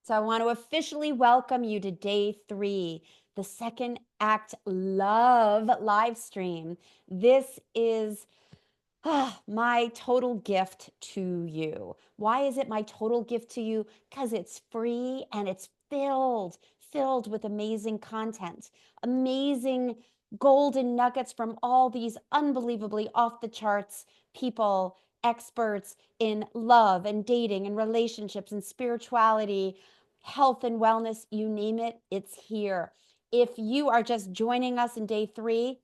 So I want to officially welcome you to day 3, the second act love live stream. This is my total gift to you. Why is it my total gift to you? Because it's free and it's filled with amazing content, amazing golden nuggets from all these unbelievably off the charts people, experts in love and dating and relationships and spirituality, health and wellness, you name it, it's here. If you are just joining us in day 3,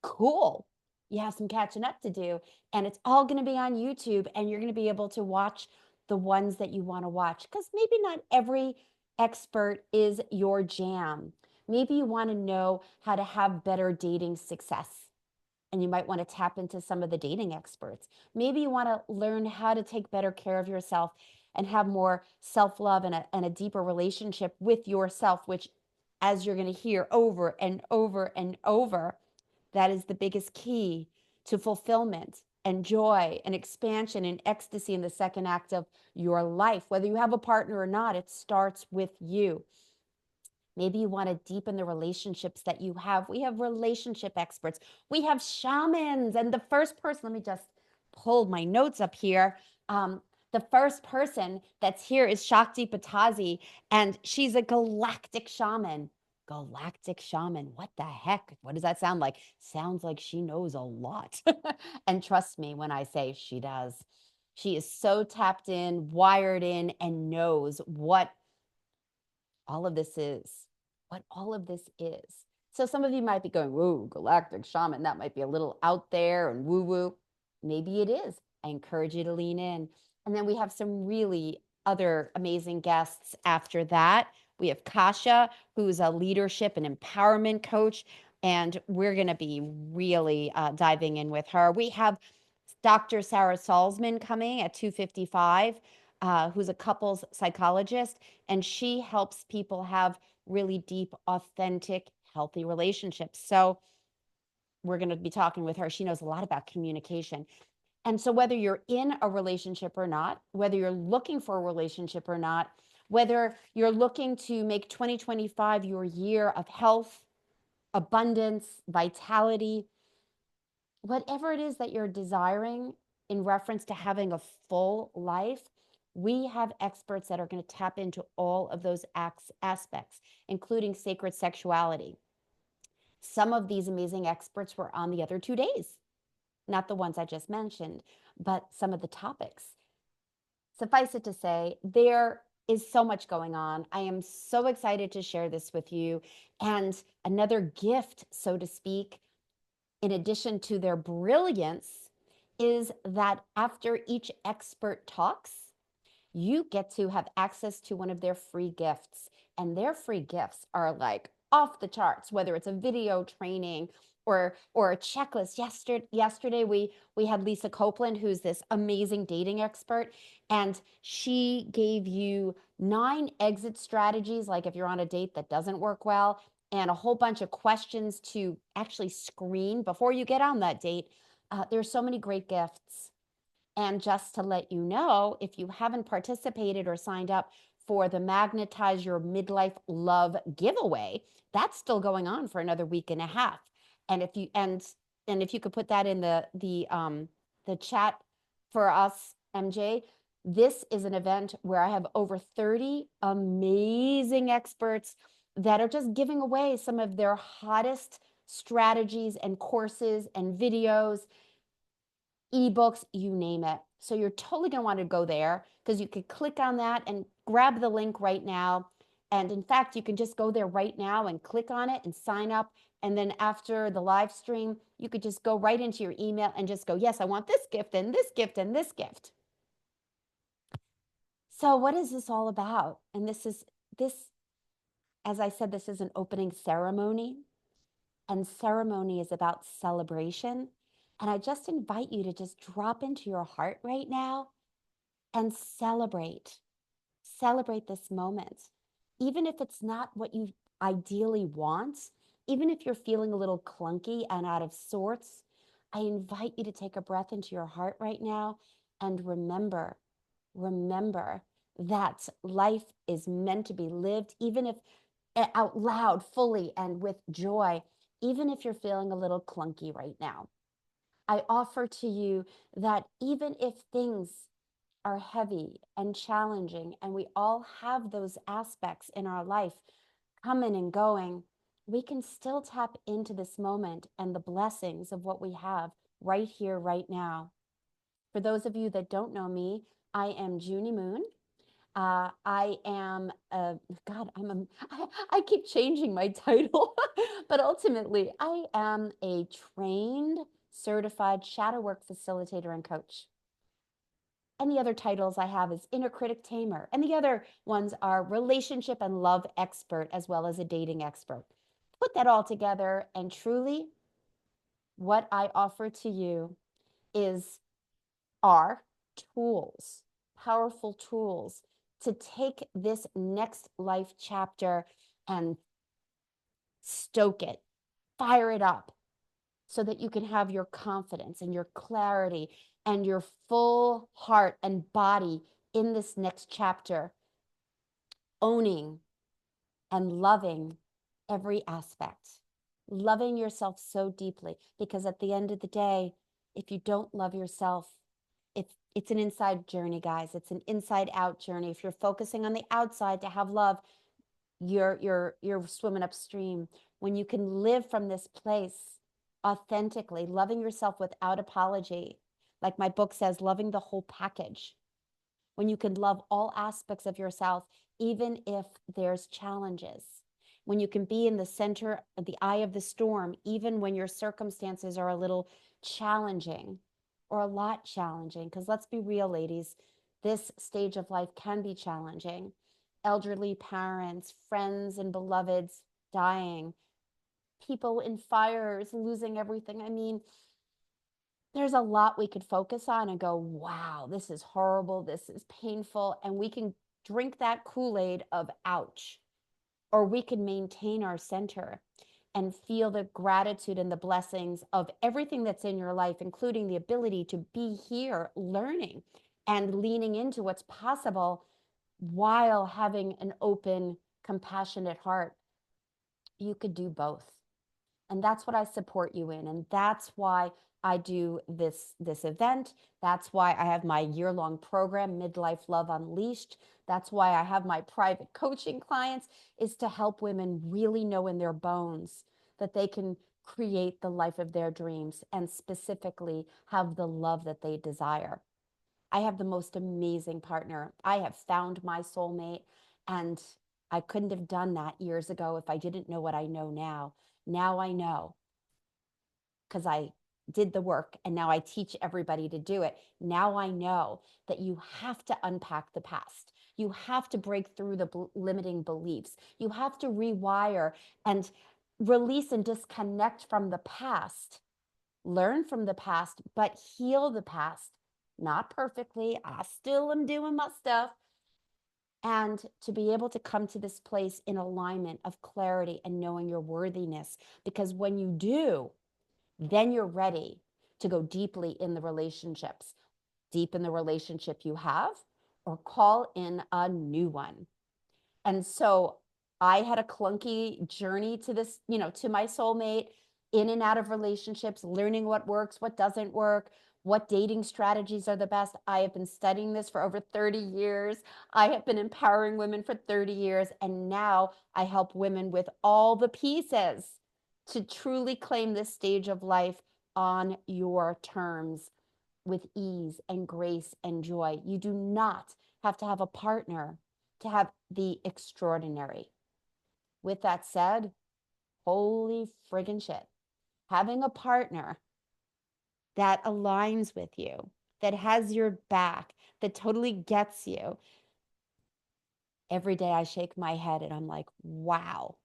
cool. You have some catching up to do, and it's all going to be on YouTube, and you're going to be able to watch the ones that you want to watch, because maybe not every expert is your jam. Maybe you want to know how to have better dating success, and you might want to tap into some of the dating experts. Maybe you want to learn how to take better care of yourself and have more self-love and a deeper relationship with yourself, which, as you're going to hear over and over and over, that is the biggest key to fulfillment and joy and expansion and ecstasy in the second act of your life. Whether you have a partner or not, it starts with you. Maybe you want to deepen the relationships that you have. We have relationship experts. We have shamans. And the first person, let me just pull my notes up here. The first person that's here is Shakti Patazi, and she's a galactic shaman. Galactic shaman. What the heck? What does that sound like? Sounds like she knows a lot. And trust me when I say she does. She is so tapped in, wired in, and knows what all of this is, what all of this is. So some of you might be going, whoa, galactic shaman, that might be a little out there and woo woo. Maybe it is. I encourage you to lean in. And then we have some really other amazing guests after that. We have Kasha, who's a leadership and empowerment coach, and we're going to be really diving in with her. We have Dr. Sarah Salzman coming at 2:55, who's a couples psychologist, and she helps people have really deep, authentic, healthy relationships. So we're going to be talking with her. She knows a lot about communication. And so whether you're in a relationship or not, whether you're looking for a relationship or not, whether you're looking to make 2025 your year of health, abundance, vitality, whatever it is that you're desiring in reference to having a full life, we have experts that are going to tap into all of those aspects, including sacred sexuality. Some of these amazing experts were on the other 2 days, not the ones I just mentioned, but some of the topics. Suffice it to say, there is so much going on. I am so excited to share this with you. And another gift, so to speak, in addition to their brilliance, is that after each expert talks, you get to have access to one of their free gifts. And their free gifts are like off the charts, whether it's a video training or a checklist. Yesterday we had Lisa Copeland, who's this amazing dating expert, and she gave you 9 exit strategies, like if you're on a date that doesn't work well, and a whole bunch of questions to actually screen before you get on that date. There's so many great gifts. And just to let you know, if you haven't participated or signed up for the Magnetize Your Midlife Love giveaway, that's still going on for another week and a half. And if you could put that in the chat for us, MJ, this is an event where I have over 30 amazing experts that are just giving away some of their hottest strategies and courses and videos, ebooks, you name it. So you're totally going to want to go there, because you could click on that and grab the link right now. And in fact, you can just go there right now and click on it and sign up. And then after the live stream, you could just go right into your email and just go, yes, I want this gift and this gift and this gift. So what is this all about? And this, as I said, this is an opening ceremony. And ceremony is about celebration. And I just invite you to just drop into your heart right now and celebrate. Celebrate this moment. Even if it's not what you ideally want, even if you're feeling a little clunky and out of sorts, I invite you to take a breath into your heart right now and remember that life is meant to be lived, even if out loud, fully, and with joy, even if you're feeling a little clunky right now. I offer to you that even if things are heavy and challenging, and we all have those aspects in our life coming and going, we can still tap into this moment and the blessings of what we have right here, right now. For those of you that don't know me, I am Junie Moon. I am God. I keep changing my title, but ultimately, I am a trained, certified shadow work facilitator and coach. And the other titles I have is inner critic tamer, and the other ones are relationship and love expert, as well as a dating expert. Put that all together, and truly, what I offer to you is are tools, powerful tools to take this next life chapter and stoke it, fire it up so that you can have your confidence and your clarity and your full heart and body in this next chapter, owning and loving every aspect, loving yourself so deeply. Because at the end of the day, if you don't love yourself, it's an inside journey, guys. It's an inside out journey. If you're focusing on the outside to have love, you're swimming upstream. When you can live from this place authentically, loving yourself without apology, like my book says, loving the whole package. When you can love all aspects of yourself, even if there's challenges. When you can be in the center of the eye of the storm, even when your circumstances are a little challenging or a lot challenging. Because let's be real, ladies, this stage of life can be challenging. Elderly parents, friends, and beloveds dying, people in fires, losing everything. I mean, there's a lot we could focus on and go, wow, this is horrible. This is painful. And we can drink that Kool-Aid of ouch, or we can maintain our center and feel the gratitude and the blessings of everything that's in your life, including the ability to be here learning and leaning into what's possible while having an open, compassionate heart. You could do both. And that's what I support you in. And that's why I do this event. That's why I have my year-long program, Midlife Love Unleashed. That's why I have my private coaching clients, is to help women really know in their bones that they can create the life of their dreams and specifically have the love that they desire. I have the most amazing partner. I have found my soulmate, and I couldn't have done that years ago if I didn't know what I know now. Now I know because I did the work and now I teach everybody to do it. Now I know that you have to unpack the past. You have to break through the limiting beliefs. You have to rewire and release and disconnect from the past. Learn from the past, but heal the past. Not perfectly. I still am doing my stuff. And to be able to come to this place in alignment of clarity and knowing your worthiness. Because when you do, then you're ready to go deeply in the relationships, deep in the relationship you have, or call in a new one. And so I had a clunky journey to this, to my soulmate, in and out of relationships, learning what works, what doesn't work, what dating strategies are the best. I have been studying this for over 30 years. I have been empowering women for 30 years. And now I help women with all the pieces to truly claim this stage of life on your terms with ease and grace and joy. You do not have to have a partner to have the extraordinary. With that said, holy friggin' shit. Having a partner that aligns with you, that has your back, that totally gets you. Every day I shake my head and I'm like, wow.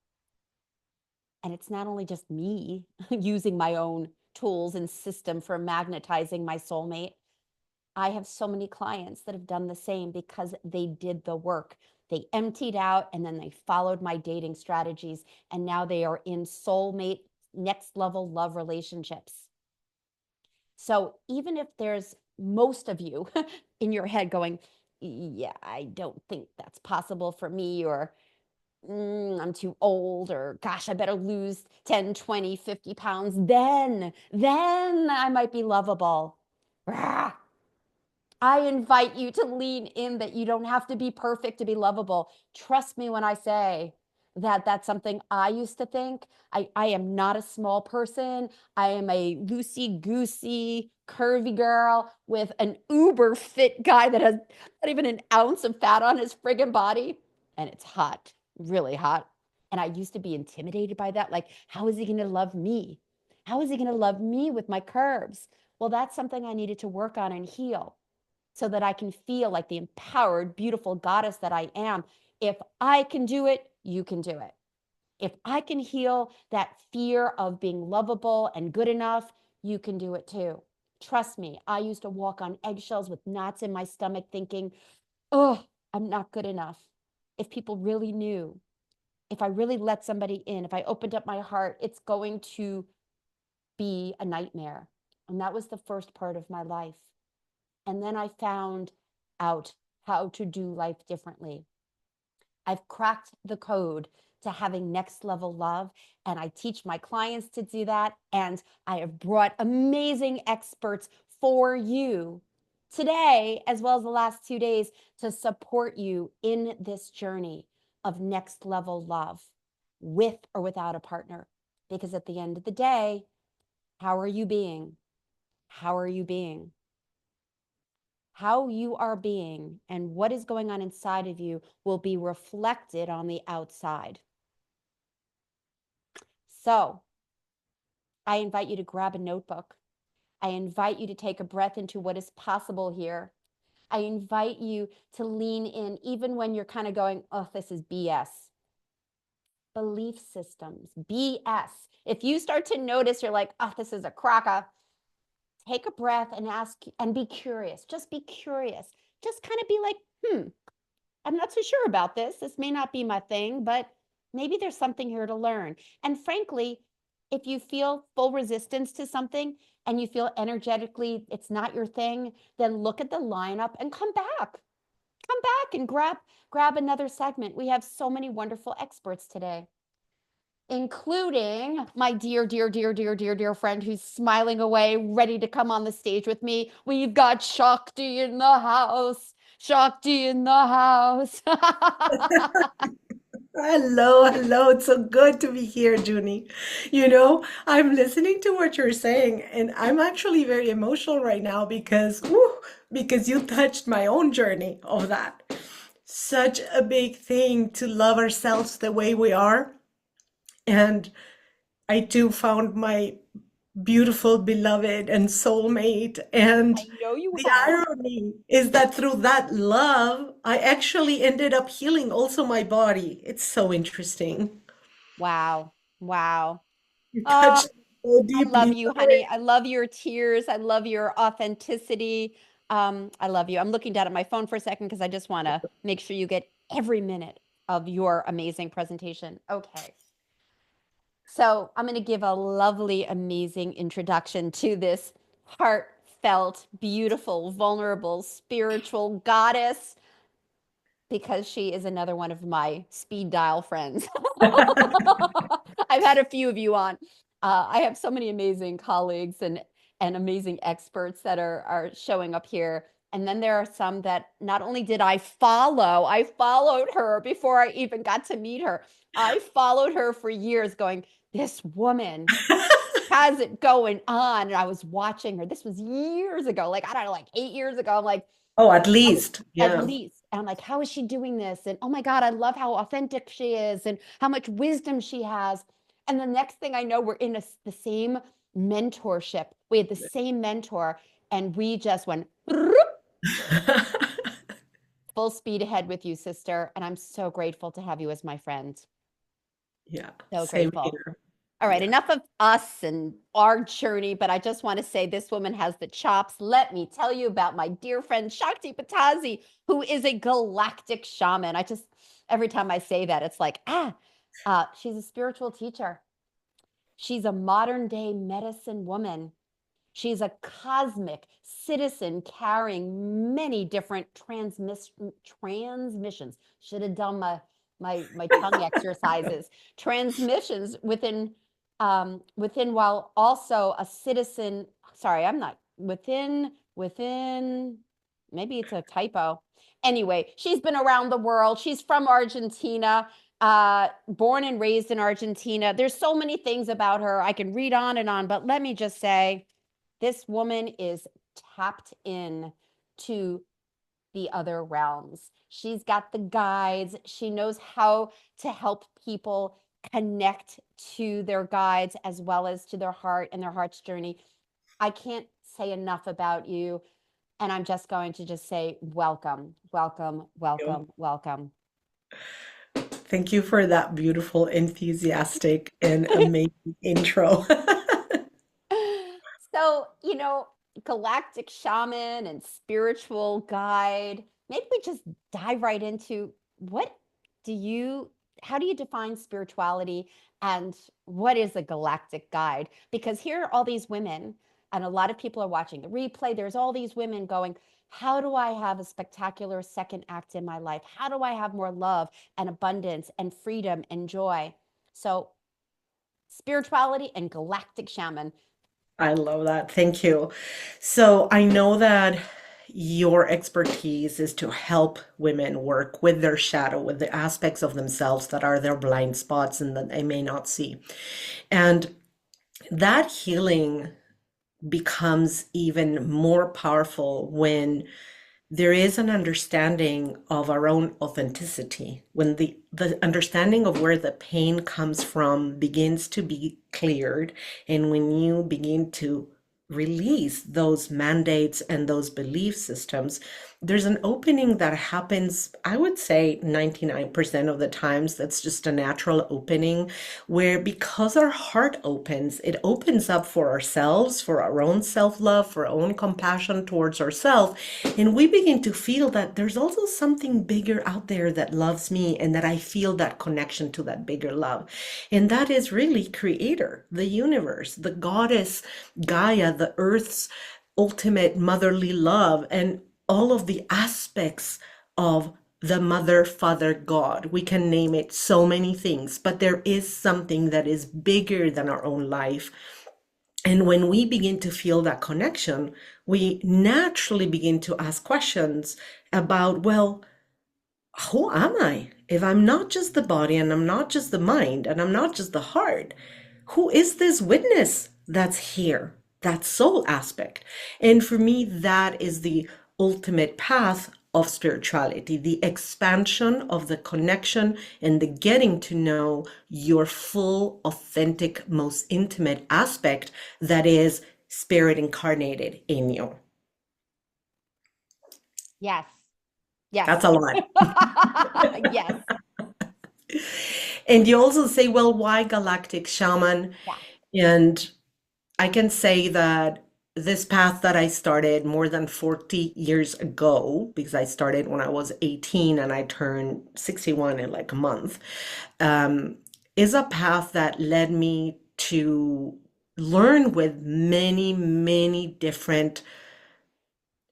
And it's not only just me using my own tools and system for magnetizing my soulmate. I have so many clients that have done the same because they did the work. They emptied out and then they followed my dating strategies. And now they are in soulmate, next level love relationships. So even if there's most of you in your head going, yeah, I don't think that's possible for me, or I'm too old, or gosh, I better lose 10, 20, 50 pounds. Then I might be lovable. Rah. I invite you to lean in that you don't have to be perfect to be lovable. Trust me when I say that that's something I used to think. I am not a small person. I am a loosey goosey, curvy girl with an uber fit guy that has not even an ounce of fat on his friggin' body. And it's hot, really hot. And I used to be intimidated by that. Like, how is he going to love me? How is he going to love me with my curves? Well, that's something I needed to work on and heal so that I can feel like the empowered, beautiful goddess that I am. If I can do it, you can do it. If I can heal that fear of being lovable and good enough, you can do it too. Trust me, I used to walk on eggshells with knots in my stomach thinking, oh, I'm not good enough. If people really knew, if I really let somebody in, if I opened up my heart, it's going to be a nightmare. And that was the first part of my life. And then I found out how to do life differently. I've cracked the code to having next level love, and I teach my clients to do that. And I have brought amazing experts for you today, as well as the last 2 days, to support you in this journey of next level love with or without a partner. Because at the end of the day, how are you being? How are you being? How you are being and what is going on inside of you will be reflected on the outside. So I invite you to grab a notebook. I invite you to take a breath into what is possible here. I invite you to lean in, even when you're kind of going, oh, this is BS. Belief systems, BS. If you start to notice you're like, oh, this is a cracker, take a breath and ask and be curious. Just be curious. Just kind of be like, I'm not so sure about this. This may not be my thing, but maybe there's something here to learn. And frankly, if you feel full resistance to something and you feel energetically it's not your thing, then look at the lineup and come back. Come back and grab another segment. We have so many wonderful experts today, including my dear friend who's smiling away, ready to come on the stage with me. We've got Shakti in the house. Shakti in the house. Hello, hello. It's so good to be here, Junie. I'm listening to what you're saying, and I'm actually very emotional right now because you touched my own journey of that. Such a big thing to love ourselves the way we are. And I too found my beautiful beloved and soulmate. I And know you the have. irony is that through that love, I actually ended up healing also my body. It's so interesting. Wow. Wow. You Oh, touched so I love deeply. you, honey. I love your tears. I love your authenticity. I love you. I'm looking down at my phone for a second because I just want to make sure you get every minute of your amazing presentation. Okay. So I'm going to give a lovely, amazing introduction to this heartfelt, beautiful, vulnerable, spiritual goddess because she is another one of my speed dial friends. I've had a few of you on. I have so many amazing colleagues and amazing experts that are showing up here. And then there are some that not only did I followed her before I even got to meet her. I followed her for years, going, this woman has it going on. And I was watching her. This was years ago, like, I don't know, like 8 years ago. I'm like, Oh, at how, least. at Yeah. least. And I'm like, how is she doing this? And oh my God, I love how authentic she is and how much wisdom she has. And the next thing I know, we're in the same mentorship. We had the same mentor, and we just went full speed ahead with you, sister. And I'm so grateful to have you as my friend. Yeah, So same grateful. here. All right, Yeah. enough of us and our journey, but I just want to say this woman has the chops. Let me tell you about my dear friend Shakti Patazi, who is a galactic shaman. Every time I say that, it's like, she's a spiritual teacher. She's a modern day medicine woman. She's a cosmic citizen carrying many different transmissions. Should have done my tongue exercises. Transmissions within while also a citizen. Sorry, I'm not within. Maybe it's a typo. Anyway, she's been around the world. She's from Argentina, born and raised in Argentina. There's so many things about her. I can read on and on, but let me just say this woman is tapped in to the other realms. She's got the guides. She knows how to help people connect to their guides as well as to their heart and their heart's journey. I can't say enough about you. And I'm just going to just say, welcome, welcome, welcome, welcome. Thank you for that beautiful, enthusiastic, and amazing intro. So, galactic shaman and spiritual guide, maybe we just dive right into what do you, how do you define spirituality and what is a galactic guide? Because here are all these women, and a lot of people are watching the replay. There's all these women going, how do I have a spectacular second act in my life? How do I have more love and abundance and freedom and joy? So, spirituality and galactic shaman. I love that. Thank you. So I know that your expertise is to help women work with their shadow, with the aspects of themselves that are their blind spots and that they may not see. And that healing becomes even more powerful when there is an understanding of our own authenticity, when the understanding of where the pain comes from begins to be cleared, and when you begin to release those mandates and those belief systems, there's an opening that happens, I would say 99% of the times, that's just a natural opening where because our heart opens, it opens up for ourselves, for our own self-love, for our own compassion towards ourselves. And we begin to feel that there's also something bigger out there that loves me and that I feel that connection to that bigger love. And that is really Creator, the universe, the goddess Gaia, the earth's ultimate motherly love, and all of the aspects of the mother, father, God. We can name it so many things, but there is something that is bigger than our own life. And when we begin to feel that connection, we naturally begin to ask questions about, well, who am I? If I'm not just the body and I'm not just the mind and I'm not just the heart, who is this witness that's here? That soul aspect. And for me, that is the ultimate path of spirituality, the expansion of the connection and the getting to know your full, authentic, most intimate aspect that is spirit incarnated in you. Yes. Yes. That's a lot. Yes. And you also say, well, why galactic shaman? Yeah. And I can say that this path that I started more than 40 years ago, because I started when I was 18 and I turned 61 in like a month, is a path that led me to learn with many, many different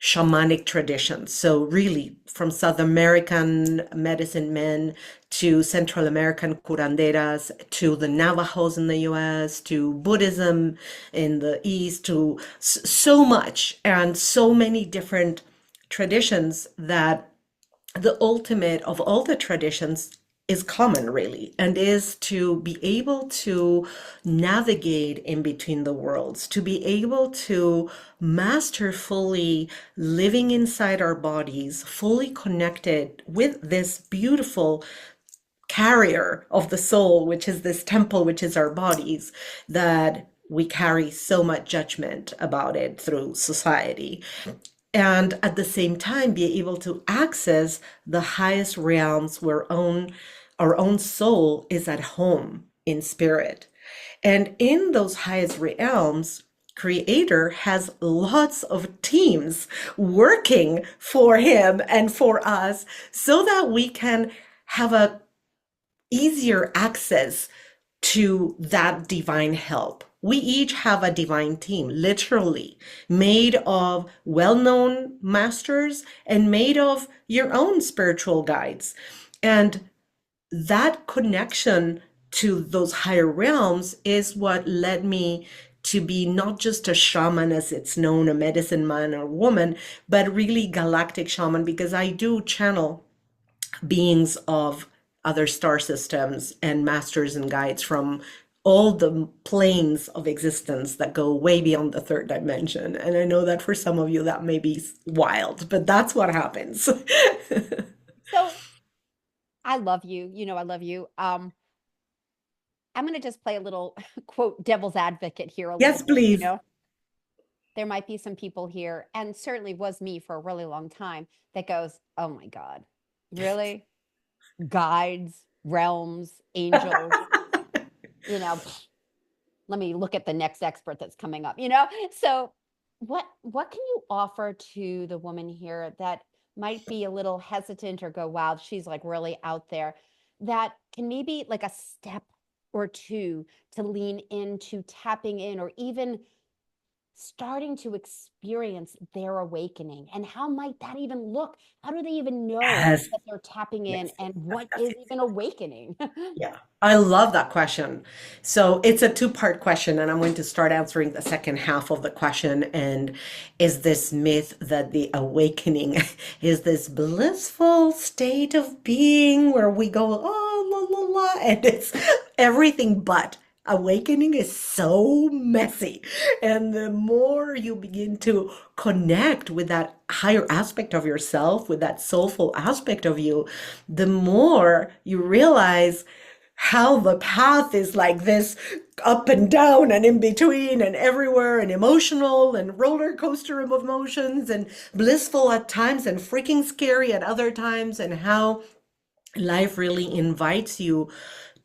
shamanic traditions. So really from South American medicine men to Central American curanderas to the Navajos in the US to Buddhism in the East to so much and so many different traditions that the ultimate of all the traditions is common really and is to be able to navigate in between the worlds, to be able to masterfully living inside our bodies, fully connected with this beautiful carrier of the soul, which is this temple, which is our bodies, that we carry so much judgment about it through society, and at the same time be able to access the highest realms where our own soul is at home in spirit. And in those highest realms, Creator has lots of teams working for him and for us so that we can have a easier access to that divine help. we each have a divine team, literally, made of well-known masters and made of your own spiritual guides. And that connection to those higher realms is what led me to be not just a shaman as it's known, a medicine man or woman, but really galactic shaman, because I do channel beings of other star systems and masters and guides from all the planes of existence that go way beyond the third dimension. And I know that for some of you that may be wild, but that's what happens. So I love you. You know, I love you. I'm going to just play a little quote devil's advocate here a little Yes, bit. You please. know, there might be some people here, and certainly was me for a really long time, that goes, oh my God, really? Guides, realms, angels, you know, let me look at the next expert that's coming up, you know? So what can you offer to the woman here that might be a little hesitant or go, wow, she's like really out there, that can maybe like a step or two to lean into tapping in or even starting to experience their awakening? And how might that even look? How do they even know Yes. that they're tapping in Yes. and what That's is it. even awakening? Yeah, I love that question. So it's a two-part question, and I'm going to start answering the second half of the question. And is this myth that the awakening is this blissful state of being where we go, oh, la, la, la, and it's everything but. Awakening is so messy. And the more you begin to connect with that higher aspect of yourself, with that soulful aspect of you, the more you realize how the path is like this up and down and in between and everywhere and emotional and roller coaster of emotions and blissful at times and freaking scary at other times, and how life really invites you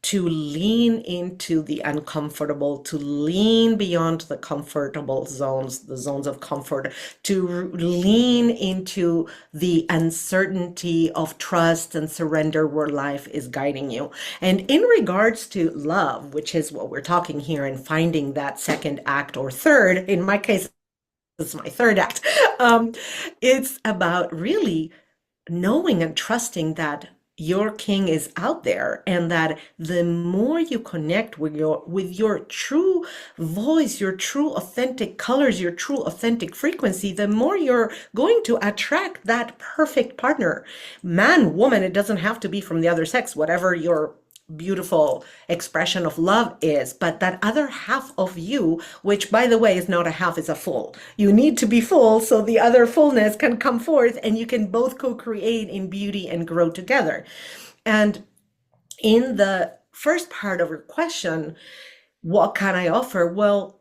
to lean into the uncomfortable, to lean beyond the comfortable zones, the zones of comfort, to lean into the uncertainty of trust and surrender where life is guiding you. And in regards to love, which is what we're talking here, and finding that second act or third, in my case, it's my third act. Um, it's about really knowing and trusting that your king is out there, and that the more you connect with your true voice, your true authentic colors, your true authentic frequency, the more you're going to attract that perfect partner. Man, woman, it doesn't have to be from the other sex, whatever your beautiful expression of love is, but that other half of you, which by the way is not a half, is a full. You need to be full so the other fullness can come forth and you can both co-create in beauty and grow together. And in the first part of your question, what can I offer? Well,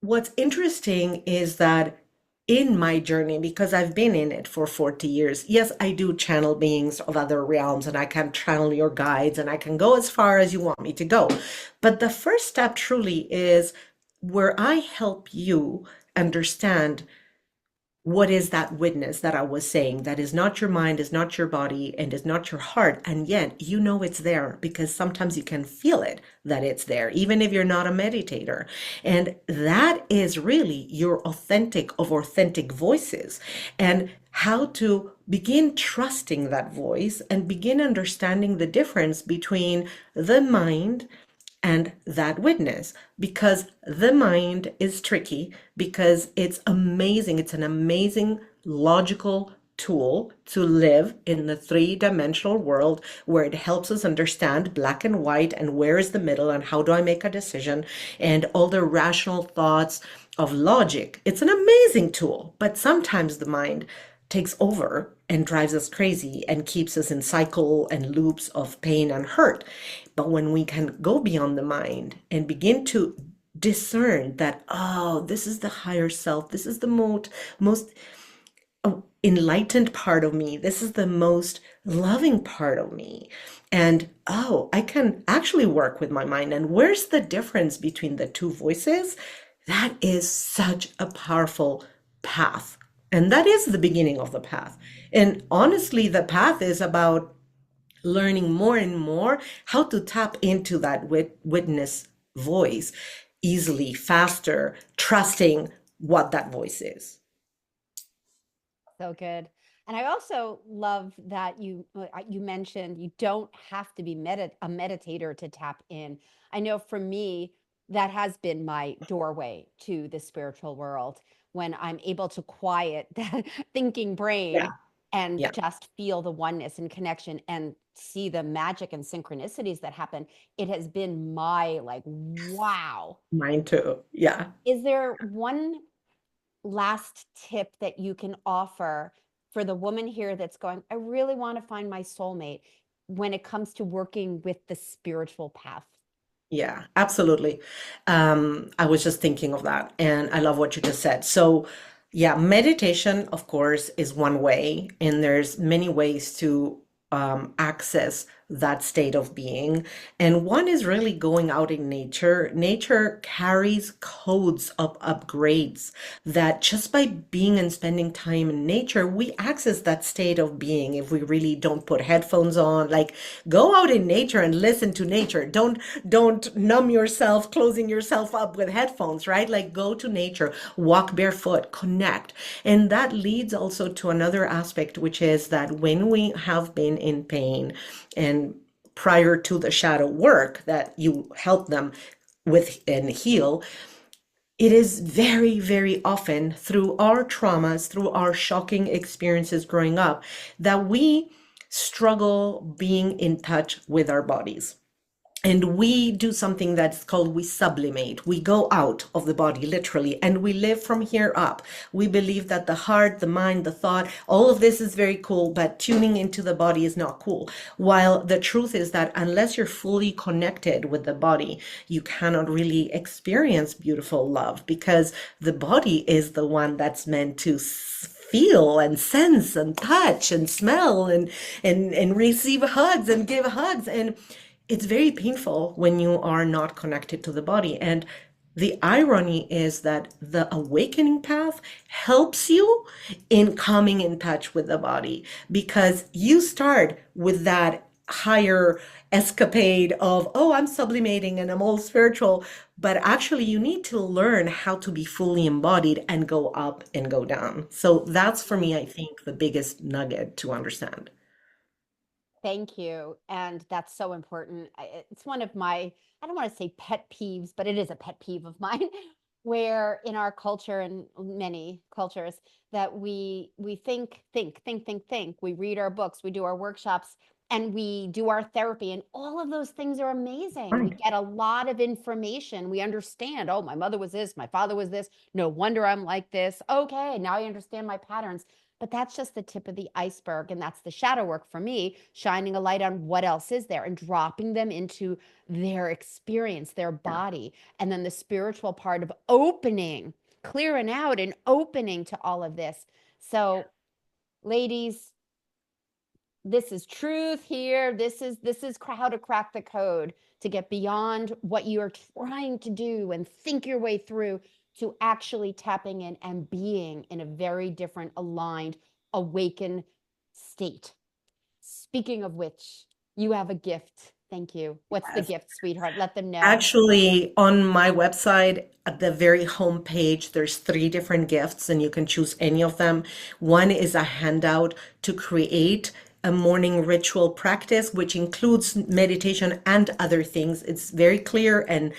what's interesting is that in my journey, because I've been in it for 40 years, yes, I do channel beings of other realms, and I can channel your guides, and I can go as far as you want me to go. But the first step truly is where I help you understand what is that witness that I was saying, that is not your mind, is not your body, and is not your heart. And yet you know it's there because sometimes you can feel it, that it's there, even if you're not a meditator. And that is really your authentic of authentic voices, and how to begin trusting that voice and begin understanding the difference between the mind and that witness, because the mind is tricky, because it's amazing. It's an amazing logical tool to live in the three-dimensional world, where it helps us understand black and white and where is the middle and how do I make a decision, and all the rational thoughts of logic. It's an amazing tool, but sometimes the mind takes over and drives us crazy and keeps us in cycle and loops of pain and hurt. But when we can go beyond the mind and begin to discern that, oh, this is the higher self, this is the most enlightened part of me, this is the most loving part of me. And oh, I can actually work with my mind. And where's the difference between the two voices? That is such a powerful path. And that is the beginning of the path. And honestly, the path is about learning more and more how to tap into that witness voice. easily, faster, trusting what that voice is. So good. And I also love that you mentioned you don't have to be a meditator to tap in. I know for me, that has been my doorway to the spiritual world when I'm able to quiet that thinking Yeah, brain and yeah, just feel the oneness and connection and see the magic and synchronicities that happen. It has been my like, wow. mine too. Yeah. Is there one last tip that you can offer for the woman here that's going, I really want to find my soulmate when it comes to working with the spiritual path? Yeah, absolutely. I was just thinking of that, and I love what you just said. So, yeah, meditation, of course, is one way, and there's many ways to access that state of being. And one is really going out in nature. Nature carries codes of upgrades that just by being and spending time in nature, we access that state of being if we really don't put headphones on. Like, go out in nature and listen to nature. Don't numb yourself, closing yourself up with headphones, right? Like, go to nature, walk barefoot, connect. And that leads also to another aspect, which is that when we have been in pain and prior to the shadow work that you help them with and heal, it is very, very often through our traumas, through our shocking experiences growing up, that we struggle being in touch with our bodies. And we do something that's called we sublimate. We go out of the body literally and we live from here up. We believe that the heart, the mind, the thought, all of this is very cool, but tuning into the body is not cool. While the truth is that unless you're fully connected with the body, you cannot really experience beautiful love because the body is the one that's meant to feel and sense and touch and smell and receive hugs and give hugs. And it's very painful when you are not connected to the body. And the irony is that the awakening path helps you in coming in touch with the body because you start with that higher escapade of, oh, I'm sublimating and I'm all spiritual. But actually, you need to learn how to be fully embodied and go up and go down. So that's for me, I think, the biggest nugget to understand. Thank you. And that's so important. It's one of my, I don't want to say pet peeves, but it is a pet peeve of mine, where in our culture and many cultures that we think. We read our books, we do our workshops, and we do our therapy, and all of those things are amazing. We Right. get a lot of information. We understand, oh, my mother was this, my father was this. No wonder I'm like this. Okay, now I understand my patterns. But that's just the tip of the iceberg. And that's the shadow work for me, shining a light on what else is there and dropping them into their experience, their Yeah. body. And then the spiritual part of opening, clearing out and opening to all of this. So, ladies, this is truth here. This is how to crack the code to get beyond what you're trying to do and think your way through to actually tapping in and being in a very different aligned awakened state. Speaking of which, you have a gift. Thank you. What's the Yes. gift, sweetheart? Let them know. Actually, on my website, at the very home page, there's three different gifts, and you can choose any of them. One is a handout to create a morning ritual practice, which includes meditation and other things. It's very clear and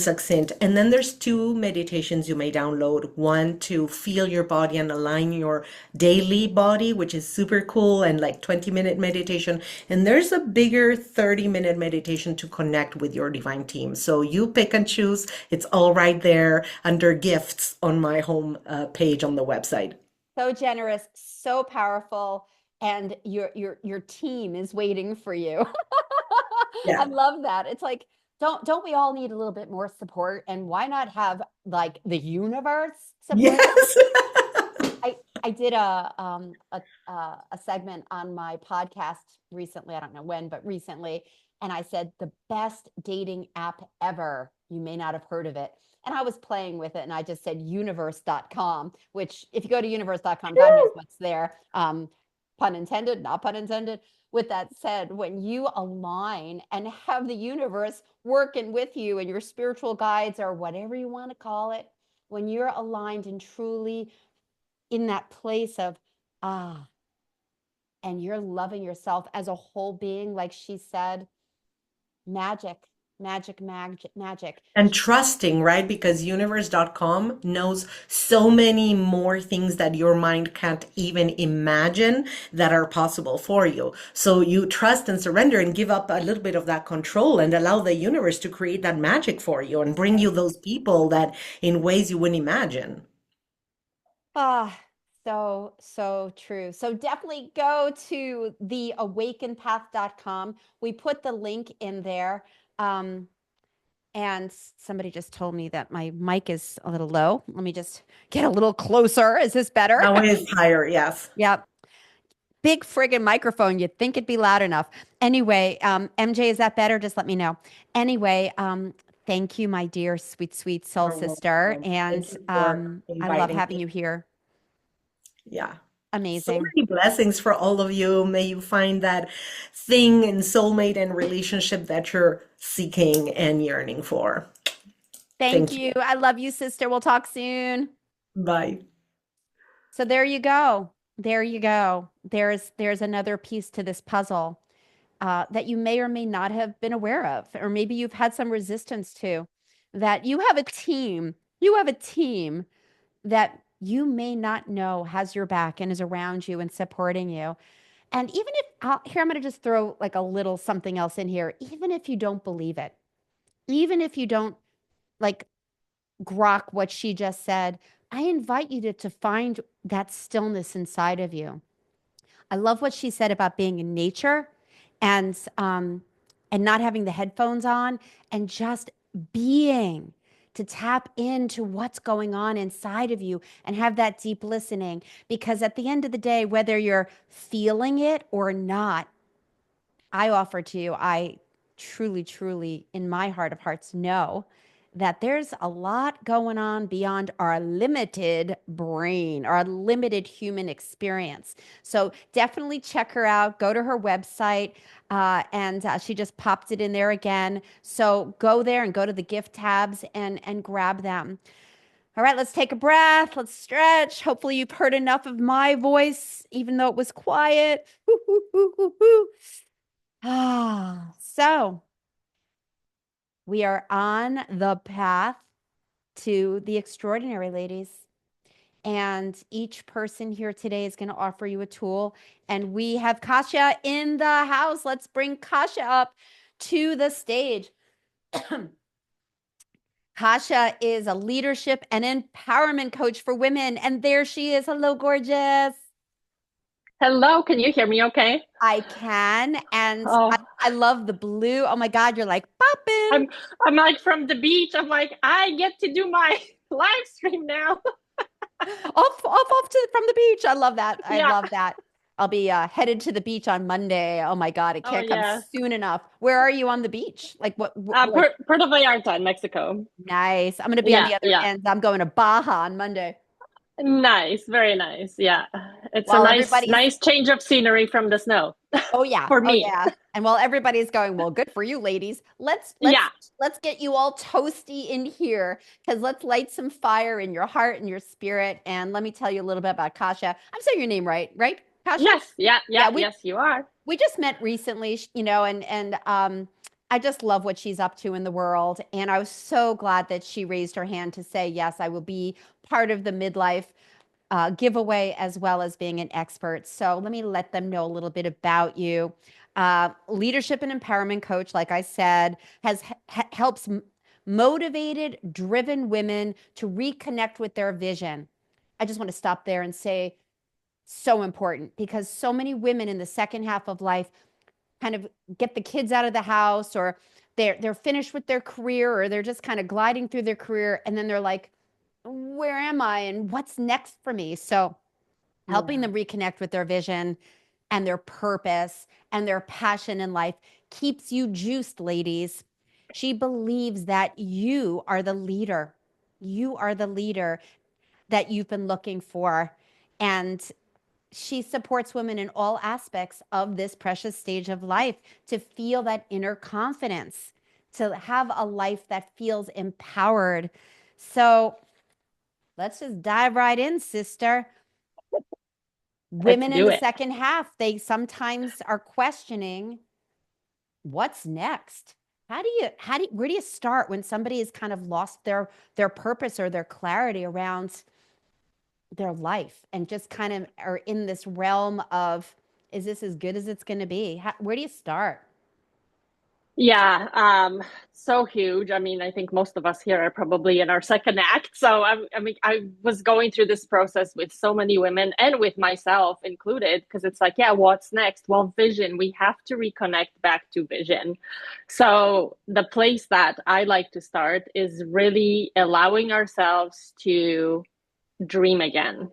succinct. And then there's two meditations you may download. One to feel your body and align your daily body, which is super cool, and like 20-minute meditation. And there's a bigger 30-minute meditation to connect with your divine team. So you pick and choose. It's all right there under gifts on my home page on the website. So generous, so powerful, and your team is waiting for you. I Yeah. love that. It's like, don't we all need a little bit more support? And why not have like the universe support us? Yes. I did a segment on my podcast recently. I don't know when, but recently, and I said the best dating app ever. You may not have heard of it. And I was playing with it and I just said universe.com, which if you go to universe.com, God knows what's there. pun intended, not pun intended. With that said, when you align and have the universe working with you and your spiritual guides or whatever you want to call it, when you're aligned and truly in that place of ah, and you're loving yourself as a whole being, like she said, magic, magic, magic, magic. And trusting, right? Because universe.com knows so many more things that your mind can't even imagine that are possible for you. So you trust and surrender and give up a little bit of that control and allow the universe to create that magic for you and bring you those people that in ways you wouldn't imagine. Ah, so, so true. So definitely go to theawakenedpath.com. We put the link in there. Um, and somebody just told me that my mic is a little low. Let me just get a little closer. Is this better? Now it is higher, yes. Yep. Big friggin' microphone. You'd think it'd be loud enough. Anyway, MJ, is that better? Just let me know. Anyway, thank you, my dear, sweet, sweet soul You're sister. welcome. And Thank you for I love inviting having me. you here. Yeah. So Amazing. many blessings for all of you. May you find that thing and soulmate and relationship that you're seeking and yearning for. Thank Thank you. you. I love you, sister. We'll talk soon. Bye. So there you go. There you go. There's another piece to this puzzle that you may or may not have been aware of, or maybe you've had some resistance to. That you have a team. You have a team that you may not know has your back and is around you and supporting you. And even if here, I'm going to just throw like a little something else in here. Even if you don't believe it, even if you don't like grok what she just said, I invite you to find that stillness inside of you. I love what she said about being in nature and not having the headphones on and just being, to tap into what's going on inside of you and have that deep listening, because at the end of the day, whether you're feeling it or not, I offer to you, I truly, truly, in my heart of hearts, know that there's a lot going on beyond our limited brain, our limited human experience. So definitely check her out. Go to her website, and she just popped it in there again. So go there and go to the gift tabs and grab them. All right, let's take a breath. Let's stretch. Hopefully, you've heard enough of my voice, even though it was quiet. So we are on the path to the extraordinary, ladies. And each person here today is going to offer you a tool. And we have Kasha in the house. Let's bring Kasha up to the stage. Kasha is a leadership and empowerment coach for women. And there she is. Hello, gorgeous. Hello, can you hear me okay? I can. And I, Oh, I love the blue. Oh my God, you're like popping. I'm I'm like from the beach. I'm like, I get to do my live stream now. Off from the beach. I love that. I Yeah. love that. I'll be headed to the beach on Monday. Oh my God, it Oh can't come yeah. soon enough. Where are you on the beach? Like like Puerto Vallarta in Mexico. nice. I'm gonna be on Yeah, the other yeah. end. I'm going to Baja on Monday. Nice, very nice. Yeah. It's a While nice everybody's nice change of scenery from the snow oh yeah, for oh me. yeah. And while everybody's going, well, good for you, ladies. Let's let's Yeah. let's get you all toasty in here because let's light some fire in your heart and your spirit. And let me tell you a little bit about Kasha. I'm saying your name right, right? Kasha? Yes, yeah, yeah, Yeah, yes, you are. we just met recently, and I just love what she's up to in the world. And I was so glad that she raised her hand to say, yes, I will be part of the midlife giveaway as well as being an expert. So let me let them know a little bit about you. Leadership and empowerment coach, like I said, helps motivated, driven women to reconnect with their vision. I just want to stop there and say, so important, because so many women in the second half of life kind of get the kids out of the house, or they're finished with their career, or they're just kind of gliding through their career, and then they're like, where am I and what's next for me? So helping Yeah. them reconnect with their vision and their purpose and their passion in life keeps you juiced, ladies. She believes that you are the leader. You are the leader that you've been looking for. And she supports women in all aspects of this precious stage of life to feel that inner confidence, to have a life that feels empowered. So let's just dive right in, sister. Let's Women in do the it. second half, they sometimes are questioning what's next. Where do you start when somebody has kind of lost their purpose or their clarity around their life and just kind of are in this realm of, is this as good as it's going to be? Where do you start? Yeah, so huge. I mean, I think most of us here are probably in our second act. So I mean, I was going through this process with so many women and with myself included, because it's like, yeah, what's next? Well, vision. We have to reconnect back to vision. So the place that I like to start is really allowing ourselves to dream again,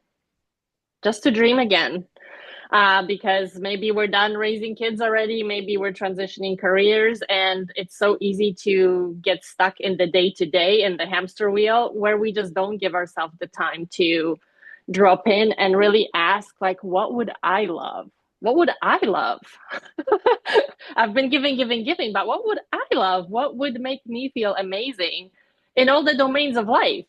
just to dream again. Because maybe we're done raising kids already, maybe we're transitioning careers, and it's so easy to get stuck in the day to day, in the hamster wheel, where we just don't give ourselves the time to drop in and really ask, like, what would I love? What would I love? I've been giving, but what would I love? What would make me feel amazing in all the domains of life?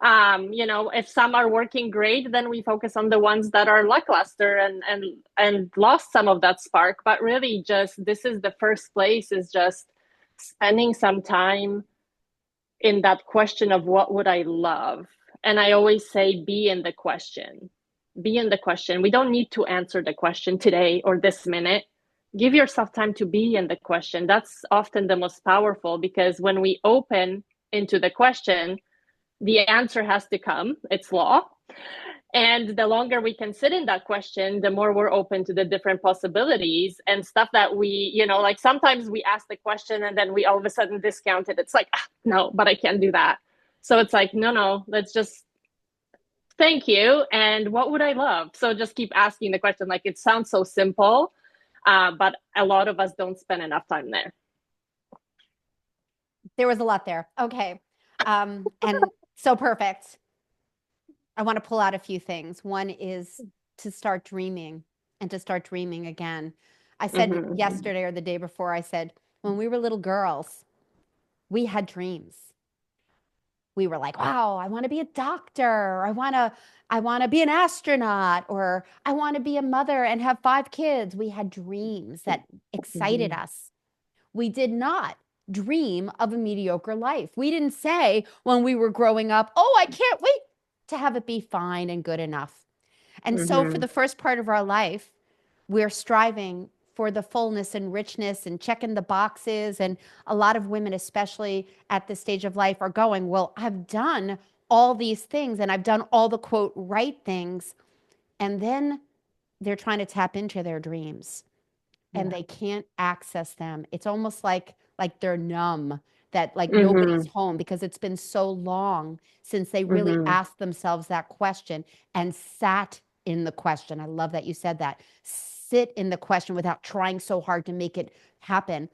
If some are working great, then we focus on the ones that are lackluster and lost some of that spark. But really, just this is the first place, is just spending some time in that question of what would I love. And I always say, be in the question. Be in the question. We don't need to answer the question today or this minute. Give yourself time to be in the question. That's often the most powerful, because when we open into the question, the answer has to come. It's law. And the longer we can sit in that question, the more we're open to the different possibilities and stuff that like sometimes we ask the question and then we all of a sudden discount it. It's like, no, but I can't do that. So it's like, no, let's just thank you. And what would I love? So just keep asking the question. Like, it sounds so simple, but a lot of us don't spend enough time there. There was a lot there. Okay. And so perfect. I want to pull out a few things. One is to start dreaming and to start dreaming again. I said Mm-hmm. yesterday or the day before, I said, when we were little girls, we had dreams. We were like, wow, I want to be a doctor. I want to be an astronaut, or I want to be a mother and have 5 kids. We had dreams that excited Mm-hmm. us. We did not dream of a mediocre life. We didn't say when we were growing up, oh, I can't wait to have it be fine and good enough. And so for Mm-hmm. the first part of our life, we're striving for the fullness and richness and checking the boxes. And a lot of women, especially at this stage of life, are going, well, I've done all these things and I've done all the quote right things. And then they're trying to tap into their dreams and Yeah. they can't access them. It's almost like they're numb, that like nobody's Mm-hmm. home because it's been so long since they really Mm-hmm. asked themselves that question and sat in the question. I love that you said that. Sit in the question without trying so hard to make it happen.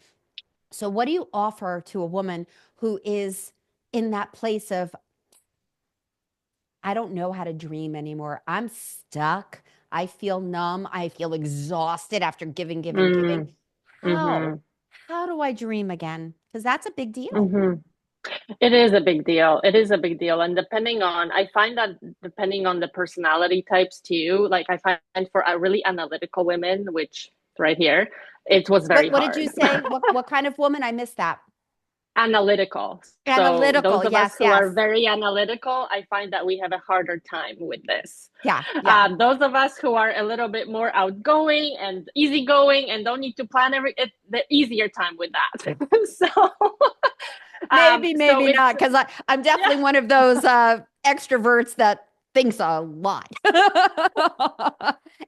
So what do you offer to a woman who is in that place of, I don't know how to dream anymore. I'm stuck. I feel numb. I feel exhausted after giving. How? Mm-hmm. How do I dream again? Because that's a big deal. Mm-hmm. It is a big deal. It is a big deal. And I find that depending on the personality types too, like I find for really analytical women, which right here, it was very What did you hard. say? What kind of woman? I missed that. Analytical. So Analytical. those of us Yes, who are yes. very analytical, I find that we have a harder time with this. Yeah, yeah. Those of us who are a little bit more outgoing and easygoing and don't need to plan the easier time with that. Maybe, So maybe it's not, because I'm yeah. definitely one of those extroverts that thinks a lot.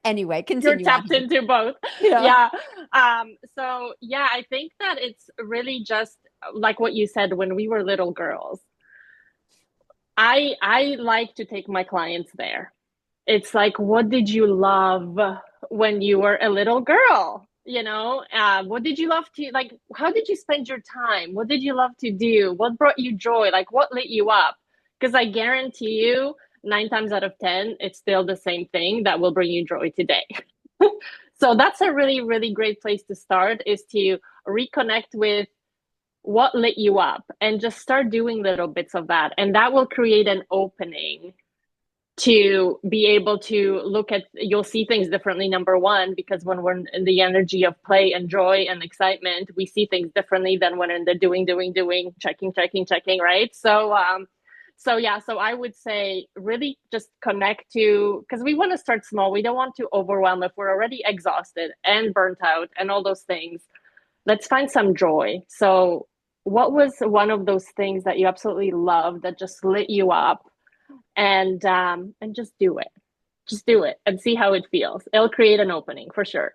Anyway, You're continue on tapped here. into both. Yeah. Yeah. So yeah, I think that it's really just like what you said when we were little girls. I like to take my clients there. It's like, what did you love when you were a little girl? What did you love to like? How did you spend your time? What did you love to do? What brought you joy? Like, what lit you up? Because I guarantee you, nine times out of 10, it's still the same thing that will bring you joy today. So that's a really, really great place to start, is to reconnect with what lit you up and just start doing little bits of that. And that will create an opening to be able to look at, you'll see things differently, number one, because when we're in the energy of play and joy and excitement, we see things differently than when in the doing, checking, right? So yeah, so I would say really just connect to, because we want to start small. We don't want to overwhelm. If we're already exhausted and burnt out and all those things, let's find some joy. So what was one of those things that you absolutely loved that just lit you up, and just do it. Just do it and see how it feels. It'll create an opening for sure.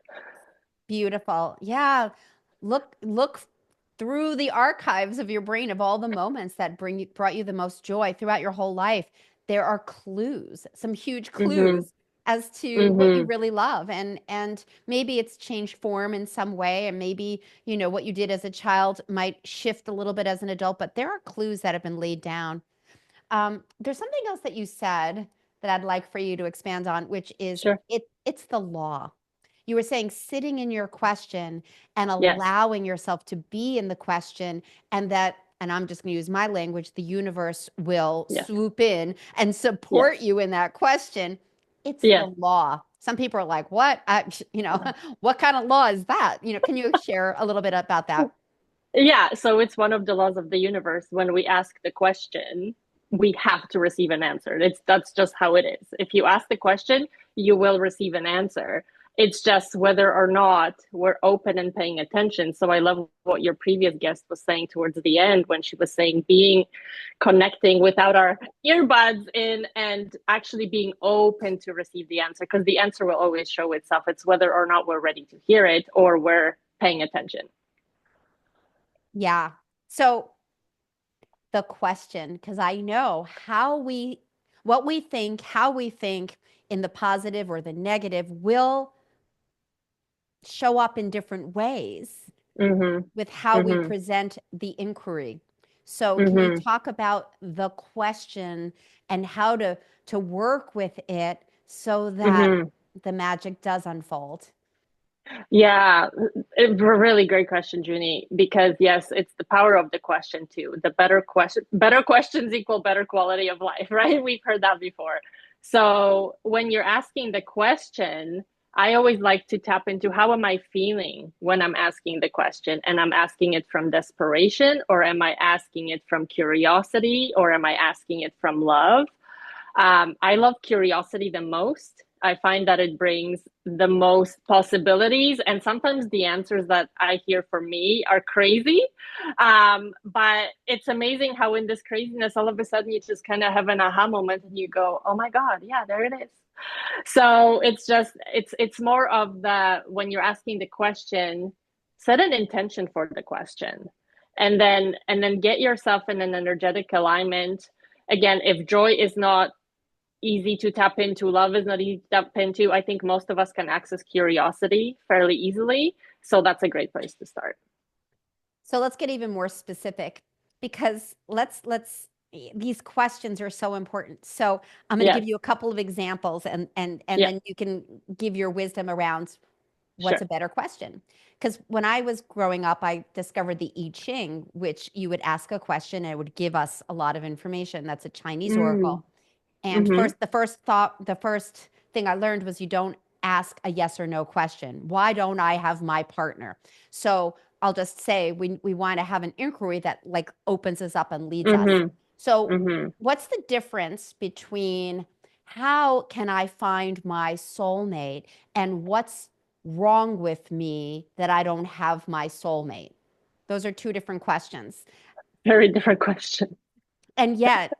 Beautiful. Yeah. Look through the archives of your brain of all the moments that brought you the most joy throughout your whole life. There are clues, some huge Mm-hmm. clues as to what you Mm-hmm. really love. And maybe it's changed form in some way, and maybe, what you did as a child might shift a little bit as an adult, but there are clues that have been laid down. There's something else that you said that I'd like for you to expand on, which is Sure. it's the law. You were saying sitting in your question and Yes. allowing yourself to be in the question, and that, and I'm just going to use my language, the universe will Yes. swoop in and support Yes. you in that question. It's the Yes. law. Some people are like, what? What kind of law is that? Can you share a little bit about that? Yeah. So it's one of the laws of the universe. When we ask the question, we have to receive an answer. That's just how it is. If you ask the question, you will receive an answer. It's just whether or not we're open and paying attention. So I love what your previous guest was saying towards the end, when she was saying being connecting without our earbuds in and actually being open to receive the answer, because the answer will always show itself. It's whether or not we're ready to hear it or we're paying attention. Yeah. So the question, because I know what we think, how we think in the positive or the negative will show up in different ways Mm-hmm. with how we Mm-hmm. present the inquiry. So can you Mm-hmm. talk about the question and how to work with it so that Mm-hmm. the magic does unfold? Yeah, a really great question, Junie, because yes, it's the power of the question too. The better questions equal better quality of life, right? We've heard that before. So when you're asking the question, I always like to tap into how am I feeling when I'm asking the question? And I'm asking it from desperation, or am I asking it from curiosity, or am I asking it from love? I love curiosity the most. I find that it brings the most possibilities, and sometimes the answers that I hear for me are crazy. But it's amazing how in this craziness, all of a sudden, you just kind of have an aha moment, and you go, "Oh my God, yeah, there it is." So it's more of the, when you're asking the question, set an intention for the question, and then get yourself in an energetic alignment. Again, if joy is not easy to tap into, love is not easy to tap into, I think most of us can access curiosity fairly easily. So that's a great place to start. So let's get even more specific, because let's these questions are so important. So I'm going to Yes, give you a couple of examples, and yeah, then you can give your wisdom around what's a sure. better question. Because when I was growing up, I discovered the I Ching, which you would ask a question and it would give us a lot of information. That's a Chinese Mm, oracle. And mm-hmm, the first thing I learned was you don't ask a yes or no question. Why don't I have my partner? So I'll just say we want to have an inquiry that like opens us up and leads us. mm-hmm, So mm-hmm. what's the difference between how can I find my soulmate and what's wrong with me that I don't have my soulmate? Those are two different questions. Very different question. And yet,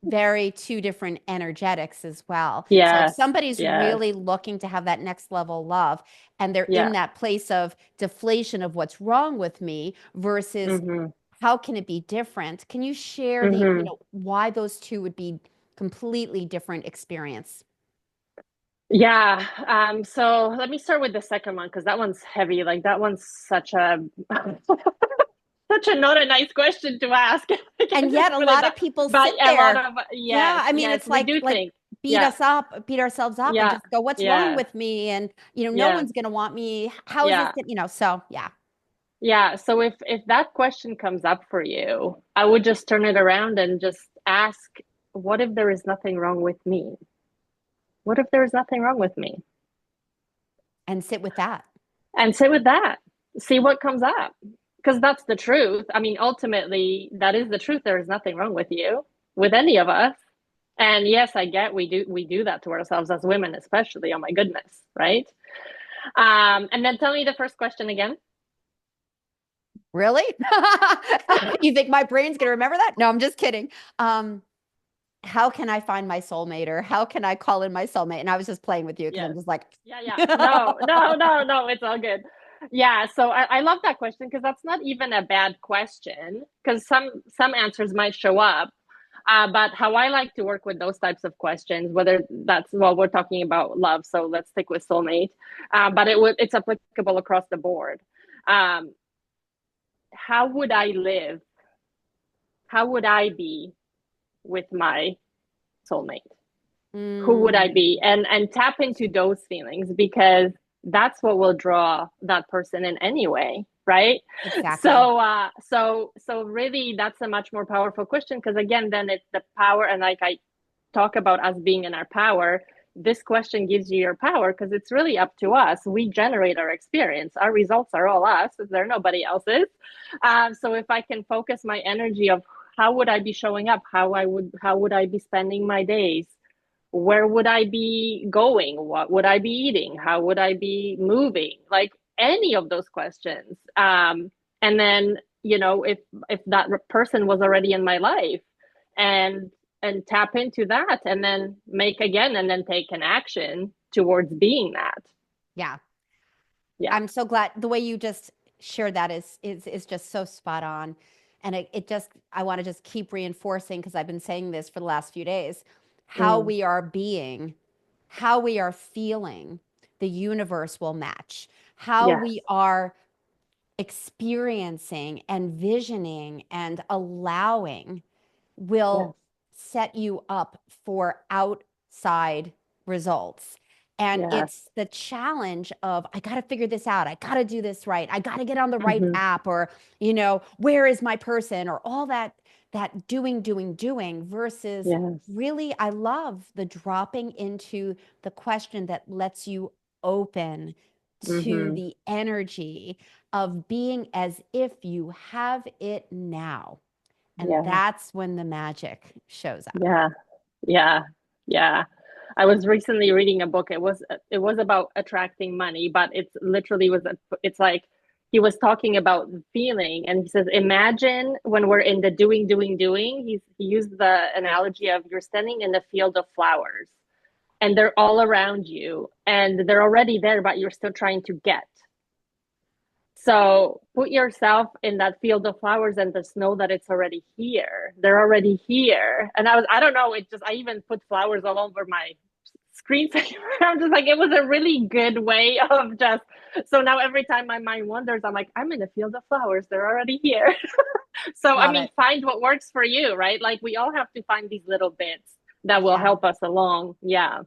very two different energetics as well. So if Yes, somebody's yes, really looking to have that next level love and they're in yeah. that place of deflation of what's wrong with me versus Mm-hmm, how can it be different? Can you share mm-hmm. why those two would be completely different experience? Yeah. So let me start with the second one, because that one's heavy. Like that one's such a such a not a nice question to ask. I can And just yet a put it lot that. of people But sit a lot there. of, Yeah, yes, I mean, yes, it's we do like think. beat Yeah, us up, beat ourselves up and yeah, just go, what's wrong yeah, with me? And no yeah, one's going to want me. How is this, yeah, so yeah. yeah. So if that question comes up for you, I would just turn it around and just ask, what if there is nothing wrong with me? What if there is nothing wrong with me? And sit with that. And sit with that. See what comes up. Because that's the truth. I mean, ultimately, that is the truth. There is nothing wrong with you, with any of us. And yes, I get we do that to ourselves as women, especially. Oh my goodness, right? And then tell me the first question again. Really? You think my brain's going to remember that? No, I'm just kidding. How can I find my soulmate, or how can I call in my soulmate? And I was just playing with you because I'm Yes. just like, Yeah, yeah. No, no, no, no, it's all good. Yeah, so I love that question because that's not even a bad question because some answers might show up. But how I like to work with those types of questions, whether that's, well, we're talking about love, so let's stick with soulmate. But it's applicable across the board. Um, how would I live? How would I be with my soulmate? Who would I mm, be? And tap into those feelings because that's what will draw that person in anyway, right? exactly. So really that's a much more powerful question because again, then it's the power, and like I talk about us being in our power. This question gives you your power because it's really up to us. We generate our experience. Our results are all us. They're nobody else's. So if I can focus my energy of how would I be showing up, how would I be spending my days, where would I be going? What would I be eating? How would I be moving? Like any of those questions. And then, if that person was already in my life, and tap into that, and then make again, and then take an action towards being that. Yeah. Yeah. I'm so glad the way you just shared that is just so spot on. And it just, I want to just keep reinforcing, because I've been saying this for the last few days, how Mm, we are being, how we are feeling, the universe will match. How yes. we are experiencing and visioning and allowing Yes. will set you up for outside results. And Yes. it's the challenge of, I got to figure this out. I got to do this right. I got to get on the right Mm-hmm. app, or, where is my person, or all that doing versus Yes. really, I love the dropping into the question that lets you open to Mm-hmm. the energy of being as if you have it now. And Yeah. that's when the magic shows up. Yeah. Yeah. Yeah. I was recently reading a book. It was about attracting money, but it's like he was talking about the feeling, and he says, imagine when we're in the doing. He used the analogy of you're standing in a field of flowers and they're all around you and they're already there, but you're still trying to get. So put yourself in that field of flowers and just know that it's already here. They're already here. And I don't know, I even put flowers all over my screensaver. I'm just like, it was a really good way of just, so now every time my mind wanders, I'm like, I'm in a field of flowers. They're already here. So, I Love mean, it. find what works for you, right? Like we all have to find these little bits that will Yeah. help us along. Yeah.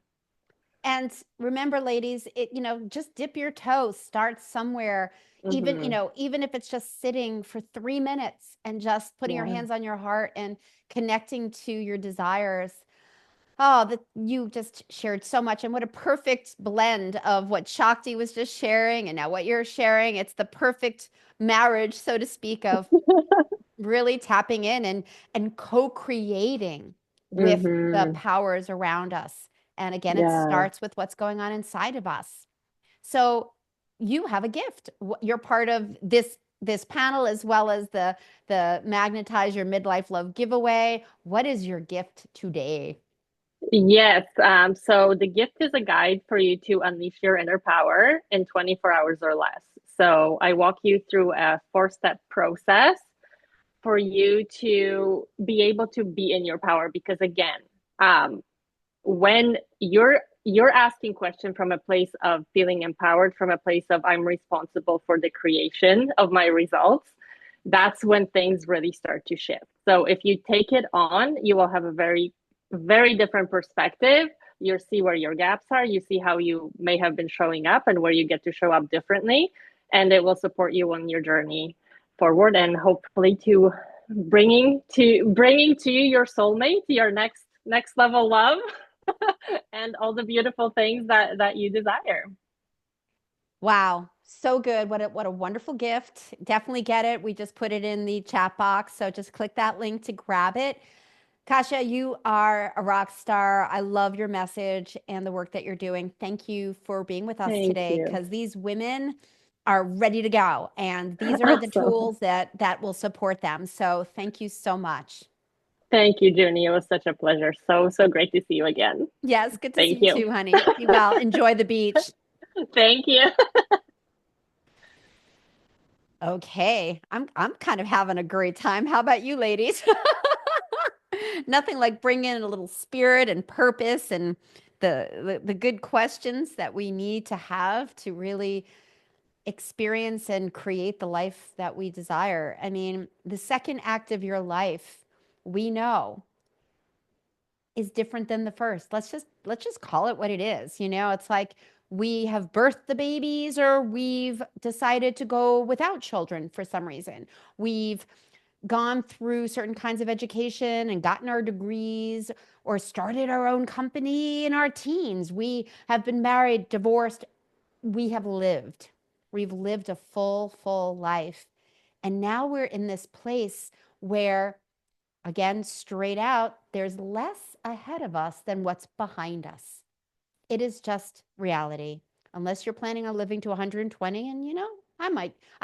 And remember, ladies, just dip your toes, start somewhere, even, Mm-hmm. even if it's just sitting for 3 minutes and just putting your Yeah. hands on your heart and connecting to your desires. Oh, that you just shared so much. And what a perfect blend of what Shakti was just sharing and now what you're sharing. It's the perfect marriage, so to speak, of really tapping in and co-creating with the Mm-hmm. powers around us. And again, it Yeah. starts with what's going on inside of us. So you have a gift. You're part of this panel, as well as the Magnetize Your Midlife Love giveaway. What is your gift today? Yes. So the gift is a guide for you to unleash your inner power in 24 hours or less. So I walk you through a 4-step process for you to be able to be in your power. Because again, um, when you're asking question from a place of feeling empowered, from a place of I'm responsible for the creation of my results, that's when things really start to shift. So if you take it on, you will have a very, very different perspective. You see where your gaps are, you see how you may have been showing up and where you get to show up differently, and it will support you on your journey forward, and hopefully to bringing to you your soulmate, your next level love, and all the beautiful things that you desire. Wow, so good. What a wonderful gift. Definitely get it. We just put it in the chat box, so just click that link to grab it. Kasia, you are a rock star. I love your message and the work that you're doing. Thank you for being with us Thank today, you. because these women are ready to go, and these are the Awesome. tools that will support them. So thank you so much. Thank you, Junie. It was such a pleasure. So great to see you again. Yes, good to see Thank you you. too, honey. Be well. Enjoy the beach. Thank you. Okay, I'm kind of having a great time. How about you, ladies? Nothing like bringing in a little spirit and purpose and the good questions that we need to have to really experience and create the life that we desire. I mean, the second act of your life, we know, is different than the first. Let's just call it what it is. It's like we have birthed the babies, or we've decided to go without children for some reason. We've gone through certain kinds of education and gotten our degrees, or started our own company in our teens. We have been married, divorced. We have lived. We've lived a full life. And now we're in this place where, again, straight out, there's less ahead of us than what's behind us. It is just reality. Unless you're planning on living to 120, and I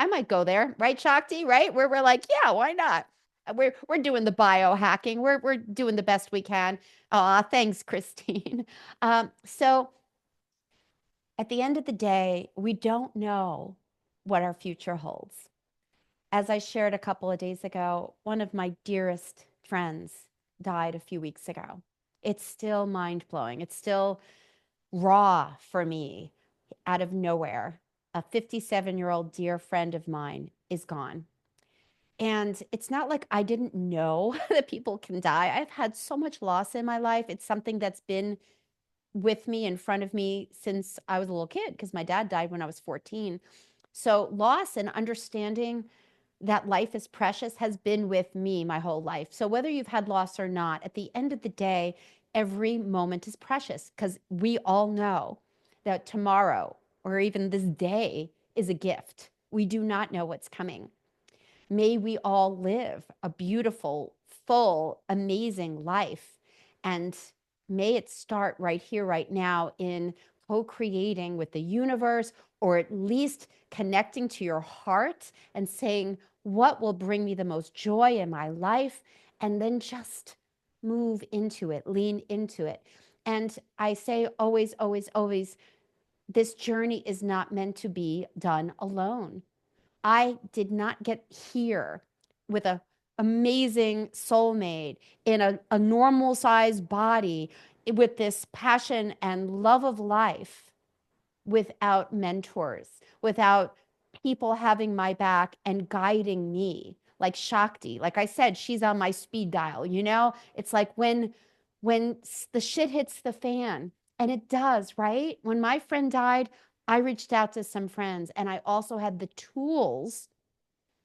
might go there, right, Shakti? Right? Where we're like, yeah, why not? We're doing the biohacking. We're doing the best we can. Aw, thanks, Christine. So at the end of the day, we don't know what our future holds. As I shared a couple of days ago, one of my dearest friends died a few weeks ago. It's still mind blowing. It's still raw for me. Out of nowhere, a 57-year-old dear friend of mine is gone. And it's not like I didn't know that people can die. I've had so much loss in my life. It's something that's been with me, in front of me, since I was a little kid, because my dad died when I was 14. So loss and understanding that life is precious has been with me my whole life. So whether you've had loss or not, at the end of the day, every moment is precious, because we all know that tomorrow, or even this day, is a gift. We do not know what's coming. May we all live a beautiful, full, amazing life. And may it start right here, right now, in co creating with the universe, or at least connecting to your heart and saying, what will bring me the most joy in my life? And then just move into it, lean into it. And I say always, always, always, this journey is not meant to be done alone. I did not get here with a amazing soulmate in a normal sized body with this passion and love of life without mentors, without people having my back and guiding me. Like Shakti, like I said, she's on my speed dial. It's like when the shit hits the fan, and it does, right? When my friend died, I reached out to some friends, and I also had the tools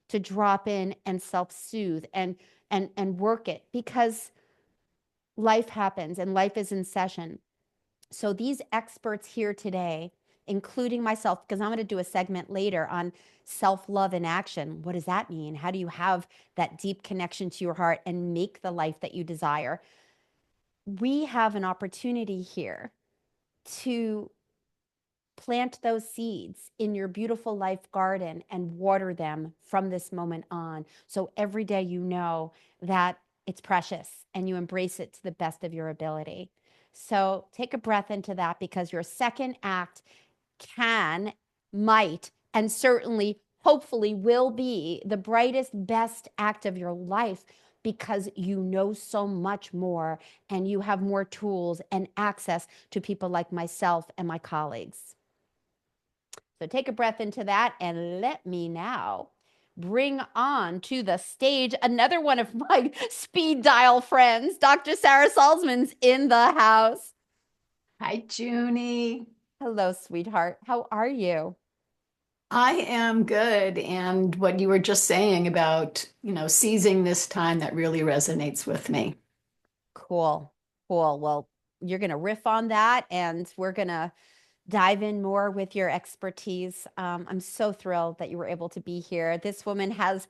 to drop in and self-soothe and work it, because life happens and life is in session. So these experts here today, including myself, because I'm going to do a segment later on self-love in action. What does that mean? How do you have that deep connection to your heart and make the life that you desire? We have an opportunity here to plant those seeds in your beautiful life garden and water them from this moment on. So every day you know that it's precious and you embrace it to the best of your ability. So take a breath into that, because your second act can, might, and certainly, hopefully, will be the brightest, best act of your life, because you know so much more and you have more tools and access to people like myself and my colleagues. So take a breath into that, and let me now bring on to the stage another one of my speed dial friends. Dr. Sarah Salzman's in the house. Hi, Junie. Hello, sweetheart. How are you? I am good. And what you were just saying about, seizing this time, that really resonates with me. Cool. Cool. Well, you're going to riff on that and we're going to dive in more with your expertise. I'm so thrilled that you were able to be here. This woman has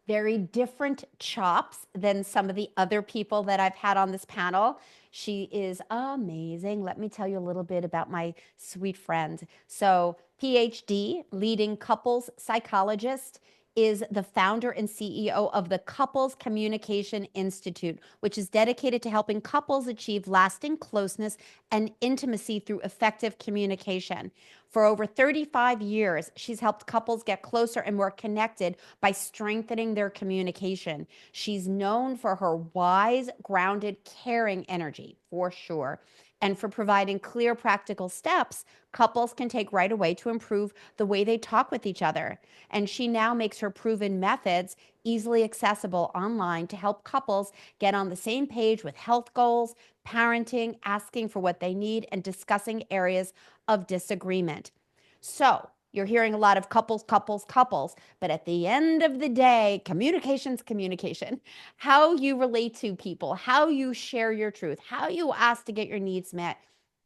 very different chops than some of the other people that I've had on this panel. She is amazing. Let me tell you a little bit about my sweet friend. So, PhD, leading couples psychologist, is the founder and CEO of the Couples Communication Institute, which is dedicated to helping couples achieve lasting closeness and intimacy through effective communication. For over 35 years, she's helped couples get closer and more connected by strengthening their communication. She's known for her wise, grounded, caring energy, for sure, and for providing clear, practical steps couples can take right away to improve the way they talk with each other. And she now makes her proven methods easily accessible online to help couples get on the same page with health goals, parenting, asking for what they need, and discussing areas of disagreement. So, you're hearing a lot of couples, couples, couples, but at the end of the day, communication's communication. How you relate to people, how you share your truth, how you ask to get your needs met.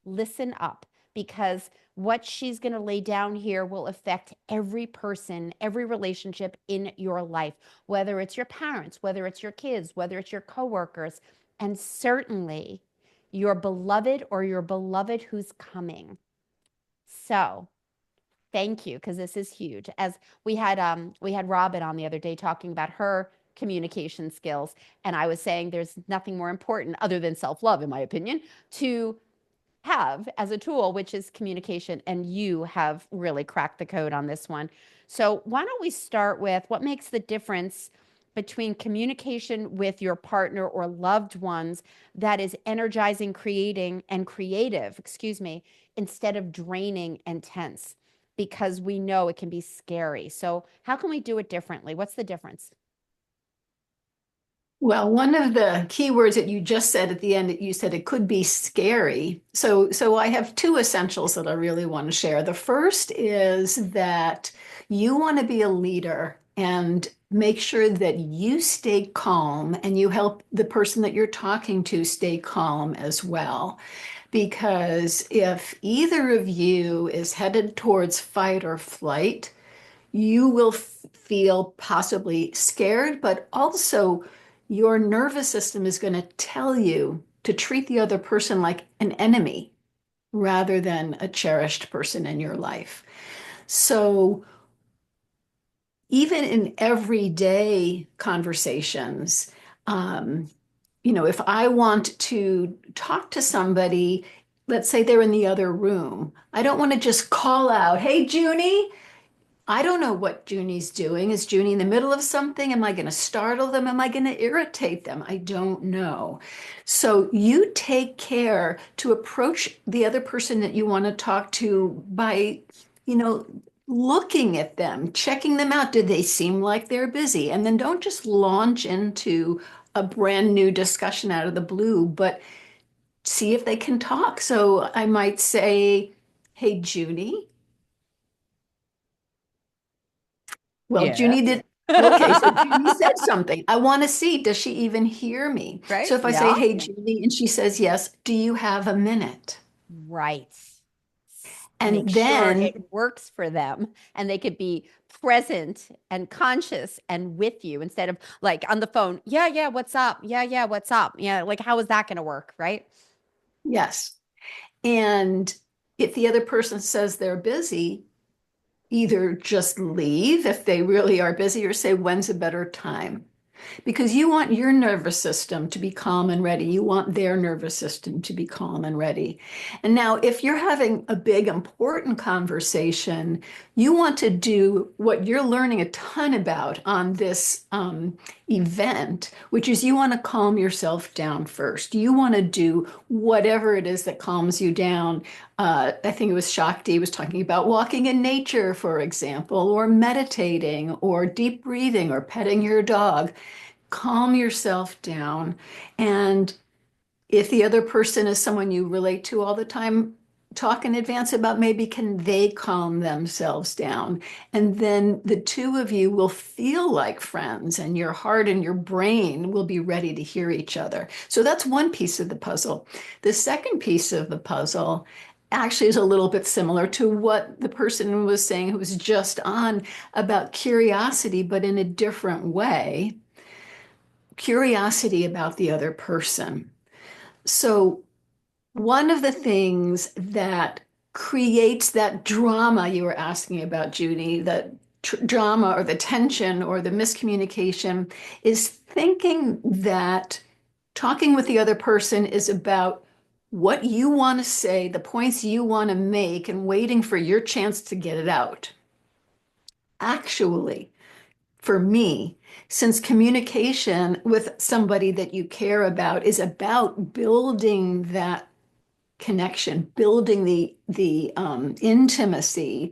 Listen up, because what she's going to lay down here will affect every person, every relationship in your life, whether it's your parents, whether it's your kids, whether it's your coworkers, and certainly your beloved or your beloved who's coming. So, thank you, because this is huge. As we had Robin on the other day talking about her communication skills, and I was saying there's nothing more important other than self-love, in my opinion, to have as a tool, which is communication, and you have really cracked the code on this one. So why don't we start with what makes the difference between communication with your partner or loved ones that is energizing, creating, and creative, excuse me, instead of draining and tense? Because we know it can be scary. So how can we do it differently? What's the difference? Well, one of the key words that you just said at the end, you said it could be scary. So I have two essentials that I really want to share. The first is that you want to be a leader and make sure that you stay calm and you help the person that you're talking to stay calm as well. Because if either of you is headed towards fight or flight, you will feel possibly scared, but also your nervous system is going to tell you to treat the other person like an enemy rather than a cherished person in your life. So even in everyday conversations, if I want to talk to somebody, let's say they're in the other room, I don't want to just call out, "Hey, Junie." I don't know what Junie's doing. Is Junie in the middle of something? Am I going to startle them? Am I going to irritate them? I don't know. So you take care to approach the other person that you want to talk to by, you know, looking at them, checking them out. Do they seem like they're busy? And then don't just launch into a brand new discussion out of the blue, but see if they can talk. So I might say, "Hey, Junie." Well, Yeah. Junie did. Okay, so Junie said something. I want to see, does she even hear me? Right? So if I say, Yeah. "Hey, Junie," and she says yes, do you have a minute? Right. Make And sure then, it works for them and they could be present and conscious and with you instead of like on the phone. Yeah, yeah, what's up? Yeah, yeah, what's up? Yeah, like how is that going to work? Right. yes. And if the other person says they're busy, either just leave if they really are busy or say, "When's a better time?" Because you want your nervous system to be calm and ready. You want their nervous system to be calm and ready. And now, if you're having a big, important conversation, you want to do what you're learning a ton about on this event, which is you want to calm yourself down first. You want to do whatever it is that calms you down. I think it was Shakti was talking about walking in nature, for example, or meditating, or deep breathing, or petting your dog. Calm yourself down. And if the other person is someone you relate to all the time, talk in advance about maybe can they calm themselves down. And then the two of you will feel like friends, and your heart and your brain will be ready to hear each other. So that's one piece of the puzzle. The second piece of the puzzle actually is a little bit similar to what the person was saying who was just on about curiosity, but in a different way. Curiosity about the other person. So one of the things that creates that drama you were asking about, Judy, the drama or the tension or the miscommunication, is thinking that talking with the other person is about what you want to say, the points you want to make, and waiting for your chance to get it out. Actually, for me, since communication with somebody that you care about is about building that connection, building the intimacy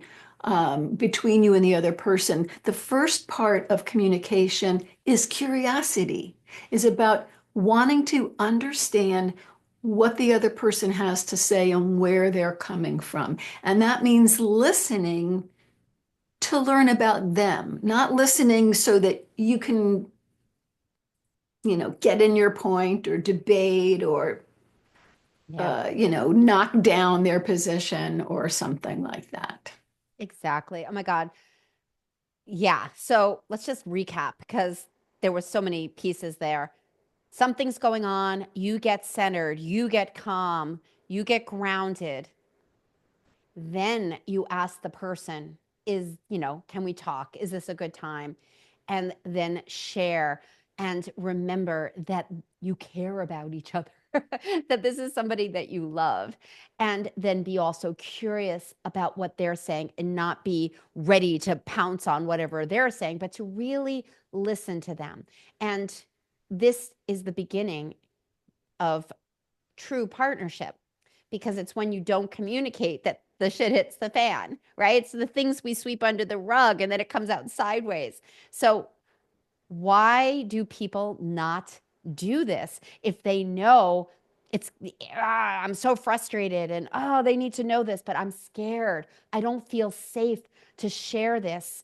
between you and the other person. The first part of communication is curiosity, is about wanting to understand what the other person has to say and where they're coming from. And that means listening to learn about them, not listening so that you can, get in your point or debate or Yeah, knock down their position or something like that. exactly. Oh my God. Yeah. So let's just recap because there were so many pieces there. Something's going on. You get centered. You get calm. You get grounded. Then you ask the person, can we talk? Is this a good time? And then share and remember that you care about each other, that this is somebody that you love. And then be also curious about what they're saying and not be ready to pounce on whatever they're saying, but to really listen to them. And this is the beginning of true partnership because it's when you don't communicate that the shit hits the fan, right? It's the things we sweep under the rug and then it comes out sideways. So, why do people not do this if they know it's, I'm so frustrated and, oh, they need to know this, but I'm scared. I don't feel safe to share this.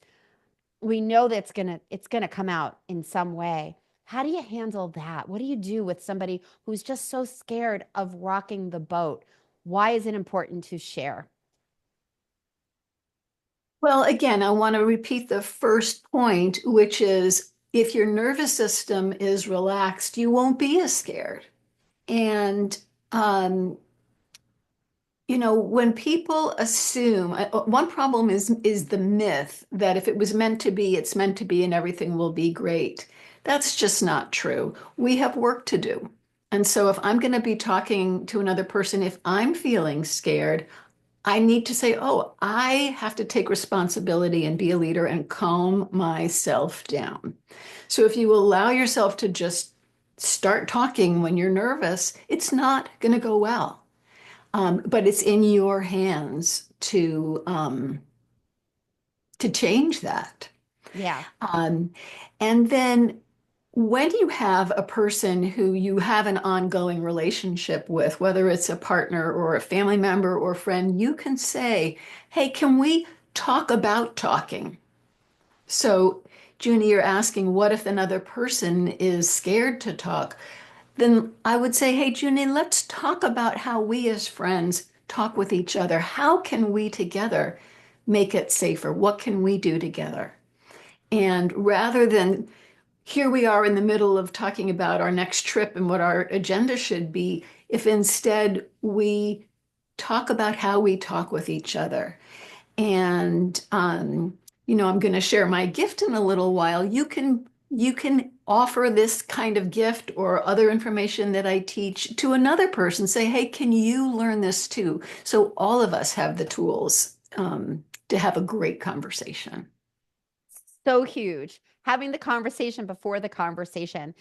We know that it's gonna come out in some way. How do you handle that? What do you do with somebody who's just so scared of rocking the boat? Why is it important to share? Well, again, I want to repeat the first point, which is if your nervous system is relaxed, you won't be as scared. And um, when people assume, one problem is the myth that if it was meant to be, it's meant to be, and everything will be great. That's just not true. We have work to do. And so if I'm going to be talking to another person, if I'm feeling scared, I need to say, oh, I have to take responsibility and be a leader and calm myself down. So if you allow yourself to just start talking when you're nervous, it's not going to go well. But it's in your hands to change that. Yeah. Um, and then when you have a person who you have an ongoing relationship with, whether it's a partner or a family member or friend, you can say, hey, can we talk about talking? So, Junie, you're asking, what if another person is scared to talk? Then I would say, hey, Junie, let's talk about how we as friends talk with each other. How can we together make it safer? What can we do together? And rather than here we are in the middle of talking about our next trip and what our agenda should be, if instead we talk about how we talk with each other. And I'm going to share my gift in a little while. You can offer this kind of gift or other information that I teach to another person. Say, hey, can you learn this too? So all of us have the tools to have a great conversation. So huge. Having the conversation before the conversation.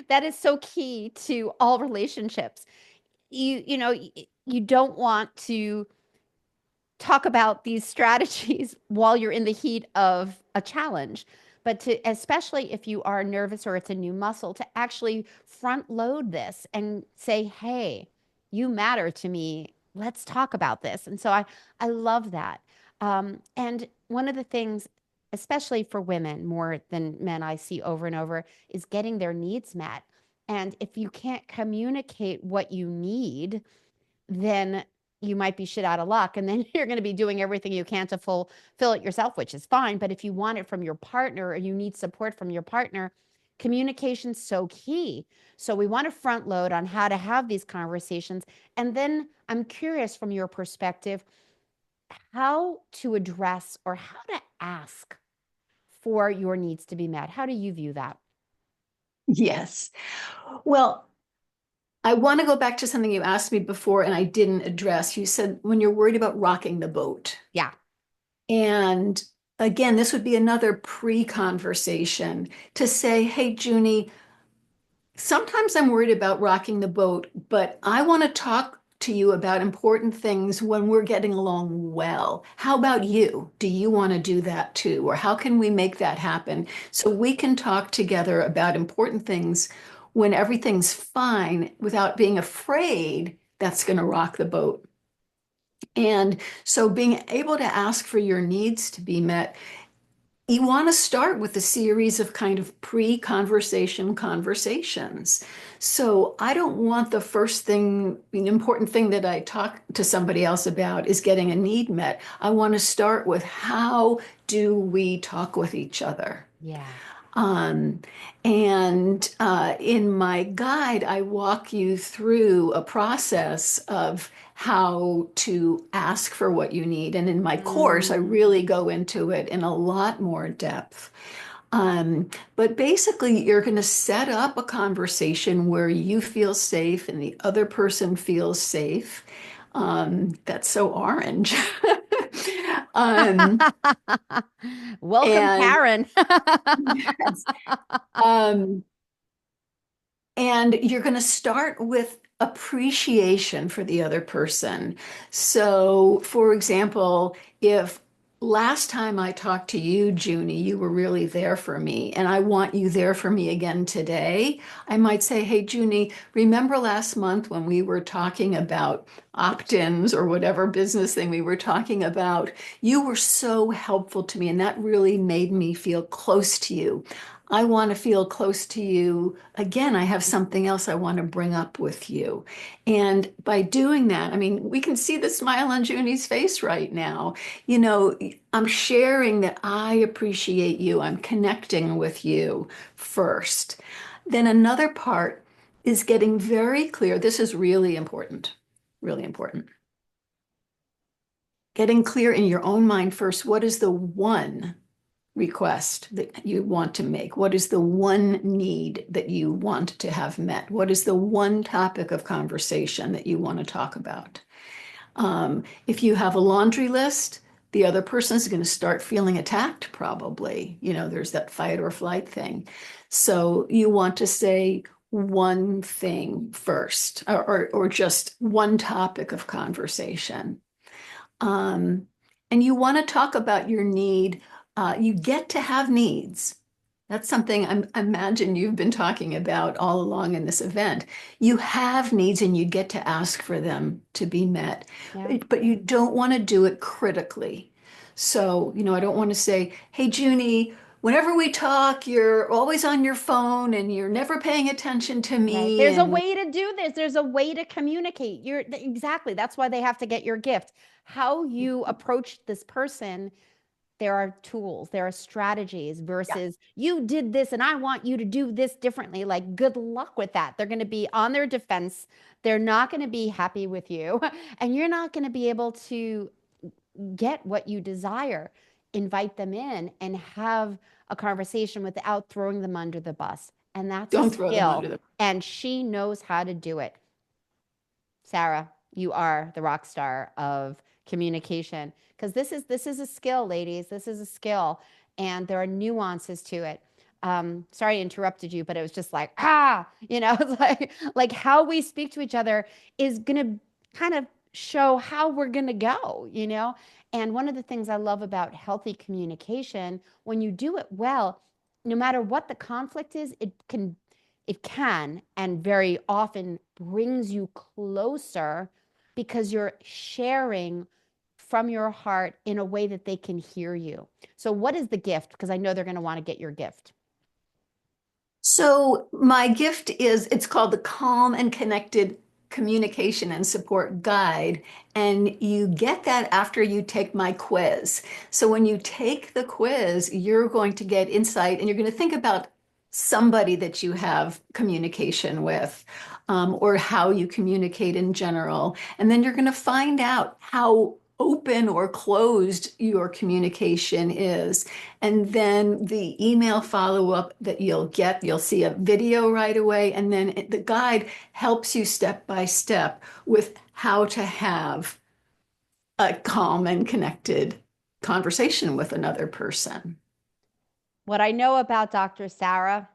That is so key to all relationships. you know, you don't want to talk about these strategies while you're in the heat of a challenge, but to, especially if you are nervous or it's a new muscle, to actually front load this and say, hey, you matter to me, let's talk about this. And so I love that. And one of the things, especially for women more than men, I see over and over, is getting their needs met. And if you can't communicate what you need, then you might be shit out of luck. And then you're going to be doing everything you can to fulfill it yourself, which is fine. But if you want it from your partner or you need support from your partner, communication's so key. So we want to front load on how to have these conversations. And then I'm curious from your perspective, how to address or how to ask for your needs to be met. How do you view that? Yes. Well, I want to go back to something you asked me before and I didn't address. You said when you're worried about rocking the boat. Yeah. And again, this would be another pre-conversation to say, hey, Junie, sometimes I'm worried about rocking the boat, but I want to talk to you about important things when we're getting along well. How about you? Do you want to do that too? Or how can we make that happen so we can talk together about important things when everything's fine without being afraid that's going to rock the boat? And so being able to ask for your needs to be met, you want to start with a series of kind of pre-conversation conversations. So I don't want the first thing, an important thing that I talk to somebody else about is getting a need met. I want to start with how do we talk with each other? Yeah. Um, and in my guide, I walk you through a process of how to ask for what you need. And in my course, I Mm. really go into it in a lot more depth. But basically, you're going to set up a conversation where you feel safe and the other person feels safe. That's so orange. um, Welcome, and Karen. um, And you're going to start with appreciation for the other person. So, for example, if last time I talked to you, Junie, you were really there for me, and I want you there for me again today, I might say, hey, Junie, remember last month when we were talking about opt-ins or whatever business thing we were talking about? You were so helpful to me, and that really made me feel close to you. I want to feel close to you. Again, I have something else I want to bring up with you. And by doing that, I mean, we can see the smile on Junie's face right now. You know, I'm sharing that I appreciate you. I'm connecting with you first. Then another part is getting very clear. This is really important, really important. Getting clear in your own mind first. What is the one request that you want to make? What is the one need that you want to have met? What is the one topic of conversation that you want to talk about? If you have a laundry list, the other person is going to start feeling attacked, probably. You know, there's that fight or flight thing. So you want to say one thing first, or just one topic of conversation. Um, and you want to talk about your need. You get to have needs. That's something I imagine you've been talking about all along in this event. You have needs and you get to ask for them to be met, Yeah. but you don't want to do it critically. So, you know, I don't want to say, hey, Junie, whenever we talk, you're always on your phone and you're never paying attention to Right. me. There's a And way to do this. There's a way to communicate. Exactly. That's why they have to get your gift. How you approach this person, there are tools, there are strategies yeah, versus you did this and I want you to do this differently. Like, good luck with that. They're going to be on their defense. They're not going to be happy with you, and you're not going to be able to get what you desire. Invite them in and have a conversation without throwing them under the bus. And that's a don't throw them skill. under the. And she knows how to do it. Sarah, you are the rock star of communication because this is a skill, ladies. This is a skill, and there are nuances to it. sorry I interrupted you, but it was just like, it's like how we speak to each other is going to kind of show how we're going to go. And one of the things I love about healthy communication, when you do it well, no matter what the conflict is, it can and very often brings you closer because you're sharing from your heart in a way that they can hear you. So what is the gift? Because I know they're going to want to get your gift. So my gift is, it's called the Calm and Connected Communication and Support Guide. And you get that after you take my quiz. So when you take the quiz, you're going to get insight and you're going to think about somebody that you have communication with, or how you communicate in general. And then you're going to find out how open or closed your communication is. And then the email follow-up that you'll see a video right away. And then the guide helps you step by step with how to have a calm and connected conversation with another person. What I know about Dr. Sarah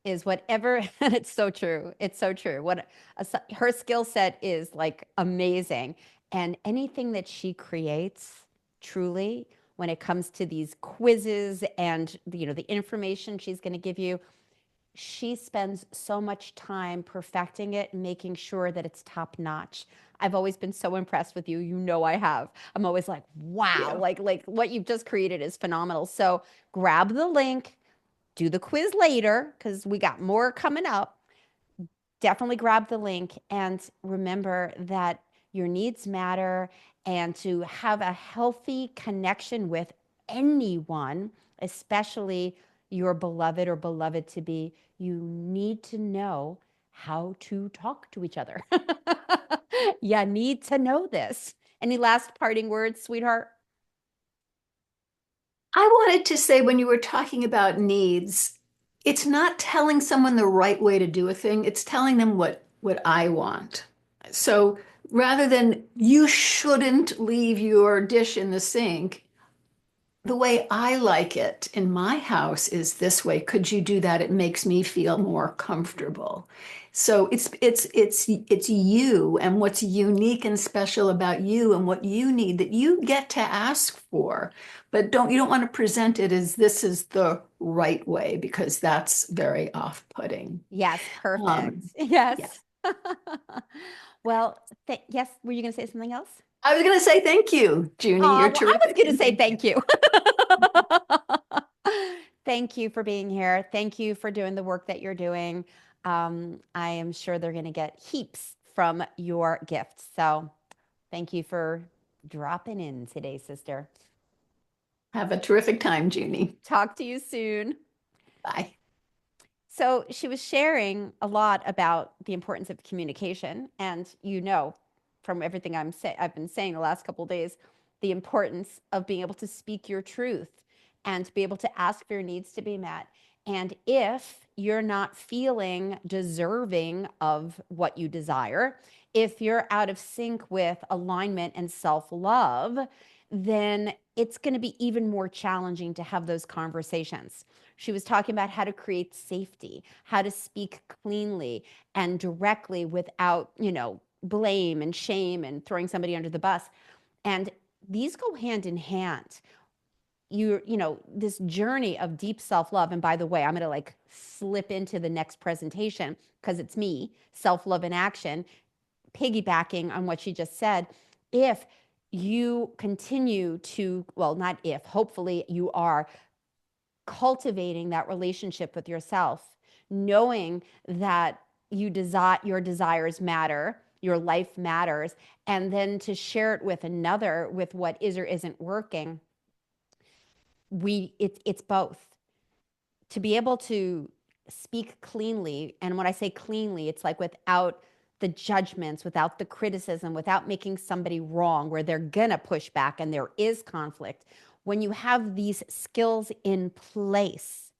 is whatever, and it's so true. It's so true. Her skill set is like amazing. And anything that she creates, truly, when it comes to these quizzes and the information she's going to give you, she spends so much time perfecting it and making sure that it's top notch. I've always been so impressed with you. I have. I'm always like, wow, Yeah. like what you've just created is phenomenal. So grab the link, do the quiz later because we got more coming up. Definitely grab the link and remember that your needs matter, and to have a healthy connection with anyone, especially your beloved or beloved to be, you need to know how to talk to each other. You need to know this. Any last parting words, sweetheart? I wanted to say when you were talking about needs, it's not telling someone the right way to do a thing, it's telling them what I want. So rather than you shouldn't leave your dish in the sink, the way I like it in my house is this way. Could you do that? It makes me feel more comfortable. So it's you and what's unique and special about you and what you need that you get to ask for. But you don't want to present it as this is the right way because that's very off-putting. Yes, perfect. Um, Yes. yes. Well, yes, were you going to say something else? I was going to say thank you, Junie. You're Well, I was terrific. going to And say thank you. thank you. Thank you for being here. Thank you for doing the work that you're doing. I am sure they're going to get heaps from your gift. So thank you for dropping in today, sister. Have a terrific time, Junie. Talk to you soon. Bye. So she was sharing a lot about the importance of communication, and from everything I've been saying the last couple of days, the importance of being able to speak your truth and to be able to ask for your needs to be met. And if you're not feeling deserving of what you desire, if you're out of sync with alignment and self-love, then it's going to be even more challenging to have those conversations. She was talking about how to create safety, how to speak cleanly and directly without, blame and shame and throwing somebody under the bus. And these go hand in hand. This journey of deep self-love. And by the way, I'm going to like slip into the next presentation because it's me, self-love in action, piggybacking on what she just said. If you continue to, well, not if, hopefully you are cultivating that relationship with yourself, knowing that your desires matter, your life matters, and then to share it with another with what is or isn't working. It's both. To be able to speak cleanly, and when I say cleanly, it's like without the judgments, without the criticism, without making somebody wrong where they're gonna push back and there is conflict. When you have these skills in place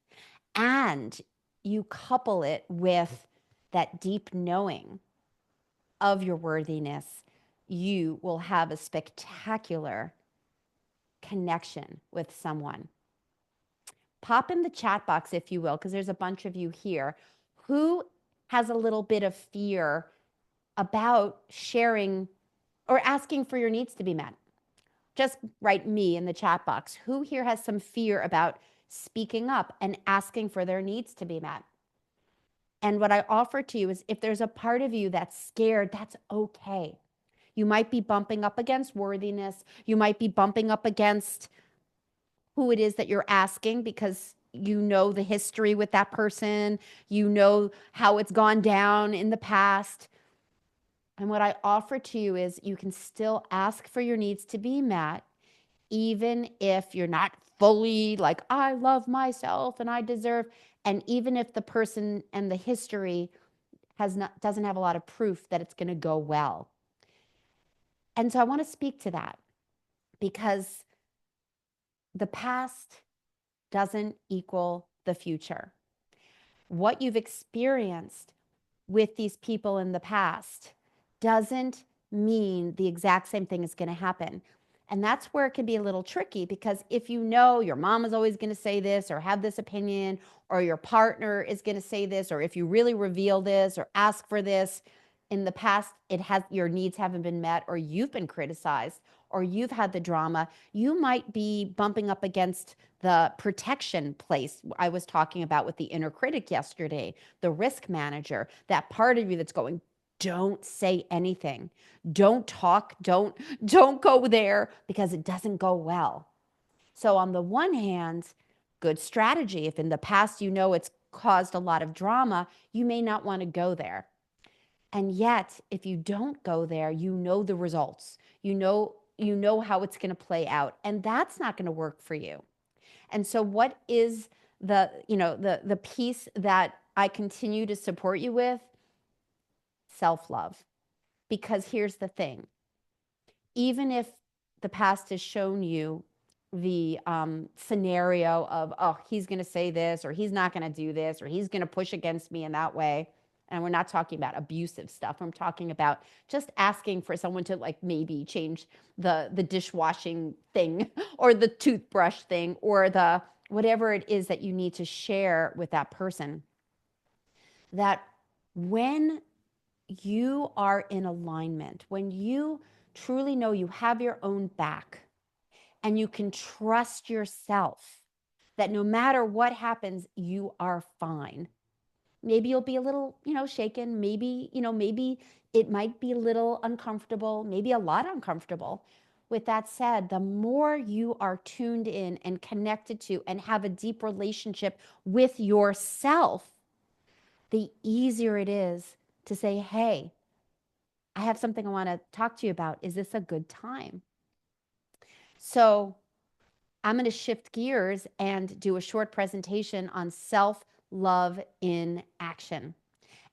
and you couple it with that deep knowing of your worthiness, you will have a spectacular connection with someone. pop in the chat box, if you will, because there's a bunch of you here, who has a little bit of fear about sharing or asking for your needs to be met. Just write me in the chat box. Who here has some fear about speaking up and asking for their needs to be met? And what I offer to you is, if there's a part of you that's scared, that's okay. You might be bumping up against worthiness. You might be bumping up against who it is that you're asking, because you know the history with that person. You know how it's gone down in the past. And what I offer to you is, you can still ask for your needs to be met, even if you're not fully like, I love myself and I deserve. And even if the person and the history doesn't have a lot of proof that it's going to go well. And so I want to speak to that, because the past doesn't equal the future. What you've experienced with these people in the past doesn't mean the exact same thing is going to happen. And that's where it can be a little tricky, because if you know your mom is always going to say this or have this opinion, or your partner is going to say this, or if you really reveal this or ask for this in the past, your needs haven't been met, or you've been criticized, or you've had the drama, you might be bumping up against the protection place I was talking about with the inner critic yesterday, the risk manager, that part of you that's going, don't say anything. Don't talk. Don't go there, because it doesn't go well. So on the one hand, good strategy. If in the past you know it's caused a lot of drama, you may not want to go there. And yet, if you don't go there, you know the results. You know how it's going to play out, and that's not going to work for you. And so what is the piece that I continue to support you with? Self-love. Because here's the thing. Even if the past has shown you the scenario of, oh, he's going to say this, or he's not going to do this, or he's going to push against me in that way. And we're not talking about abusive stuff. I'm talking about just asking for someone to, like, maybe change the dishwashing thing or the toothbrush thing, or the whatever it is that you need to share with that person. That when you are in alignment, when you truly know you have your own back, and you can trust yourself that no matter what happens, you are fine. Maybe you'll be a little, shaken. Maybe it might be a little uncomfortable, maybe a lot uncomfortable. With that said, the more you are tuned in and connected to and have a deep relationship with yourself, the easier it is to say, hey, I have something I want to talk to you about. Is this a good time? So I'm going to shift gears and do a short presentation on self-love in action.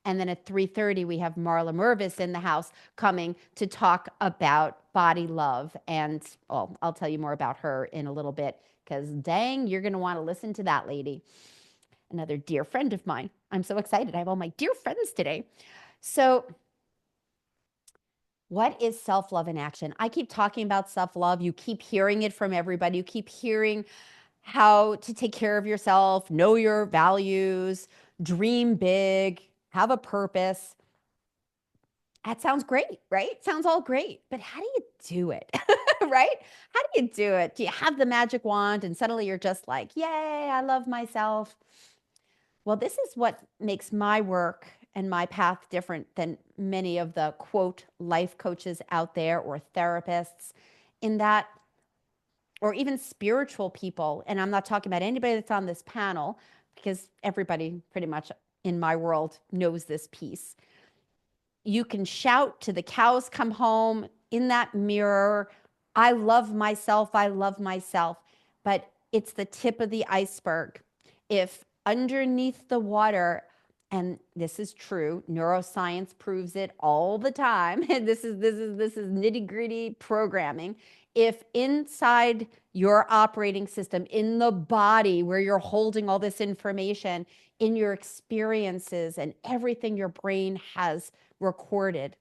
And then at 3:30, we have Marla Mervis in the house coming to talk about body love. And I'll tell you more about her in a little bit, because dang, you're going to want to listen to that lady. Another dear friend of mine. I'm so excited. I have all my dear friends today. So what is self-love in action? I keep talking about self-love. You keep hearing it from everybody. You keep hearing how to take care of yourself, know your values, dream big, have a purpose. That sounds great, right? Sounds all great. But how do you do it? Right? How do you do it? Do you have the magic wand and suddenly you're just like, yay, I love myself? Well, this is what makes my work and my path different than many of the quote life coaches out there, or therapists, in that, or even spiritual people. And I'm not talking about anybody that's on this panel, because everybody pretty much in my world knows this piece. You can shout to the cows come home in that mirror, I love myself, I love myself. But it's the tip of the iceberg. If underneath the water, and this is true, neuroscience proves it all the time, and this is nitty-gritty programming. If inside your operating system, in the body where you're holding all this information, in your experiences and everything your brain has recorded,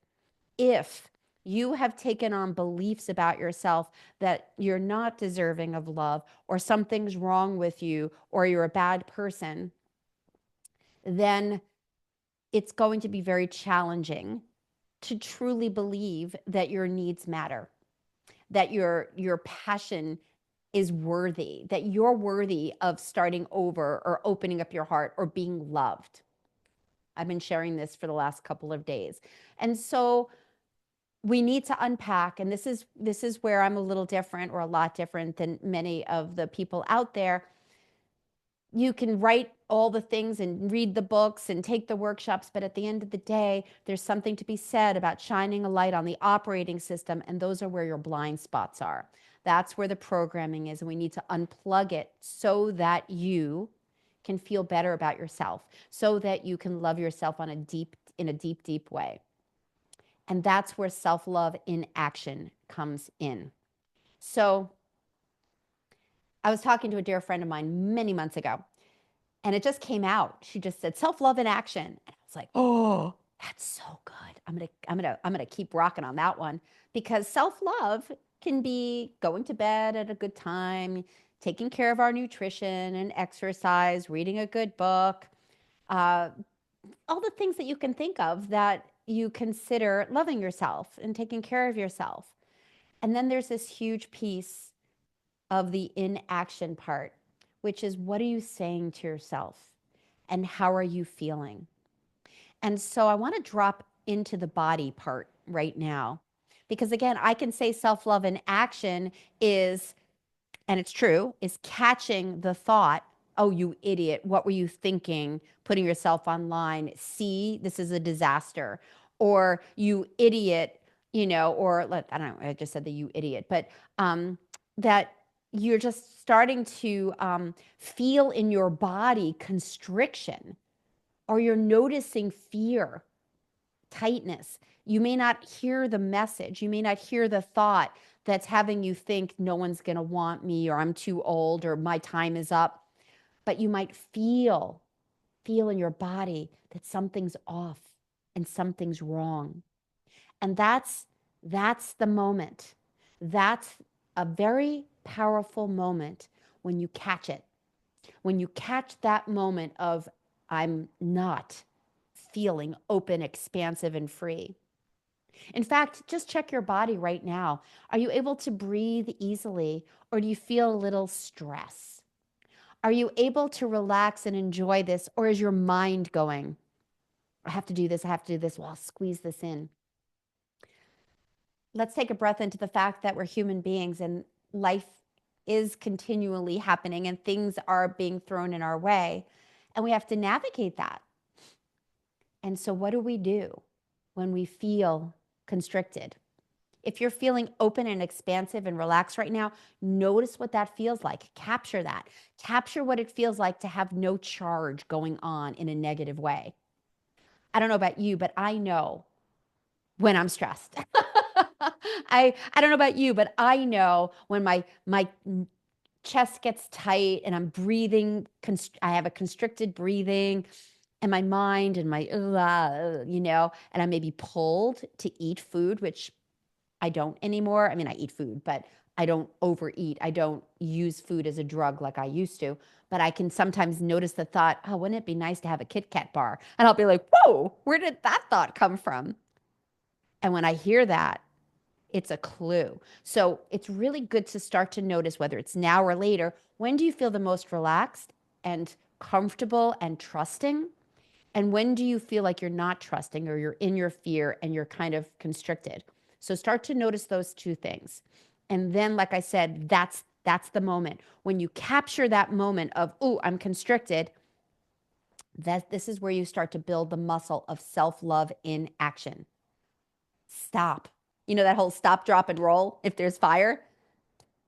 if You have taken on beliefs about yourself that you're not deserving of love, or something's wrong with you, or you're a bad person, then it's going to be very challenging to truly believe that your needs matter, that your passion is worthy, that you're worthy of starting over or opening up your heart or being loved. I've been sharing this for the last couple of days. And so we need to unpack, and this is where I'm a little different, or a lot different than many of the people out there. You can write all the things and read the books and take the workshops, but at the end of the day, there's something to be said about shining a light on the operating system, and those are where your blind spots are. That's where the programming is, and we need to unplug it so that you can feel better about yourself, so that you can love yourself in a deep way. And that's where self-love in action comes in. So I was talking to a dear friend of mine many months ago, and it just came out. She just said self-love in action. And I was like, oh, that's so good. I'm gonna keep rocking on that one, because self-love can be going to bed at a good time, taking care of our nutrition and exercise, reading a good book, uh, all the things that you can think of that you consider loving yourself and taking care of yourself. And then there's this huge piece of the inaction part, which is, what are you saying to yourself and how are you feeling? And so I want to drop into the body part right now, because again, I can say self-love in action is, and it's true, is catching the thought, oh, you idiot, what were you thinking putting yourself online? See, this is a disaster. Or you idiot, or I don't know, I just said that you idiot, but that you're just starting to feel in your body constriction, or you're noticing fear, tightness. You may not hear the message. You may not hear the thought that's having you think no one's going to want me, or I'm too old, or my time is up. But you might feel in your body that something's off and something's wrong. And that's the moment. That's a very powerful moment when you catch it. When you catch that moment of, I'm not feeling open, expansive, and free. In fact, just check your body right now. Are you able to breathe easily, or do you feel a little stress? Are you able to relax and enjoy this, or is your mind going, I have to do this, well, I'll squeeze this in? Let's take a breath into the fact that we're human beings and life is continually happening and things are being thrown in our way, and we have to navigate that. And so what do we do when we feel constricted? If you're feeling open and expansive and relaxed right now, notice what that feels like. Capture that. Capture what it feels like to have no charge going on in a negative way. I don't know about you, but I know when I'm stressed. I don't know about you, but I know when my chest gets tight and I'm breathing, I have a constricted breathing, and my mind and my, and I may be pulled to eat food, which I don't anymore. I mean, I eat food, but I don't overeat. I don't use food as a drug like I used to. But I can sometimes notice the thought, oh, wouldn't it be nice to have a Kit Kat bar? And I'll be like, whoa, where did that thought come from? And when I hear that, it's a clue. So it's really good to start to notice, whether it's now or later, when do you feel the most relaxed and comfortable and trusting? And when do you feel like you're not trusting, or you're in your fear and you're kind of constricted? So start to notice those two things. And then, like I said, that's the moment. When you capture that moment of, oh, I'm constricted, this is where you start to build the muscle of self-love in action. Stop. You know that whole stop, drop, and roll? If there's fire,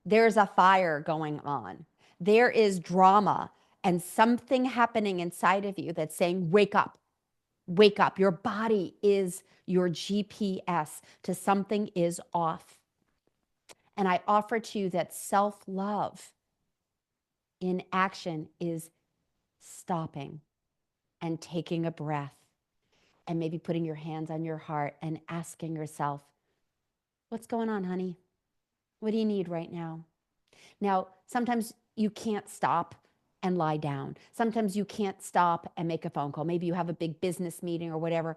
there's a fire going on. There is drama and something happening inside of you that's saying, wake up. Wake up. Your body is your GPS to something is off. And I offer to you that self-love in action is stopping and taking a breath, and maybe putting your hands on your heart and asking yourself, What's going on, honey? What do you need right now? Now, sometimes you can't stop and lie down. Sometimes you can't stop and make a phone call. Maybe you have a big business meeting or whatever.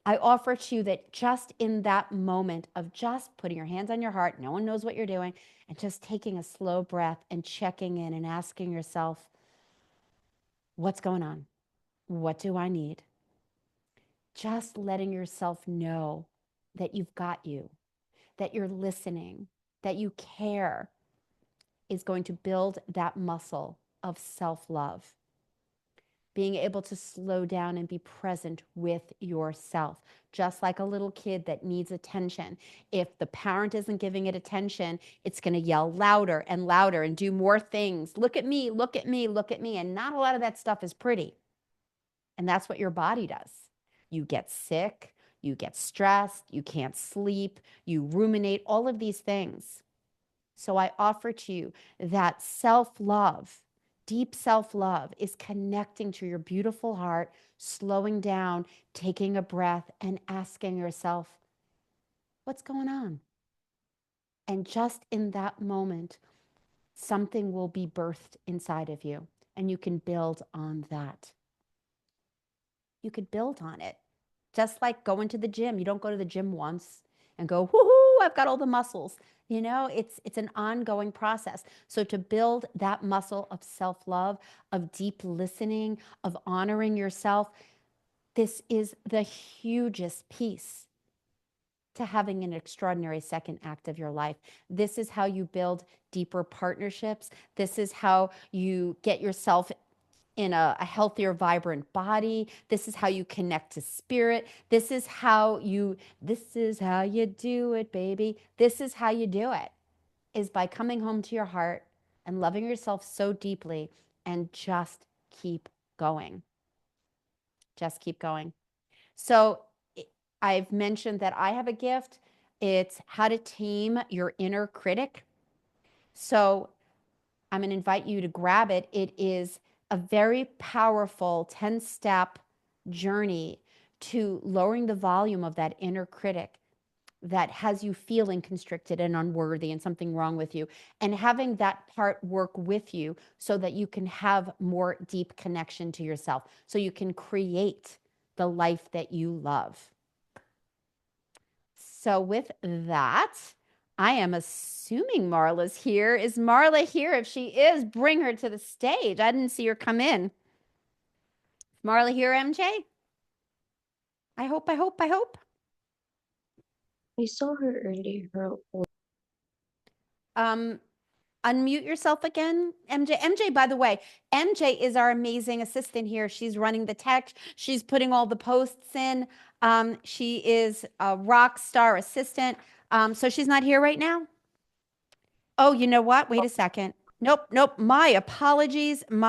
I offer to you that just in that moment of just putting your hands on your heart, no one knows what you're doing, and just taking a slow breath and checking in and asking yourself, what's going on? What do I need? Just letting yourself know that you've got you, that you're listening, that you care is going to build that muscle of self-love. Being able to slow down and be present with yourself, just like a little kid that needs attention. If the parent isn't giving it attention, it's going to yell louder and louder and do more things. Look at me, look at me, look at me. And not a lot of that stuff is pretty. And that's what your body does. You get sick, you get stressed, you can't sleep, you ruminate, all of these things. So I offer to you that self-love, deep self-love is connecting to your beautiful heart, slowing down, taking a breath, and asking yourself, what's going on? And just in that moment, something will be birthed inside of you, and you can build on that. You could build on it. Just like going to the gym. You don't go to the gym once and go, woohoo, I've got all the muscles. You know, it's an ongoing process. So to build that muscle of self-love, of deep listening, of honoring yourself, this is the hugest piece to having an extraordinary second act of your life. This is how you build deeper partnerships. This is how you get yourself in a healthier, vibrant body. This is how you connect to spirit. This is how you do it, baby. This is how you do it, is by coming home to your heart and loving yourself so deeply and just keep going. Just keep going. So I've mentioned that I have a gift. It's how to tame your inner critic. So I'm going to invite you to grab it. It is a very powerful 10-step journey to lowering the volume of that inner critic that has you feeling constricted and unworthy and something wrong with you, and having that part work with you so that you can have more deep connection to yourself, so you can create the life that you love. So with that, I am assuming Marla's here. Is Marla here? If she is, bring her to the stage. I didn't see her come in. Is Marla here, MJ? I hope. I saw her earlier. Unmute yourself again, MJ. MJ, by the way, MJ is our amazing assistant here. She's running the text. She's putting all the posts in. She is a rock star assistant. So she's not here right now? Oh, you know what? Wait a second. Nope. My apologies. Woo,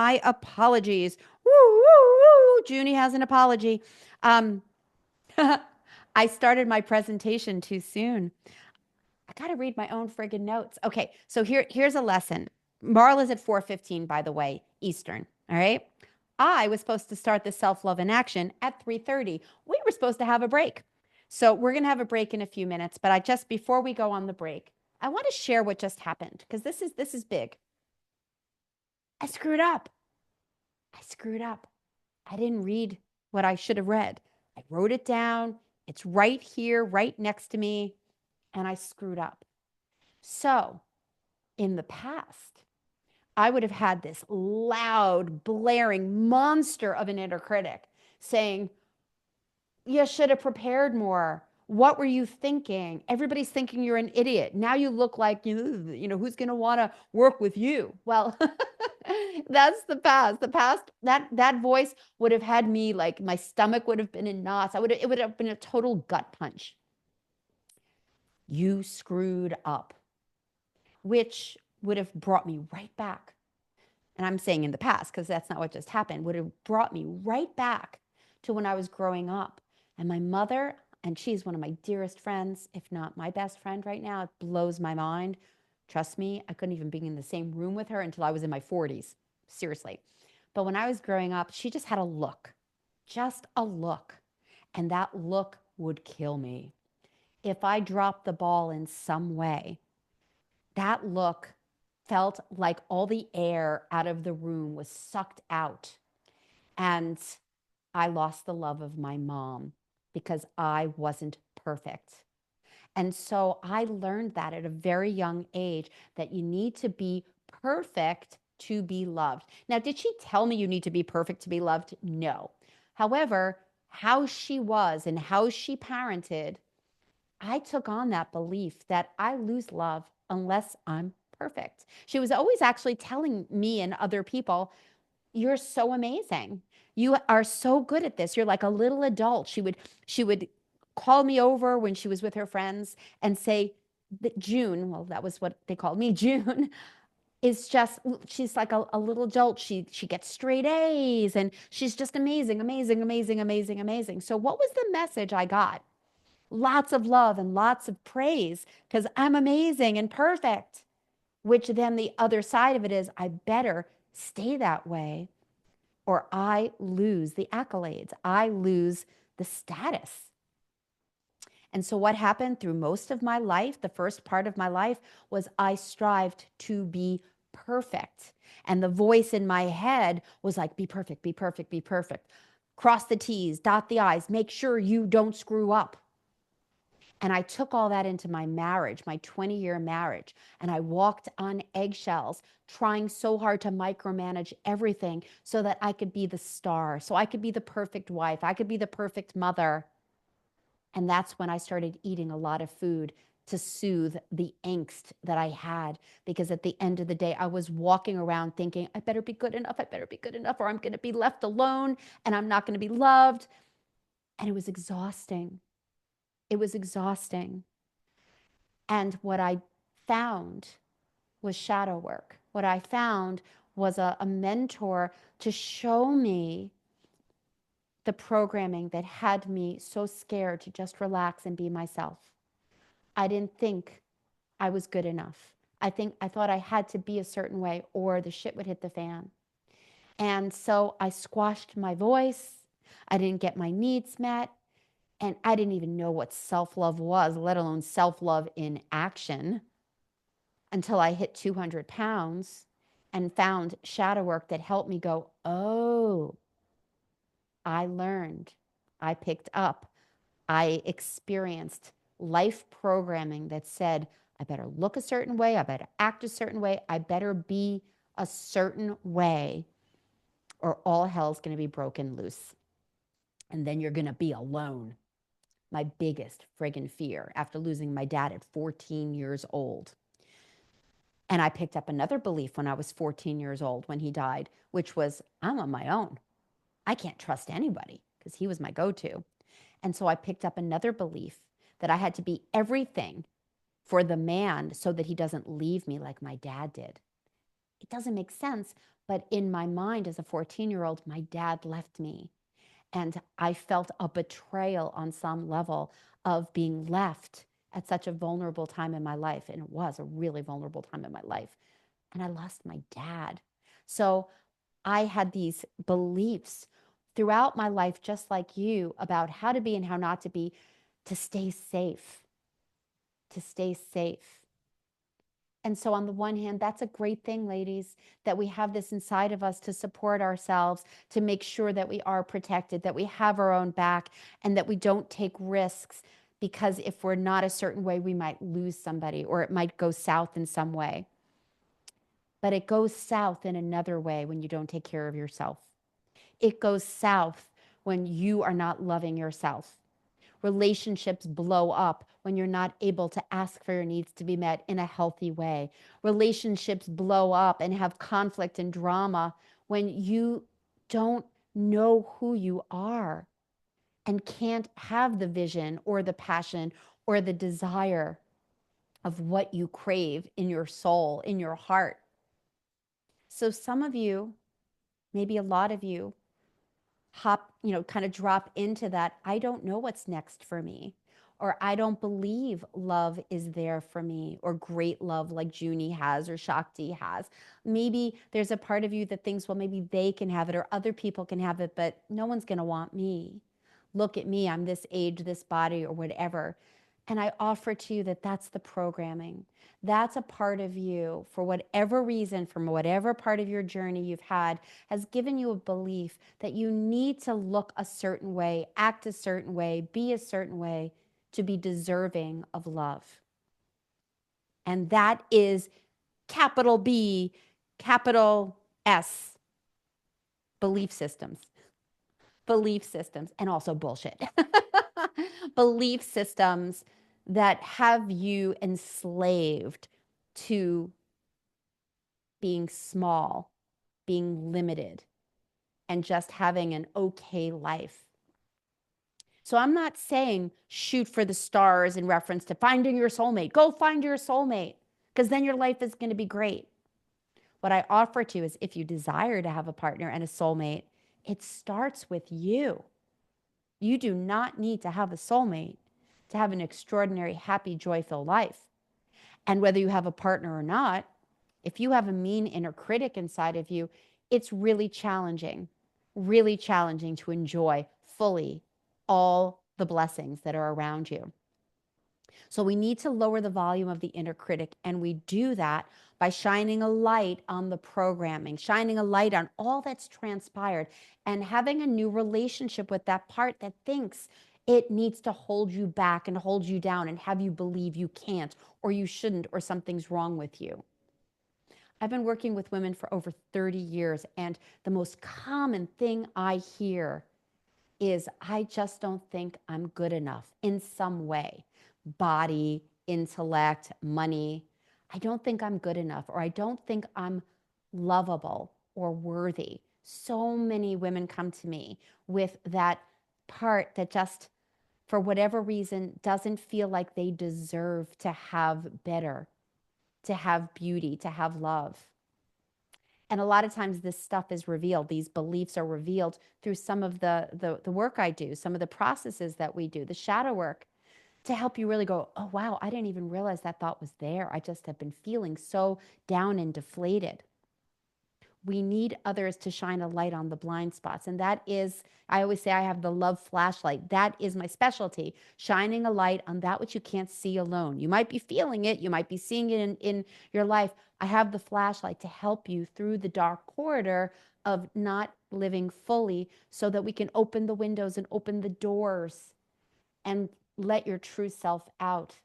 woo, woo. Junie has an apology. I started my presentation too soon. I got to read my own friggin' notes. Okay, so here's a lesson. Marla's at 4:15, by the way, Eastern. All right. I was supposed to start the self-love in action at 3:30. We were supposed to have a break. So we're gonna have a break in a few minutes, but before we go on the break, I want to share what just happened because this is big. I screwed up. I didn't read what I should have read. I wrote it down. It's right here, right next to me, and I screwed up. So in the past, I would have had this loud, blaring monster of an inner critic saying, you should have prepared more. What were you thinking? Everybody's thinking you're an idiot. Now you look like, who's going to want to work with you? Well, that's the past. The past, that voice would have had me like, my stomach would have been in knots. It would have been a total gut punch. You screwed up, which would have brought me right back. And I'm saying in the past, because that's not what just happened, would have brought me right back to when I was growing up. And my mother, and she's one of my dearest friends, if not my best friend right now, it blows my mind. Trust me, I couldn't even be in the same room with her until I was in my 40s. Seriously. But when I was growing up, she just had a look. And that look would kill me. if I dropped the ball in some way, that look felt like all the air out of the room was sucked out. And I lost the love of my mom because I wasn't perfect. And so I learned that at a very young age, that you need to be perfect to be loved. Now, did she tell me you need to be perfect to be loved? No. However, how she was and how she parented, I took on that belief that I lose love unless I'm perfect. She was always actually telling me and other people, "You're so amazing. You are so good at this. You're like a little adult." She would call me over when she was with her friends and say that June, well, that was what they called me, June, is just, she's like a little adult. She gets straight A's and she's just amazing, amazing, amazing, amazing, amazing. So what was the message I got? Lots of love and lots of praise because I'm amazing and perfect, which then the other side of it is I better stay that way or I lose the accolades. I lose the status. And so what happened through most of my life, the first part of my life, was I strived to be perfect. And the voice in my head was like, be perfect, be perfect, be perfect. Cross the T's, dot the I's, make sure you don't screw up. And I took all that into my marriage, my 20-year marriage, and I walked on eggshells, trying so hard to micromanage everything so that I could be the star, so I could be the perfect wife, I could be the perfect mother. And that's when I started eating a lot of food to soothe the angst that I had, because at the end of the day, I was walking around thinking, I better be good enough, I better be good enough, or I'm going to be left alone and I'm not going to be loved. And it was exhausting. It was exhausting. And what I found was shadow work. What I found was a mentor to show me the programming that had me so scared to just relax and be myself. I didn't think I was good enough. I thought I had to be a certain way or the shit would hit the fan. And so I squashed my voice. I didn't get my needs met. And I didn't even know what self-love was, let alone self-love in action, until I hit 200 pounds and found shadow work that helped me go, oh, I learned, I picked up, I experienced life programming that said, I better look a certain way, I better act a certain way, I better be a certain way, or all hell's going to be broken loose. And then you're going to be alone. My biggest friggin' fear after losing my dad at 14 years old. And I picked up another belief when I was 14 years old when he died, which was, I'm on my own. I can't trust anybody, because he was my go-to. And so I picked up another belief that I had to be everything for the man so that he doesn't leave me like my dad did. It doesn't make sense, but in my mind as a 14-year-old, my dad left me. And I felt a betrayal on some level of being left at such a vulnerable time in my life. And it was a really vulnerable time in my life. And I lost my dad. So I had these beliefs throughout my life, just like you, about how to be and how not to be, to stay safe, to stay safe. And so on the one hand, that's a great thing, ladies, that we have this inside of us to support ourselves, to make sure that we are protected, that we have our own back, and that we don't take risks, because if we're not a certain way, we might lose somebody, or it might go south in some way. But it goes south in another way when you don't take care of yourself. It goes south when you are not loving yourself. Relationships blow up when you're not able to ask for your needs to be met in a healthy way. Relationships blow up and have conflict and drama when you don't know who you are and can't have the vision or the passion or the desire of what you crave in your soul, in your heart. So some of you, maybe a lot of you, kind of drop into that, I don't know what's next for me, or I don't believe love is there for me, or great love like Junie has or Shakti has. Maybe there's a part of you that thinks, well, maybe they can have it or other people can have it, but no one's going to want me. Look at me, I'm this age, this body, or whatever. And I offer to you that that's the programming. That's a part of you, for whatever reason, from whatever part of your journey you've had, has given you a belief that you need to look a certain way, act a certain way, be a certain way to be deserving of love. And that is capital B, capital S, belief systems. Belief systems, and also bullshit. Belief systems that have you enslaved to being small, being limited, and just having an okay life. So I'm not saying shoot for the stars in reference to finding your soulmate. Go find your soulmate, because then your life is going to be great. What I offer to you is, if you desire to have a partner and a soulmate, it starts with you. You do not need to have a soulmate to have an extraordinary, happy, joy-filled life. And whether you have a partner or not, if you have a mean inner critic inside of you, it's really challenging to enjoy fully all the blessings that are around you. So we need to lower the volume of the inner critic, and we do that by shining a light on the programming, shining a light on all that's transpired, and having a new relationship with that part that thinks it needs to hold you back and hold you down and have you believe you can't or you shouldn't or something's wrong with you. I've been working with women for over 30 years, and the most common thing I hear is, I just don't think I'm good enough in some way. Body, intellect, money. I don't think I'm good enough, or I don't think I'm lovable or worthy. So many women come to me with that part that just, for whatever reason, doesn't feel like they deserve to have better, to have beauty, to have love. And a lot of times this stuff is revealed. These beliefs are revealed through some of the work I do, some of the processes that we do, the shadow work, to help you really go, oh, wow, I didn't even realize that thought was there. I just have been feeling so down and deflated. We need others to shine a light on the blind spots. And that is, I always say, I have the love flashlight. That is my specialty, shining a light on that which you can't see alone. You might be feeling it. You might be seeing it in your life. I have the flashlight to help you through the dark corridor of not living fully, so that we can open the windows and open the doors and let your true self out.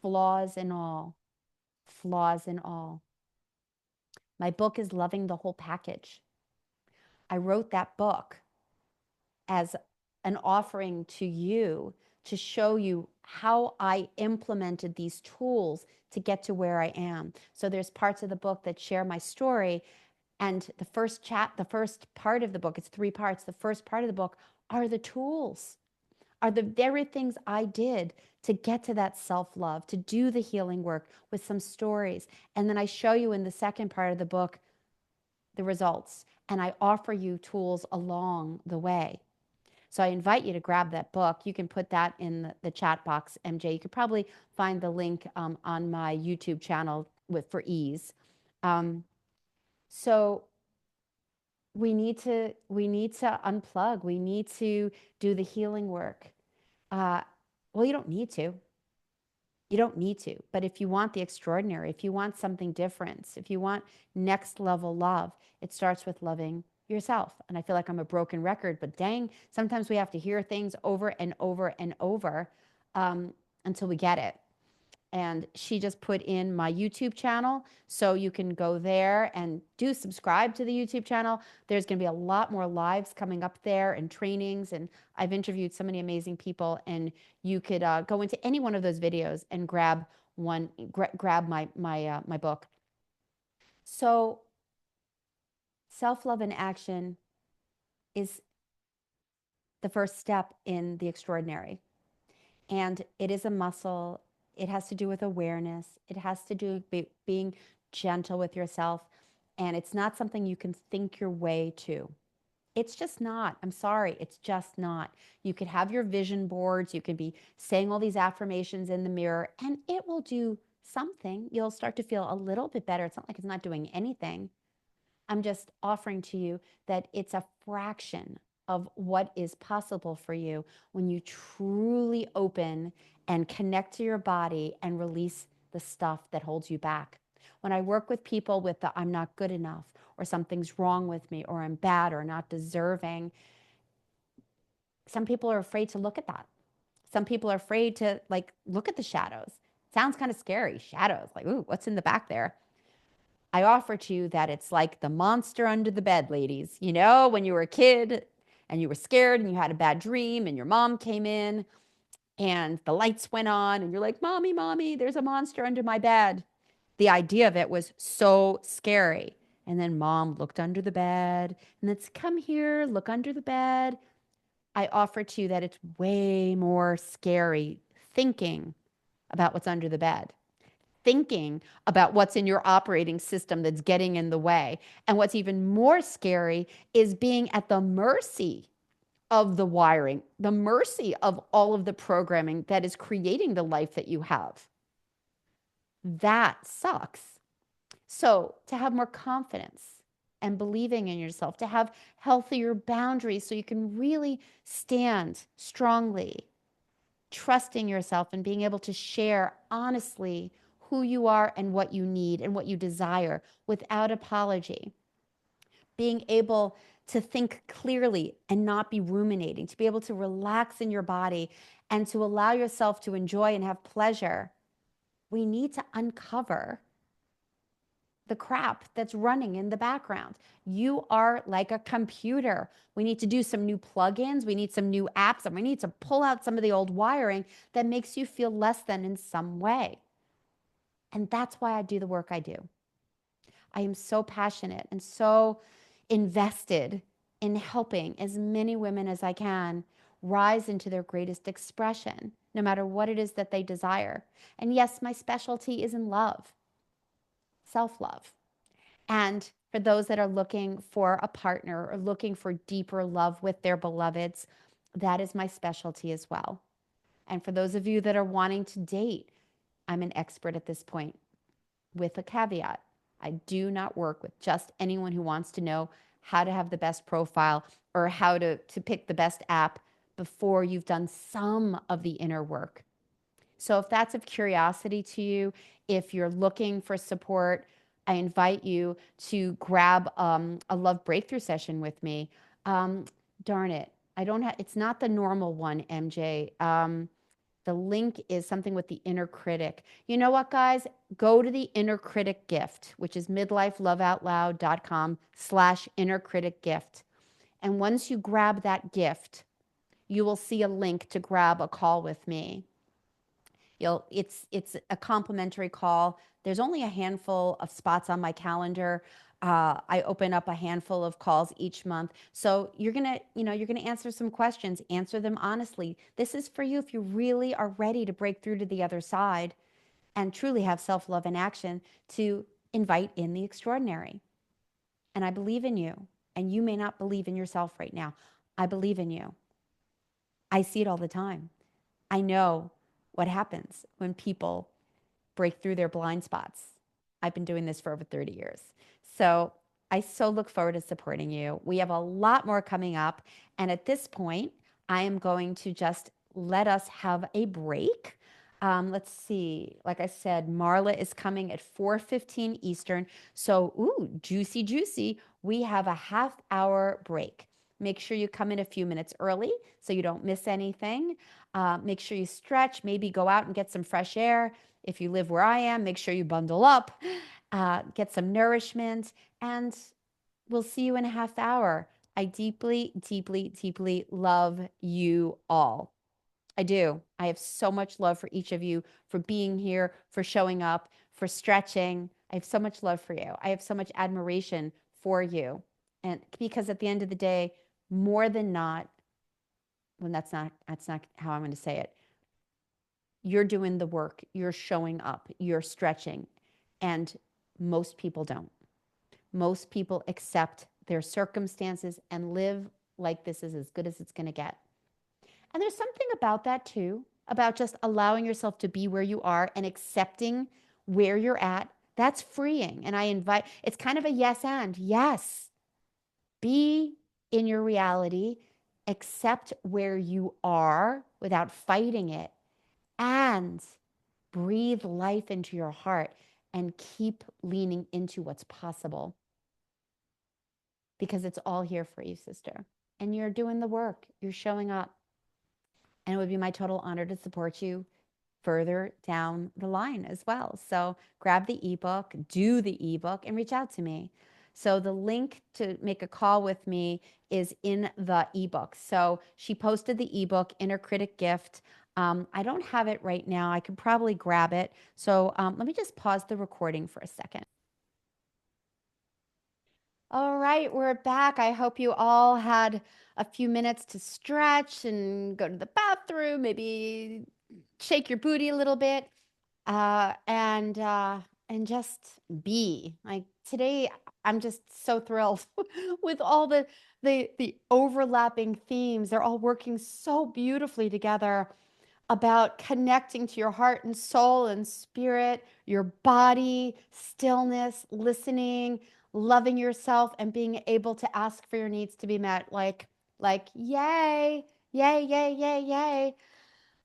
Flaws and all. Flaws and all. My book is Loving the Whole Package. I wrote that book as an offering to you to show you how I implemented these tools to get to where I am. So there's parts of the book that share my story. And the first part of the book, it's 3 parts. The first part of the book are the tools, are the very things I did to get to that self-love, to do the healing work, with some stories. And then I show you in the second part of the book the results, and I offer you tools along the way. So I invite you to grab that book. You can put that in the chat box, MJ. You could probably find the link on my YouTube channel for ease. So we need to unplug. We need to do the healing work. Well, you don't need to. You don't need to. But if you want the extraordinary, if you want something different, if you want next level love, it starts with loving yourself. And I feel like I'm a broken record, but dang, sometimes we have to hear things over and over and over until we get it. And she just put in my YouTube channel, so you can go there and do subscribe to the YouTube channel. There's going to be a lot more lives coming up there and trainings, and I've interviewed so many amazing people, and you could go into any one of those videos and grab my book. So self-love in action is the first step in the extraordinary, and it is a muscle. It has to do with awareness. It has to do with being gentle with yourself. And it's not something you can think your way to. It's just not. I'm sorry. It's just not. You could have your vision boards. You could be saying all these affirmations in the mirror, and it will do something. You'll start to feel a little bit better. It's not like it's not doing anything. I'm just offering to you that it's a fraction of what is possible for you when you truly open and connect to your body and release the stuff that holds you back. When I work with people with the I'm not good enough, or something's wrong with me, or I'm bad or not deserving, some people are afraid to look at that. Some people are afraid to like look at the shadows. Sounds kind of scary. Shadows, like, ooh, what's in the back there? I offer to you that it's like the monster under the bed, ladies. You know, when you were a kid and you were scared and you had a bad dream and your mom came in and the lights went on and you're like, Mommy, Mommy, there's a monster under my bed. The idea of it was so scary. And then mom looked under the bed and it's come here, look under the bed. I offer to you that it's way more scary thinking about what's under the bed, thinking about what's in your operating system that's getting in the way. And what's even more scary is being at the mercy of the wiring, the mercy of all of the programming that is creating the life that you have. That sucks. So, to have more confidence and believing in yourself, to have healthier boundaries so you can really stand strongly, trusting yourself and being able to share honestly who you are and what you need and what you desire without apology. Being able to think clearly and not be ruminating, to be able to relax in your body and to allow yourself to enjoy and have pleasure. We need to uncover the crap that's running in the background. You are like a computer. We need to do some new plugins. We need some new apps, and we need to pull out some of the old wiring that makes you feel less than in some way. And that's why I do the work I do. I am so passionate and so invested in helping as many women as I can rise into their greatest expression, no matter what it is that they desire. And yes, my specialty is in love, self-love. And for those that are looking for a partner or looking for deeper love with their beloveds, that is my specialty as well. And for those of you that are wanting to date, I'm an expert at this point with a caveat. I do not work with just anyone who wants to know how to have the best profile or how to pick the best app before you've done some of the inner work. So if that's of curiosity to you, if you're looking for support, I invite you to grab a love breakthrough session with me. Darn it, I don't have. It's not the normal one, MJ. The link is something with the inner critic. You know what, guys? Go to the inner critic gift, which is midlifeloveoutloud.com/inner critic gift. And once you grab that gift, you will see a link to grab a call with me. It's a complimentary call. There's only a handful of spots on my calendar. I open up a handful of calls each month. So you're gonna answer some questions, answer them honestly. This is for you if you really are ready to break through to the other side and truly have self-love in action to invite in the extraordinary. And I believe in you. And you may not believe in yourself right now. I believe in you. I see it all the time. I know what happens when people break through their blind spots. I've been doing this for over 30 years. So I so look forward to supporting you. We have a lot more coming up. And at this point, I am going to just let us have a break. Let's see. Like I said, Marla is coming at 4:15 Eastern. So, juicy, juicy. We have a half-hour break. Make sure you come in a few minutes early so you don't miss anything. Make sure you stretch, maybe go out and get some fresh air. If you live where I am, make sure you bundle up, get some nourishment, and we'll see you in a half hour. I deeply, deeply, deeply love you all. I do. I have so much love for each of you, for being here, for showing up, for stretching. I have so much love for you. I have so much admiration for you. And because at the end of the day, more than not, well, that's not how I'm going to say it. You're doing the work, you're showing up, you're stretching, and most people don't. Most people accept their circumstances and live like this is as good as it's going to get. And there's something about that too, about just allowing yourself to be where you are and accepting where you're at. That's freeing. And I invite, it's kind of a yes and. Yes, be in your reality, accept where you are without fighting it, and breathe life into your heart and keep leaning into what's possible, because it's all here for you, sister. And you're doing the work, you're showing up. And it would be my total honor to support you further down the line as well. So grab the ebook, do the ebook, and reach out to me. So the link to make a call with me is in the ebook. So she posted the ebook, Inner Critic Gift. I don't have it right now. I could probably grab it. So let me just pause the recording for a second. All right, we're back. I hope you all had a few minutes to stretch and go to the bathroom, maybe shake your booty a little bit, and just be. Like today, I'm just so thrilled with all the overlapping themes. They're all working so beautifully together about connecting to your heart and soul and spirit, your body, stillness, listening, loving yourself, and being able to ask for your needs to be met. Like, yay, yay, yay, yay, yay.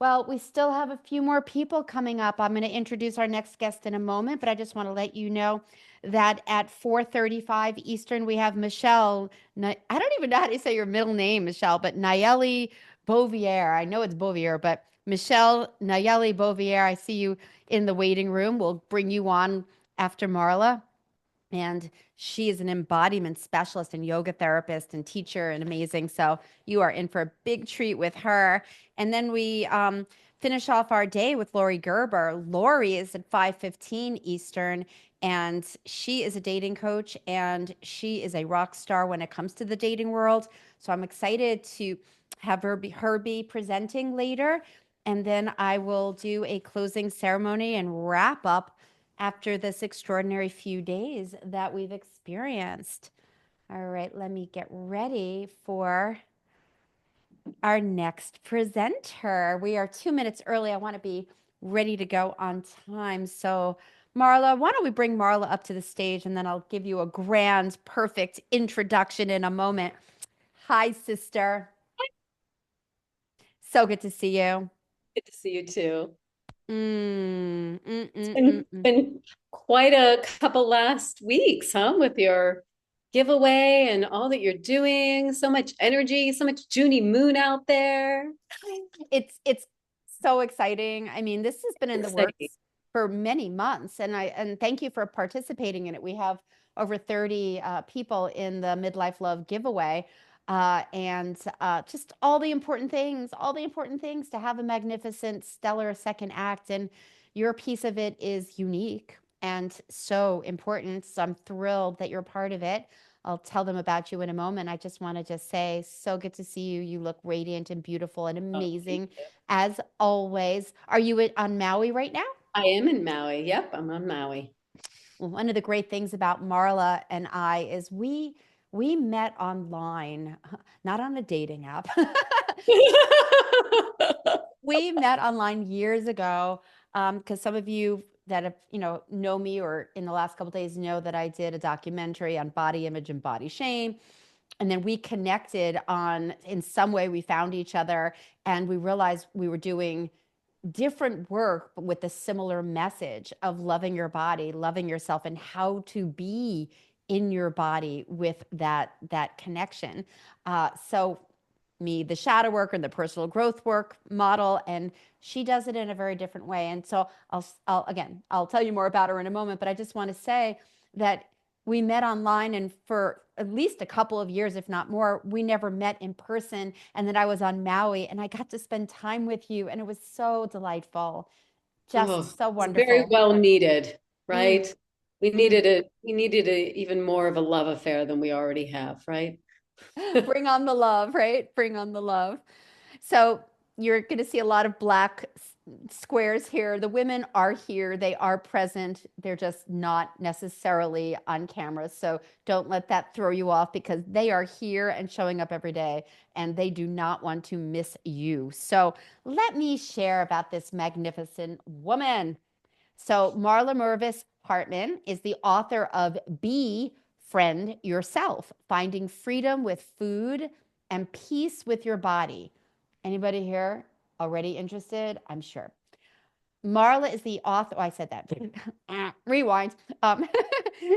Well, we still have a few more people coming up. I'm going to introduce our next guest in a moment, but I just want to let you know that at 4:35 Eastern, we have Michelle. I don't even know how to say your middle name, Michelle, but Nayeli Bovier. I know it's Bovier, but Michelle Nayeli Bovier, I see you in the waiting room. We'll bring you on after Marla. And she is an embodiment specialist and yoga therapist and teacher and amazing. So you are in for a big treat with her. And then we finish off our day with Lori Gerber. Lori is at 5:15 Eastern, and she is a dating coach, and she is a rock star when it comes to the dating world. So I'm excited to have her be presenting later. And then I will do a closing ceremony and wrap up after this extraordinary few days that we've experienced. All right, let me get ready for our next presenter. We are 2 minutes early. I want to be ready to go on time. So, Marla, why don't we bring Marla up to the stage, and then I'll give you a grand, perfect introduction in a moment. Hi, sister. So good to see you. Good to see you too. Mm, mm, It's mm, mm, mm. been quite a couple last weeks, huh? With your giveaway and all that you're doing. So much energy, so much Junie Moon out there. It's so exciting. I mean, this has been in the Exciting. works for many months, and thank you for participating in it. We have over 30 people in the Midlife Love giveaway, and just all the important things to have a magnificent, stellar second act, and your piece of it is unique and so important. So I'm thrilled that you're a part of it. I'll tell them about you in a moment. I just want to just say, so good to see you. You look radiant and beautiful and Oh, thank amazing you. as always. Are you on Maui right now? I am in Maui. Yep, I'm on Maui. Well, one of the great things about Marla and I is we met online, not on a dating app. We met online years ago because some of you that have know me or in the last couple of days know that I did a documentary on body image and body shame. And then we connected on, in some way we found each other, and we realized we were doing different work but with a similar message of loving your body, loving yourself, and how to be in your body with that connection. So me, the shadow work and the personal growth work model, and she does it in a very different way. And so I'll tell you more about her in a moment, but I just want to say that we met online, and for at least a couple of years, if not more, we never met in person. And then I was on Maui and I got to spend time with you, and it was so delightful. Oh, Just so it's very wonderful. well needed, Mm, right? We mm. needed even more of a love affair than we already have, right? Bring on the love, right? Bring on the love. So you're going to see a lot of black squares here. The women are here. They are present. They're just not necessarily on camera. So don't let that throw you off, because they are here and showing up every day, and they do not want to miss you. So let me share about this magnificent woman. So Marla Mervis Hartman is the author of Be Friend Yourself, Finding Freedom with Food and Peace with Your Body. Anybody here already interested? I'm sure. Marla is the author. Oh, I said that. Rewind. Um,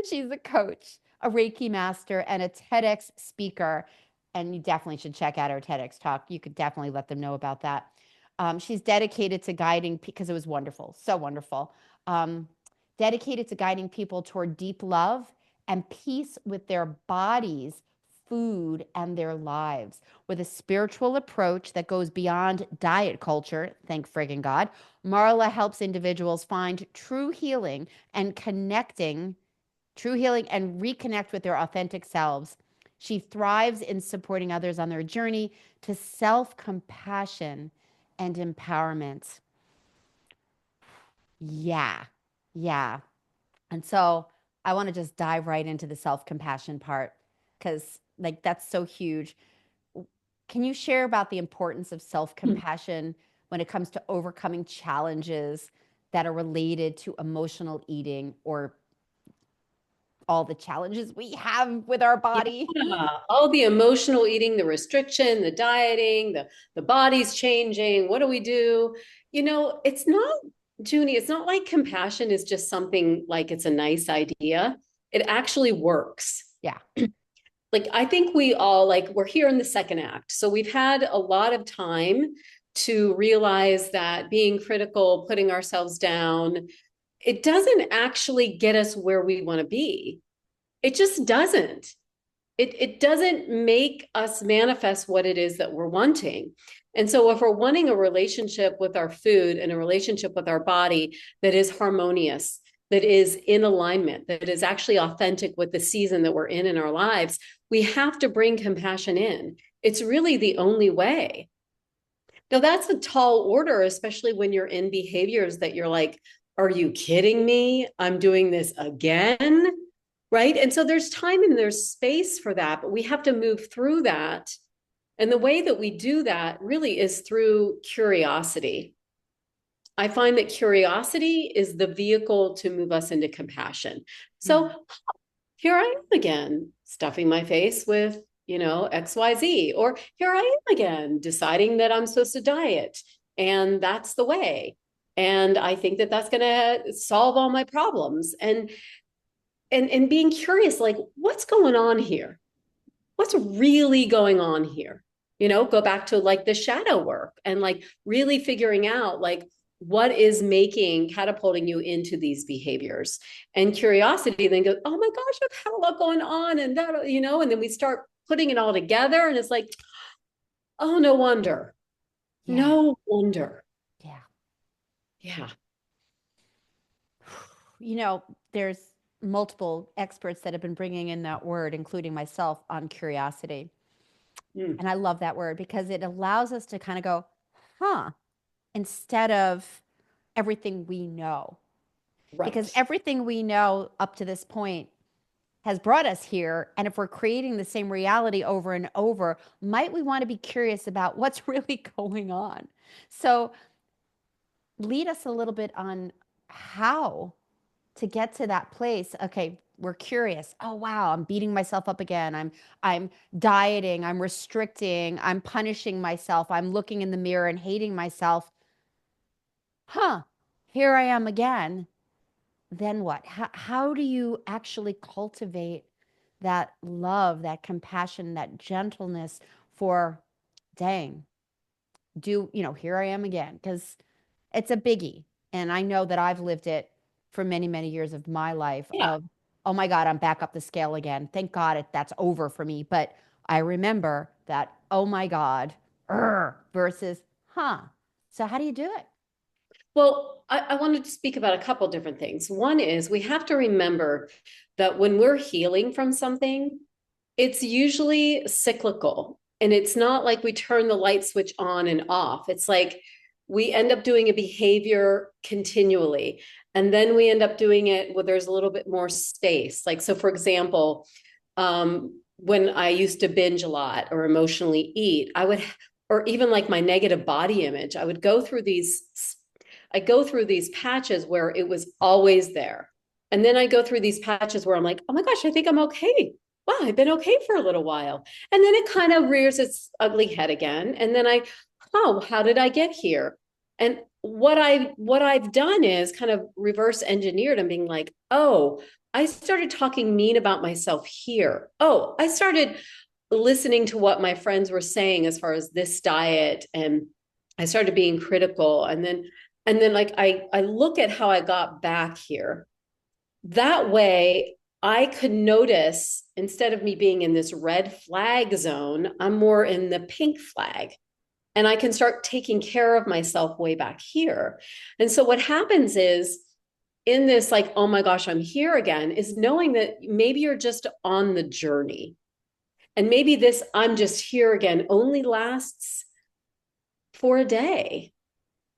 she's a coach, a Reiki master, and a TEDx speaker. And you definitely should check out her TEDx talk. You could definitely let them know about that. She's dedicated to guiding, because it was wonderful, so wonderful. Um, Dedicated to guiding people toward deep love and peace with their bodies, food, and their lives, with a spiritual approach that goes beyond diet culture. Thank friggin' God. Marla helps individuals find true healing and reconnect with their authentic selves. She thrives in supporting others on their journey to self compassion and empowerment. Yeah. Yeah. And so I want to just dive right into the self compassion part because, like, that's so huge. Can you share about the importance of self compassion when it comes to overcoming challenges that are related to emotional eating or all the challenges we have with our body? Yeah, all the emotional eating, the restriction, the dieting, the body's changing. What do we do? It's not, Junie, it's not like compassion is just something like it's a nice idea. It actually works. Yeah. Like I think we all like we're here in the second act. So we've had a lot of time to realize that being critical, putting ourselves down, it doesn't actually get us where we want to be. It just doesn't. It doesn't make us manifest what it is that we're wanting. And so if we're wanting a relationship with our food and a relationship with our body that is harmonious, that is in alignment, that is actually authentic with the season that we're in our lives, we have to bring compassion in. It's really the only way. Now, that's a tall order, especially when you're in behaviors that you're like, are you kidding me? I'm doing this again. Right. And so there's time and there's space for that, but we have to move through that. And the way that we do that really is through curiosity. I find that curiosity is the vehicle to move us into compassion. So here I am again, stuffing my face with, XYZ, or here I am again, deciding that I'm supposed to diet. And that's the way. And I think that that's going to solve all my problems. And being curious, like, what's going on here? What's really going on here? Go back to like the shadow work and like really figuring out like what is catapulting you into these behaviors. And curiosity then goes, oh my gosh, I've had a lot going on, and that, and then we start putting it all together, and it's like, oh, no wonder. Yeah. No wonder. Yeah. Yeah. There's multiple experts that have been bringing in that word, including myself, on curiosity. And I love that word because it allows us to kind of go, instead of everything we know. Right. Because everything we know up to this point has brought us here. And if we're creating the same reality over and over, might we want to be curious about what's really going on? So lead us a little bit on how to get to that place. Okay, we're curious. Oh wow, I'm beating myself up again. I'm dieting, I'm restricting, I'm punishing myself. I'm looking in the mirror and hating myself. Here I am again. Then what? How do you actually cultivate that love, that compassion, that gentleness for, dang, here I am again? Because it's a biggie. And I know that I've lived it for many, many years of my life of, oh my God, I'm back up the scale again. Thank God that's over for me. But I remember that, oh my God, versus, So how do you do it? Well, I wanted to speak about a couple different things. One is we have to remember that when we're healing from something, it's usually cyclical. And it's not like we turn the light switch on and off. It's like we end up doing a behavior continually. And then we end up doing it where there's a little bit more space. Like, so for example, when I used to binge a lot or emotionally eat, or even like my negative body image, I go through these patches where it was always there. And then I go through these patches where I'm like, oh my gosh, I think I'm okay. Wow, I've been okay for a little while. And then it kind of rears its ugly head again. And then how did I get here? And what I've done is kind of reverse engineered and being like, oh, I started talking mean about myself here. Oh, I started listening to what my friends were saying as far as this diet, and I started being critical. And then like I look at how I got back here. That way I could notice, instead of me being in this red flag zone, I'm more in the pink flag, and I can start taking care of myself way back here. And so what happens is, in this, like, oh my gosh, I'm here again, is knowing that maybe you're just on the journey. And maybe this I'm just here again only lasts for a day,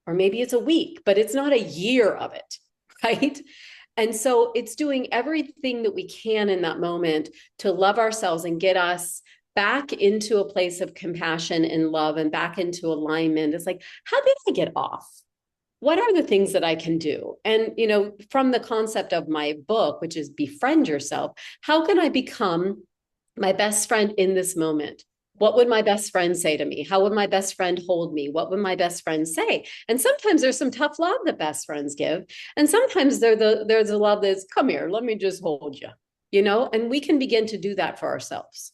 or maybe it's a week, but it's not a year of it, right? And so it's doing everything that we can in that moment to love ourselves and get us back into a place of compassion and love and back into alignment. It's like, how did I get off? What are the things that I can do? And, from the concept of my book, which is befriend yourself, how can I become my best friend in this moment? What would my best friend say to me? How would my best friend hold me? What would my best friend say? And sometimes there's some tough love that best friends give. And sometimes there's a love that's, come here, let me just hold you, and we can begin to do that for ourselves.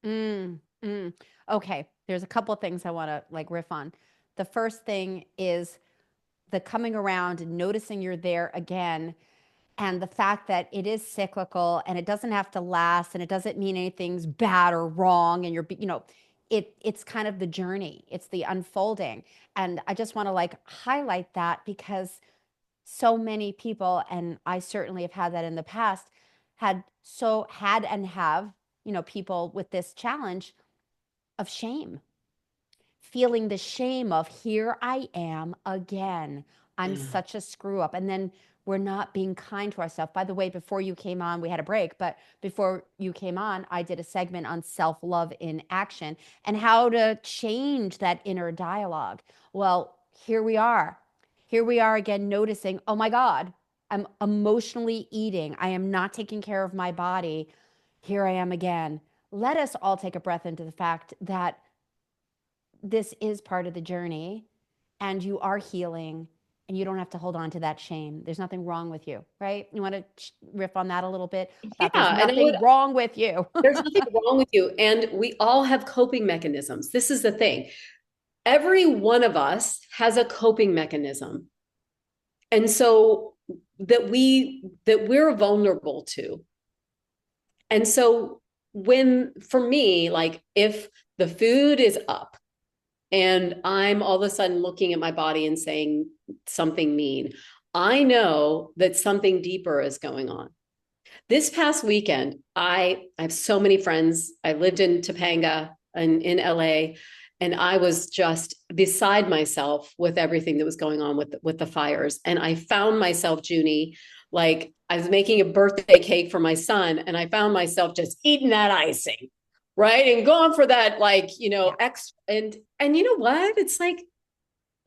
Okay. There's a couple of things I want to like riff on. The first thing is the coming around and noticing you're there again, and the fact that it is cyclical and it doesn't have to last, and it doesn't mean anything's bad or wrong, and it's kind of the journey, it's the unfolding. And I just want to like highlight that, because so many people, and I certainly have had that in the past, had and have, people with this challenge of shame, feeling the shame of, here I am again. I'm Yeah. such a screw up. And then we're not being kind to ourselves. By the way, before you came on, we had a break, but before you came on, I did a segment on self-love in action and how to change that inner dialogue. Well, here we are. Here we are again, noticing, oh my God, I'm emotionally eating. I am not taking care of my body. Here I am again. Let us all take a breath into the fact that this is part of the journey, and you are healing, and you don't have to hold on to that shame. There's nothing wrong with you, right? You want to riff on that a little bit about there's Yeah. nothing wrong with you. There's nothing wrong with you. And we all have coping mechanisms. This is the thing. Every one of us has a coping mechanism. And so that we're vulnerable to. And so for me, like, if the food is up and I'm all of a sudden looking at my body and saying something mean, I know that something deeper is going on. This past weekend, I have so many friends. I lived in Topanga and in LA, and I was just beside myself with everything that was going on with the fires. And I found myself, Junie, like, I was making a birthday cake for my son, and I found myself just eating that icing, right? And going for that, like, extra. And you know what? It's like,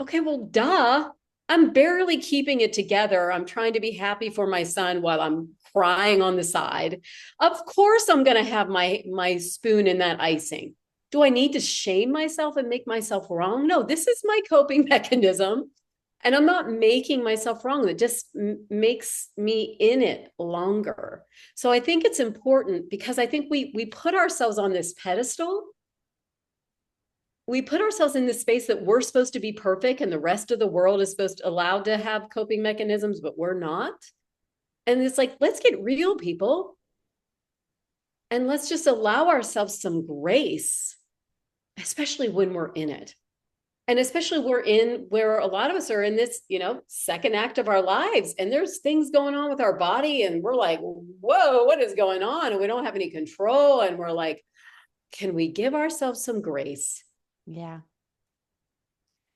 okay, well, duh. I'm barely keeping it together. I'm trying to be happy for my son while I'm crying on the side. Of course, I'm going to have my spoon in that icing. Do I need to shame myself and make myself wrong? No, this is my coping mechanism. And I'm not making myself wrong. That just makes me in it longer. So I think it's important, because I think we put ourselves on this pedestal. We put ourselves in this space that we're supposed to be perfect, and the rest of the world is allowed to have coping mechanisms, but we're not. And it's like, let's get real, people. And let's just allow ourselves some grace, especially when we're in it. And especially where a lot of us are in this, second act of our lives. And there's things going on with our body, and we're like, whoa, what is going on? And we don't have any control. And we're like, can we give ourselves some grace? Yeah.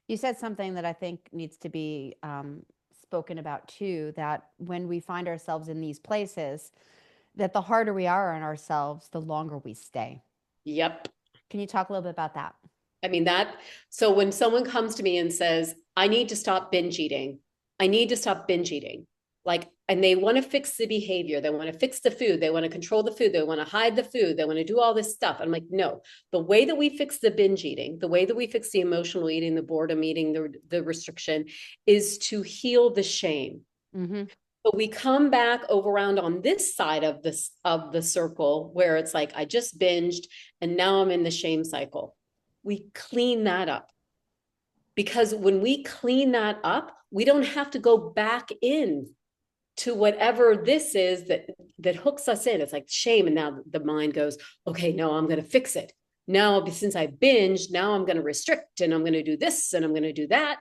You said something that I think needs to be spoken about too, that when we find ourselves in these places, that the harder we are on ourselves, the longer we stay. Yep. Can you talk a little bit about that? I mean, so when someone comes to me and says, I need to stop binge eating, like, and they want to fix the behavior. They want to fix the food. They want to control the food. They want to hide the food. They want to do all this stuff. I'm like, no, the way that we fix the binge eating, the way that we fix the emotional eating, the boredom eating, the restriction is to heal the shame. Mm-hmm. But we come back over around on this side of the circle where it's like, I just binged and now I'm in the shame cycle. We clean that up. Because when we clean that up, we don't have to go back in to whatever this is that hooks us in. It's like shame. And now the mind goes, okay, no, I'm going to fix it. Now, since I binged, now I'm going to restrict and I'm going to do this and I'm going to do that.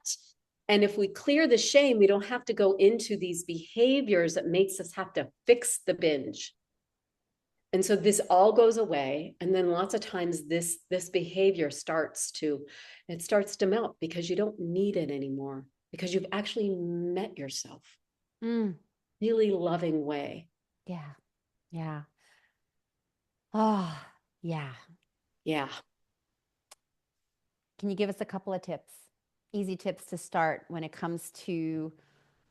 And if we clear the shame, we don't have to go into these behaviors that makes us have to fix the binge. And so this all goes away. And then lots of times this behavior starts to melt because you don't need it anymore, because you've actually met yourself. Really loving way. Yeah. Yeah. Oh, yeah. Yeah. Can you give us a couple of tips, easy tips to start when it comes to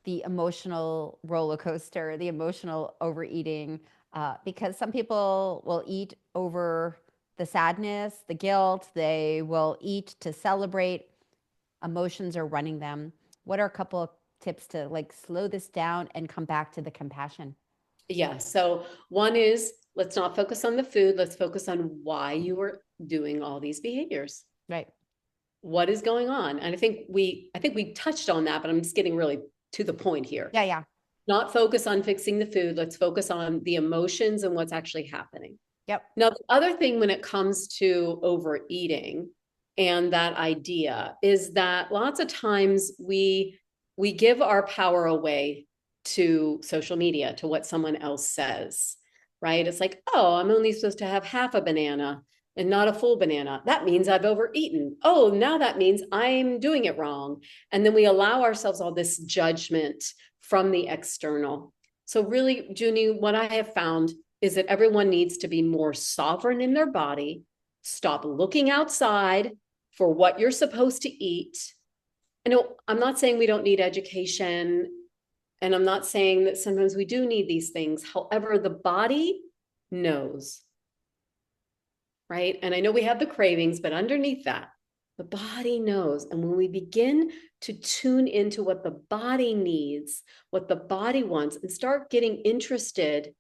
the emotional roller coaster, the emotional overeating? Because some people will eat over the sadness, the guilt, they will eat to celebrate. Emotions are running them. What are a couple of tips to like slow this down and come back to the compassion? Yeah. So one is, let's not focus on the food. Let's focus on why you were doing all these behaviors. Right. What is going on? And I think we touched on that, but I'm just getting really to the point here. Yeah. Yeah. Not focus on fixing the food. Let's focus on the emotions and what's actually happening. Yep. Now, the other thing when it comes to overeating and that idea is that lots of times we give our power away to social media, to what someone else says, right? It's like, oh, I'm only supposed to have half a banana and not a full banana. That means I've overeaten. Oh, now that means I'm doing it wrong. And then we allow ourselves all this judgment from the external. So really, Junie, what I have found is that everyone needs to be more sovereign in their body, stop looking outside for what you're supposed to eat. I know I'm not saying we don't need education, and I'm not saying that sometimes we do need these things. However, the body knows, right? And I know we have the cravings, but underneath that, the body knows. And when we begin to tune into what the body needs, what the body wants, and start getting interested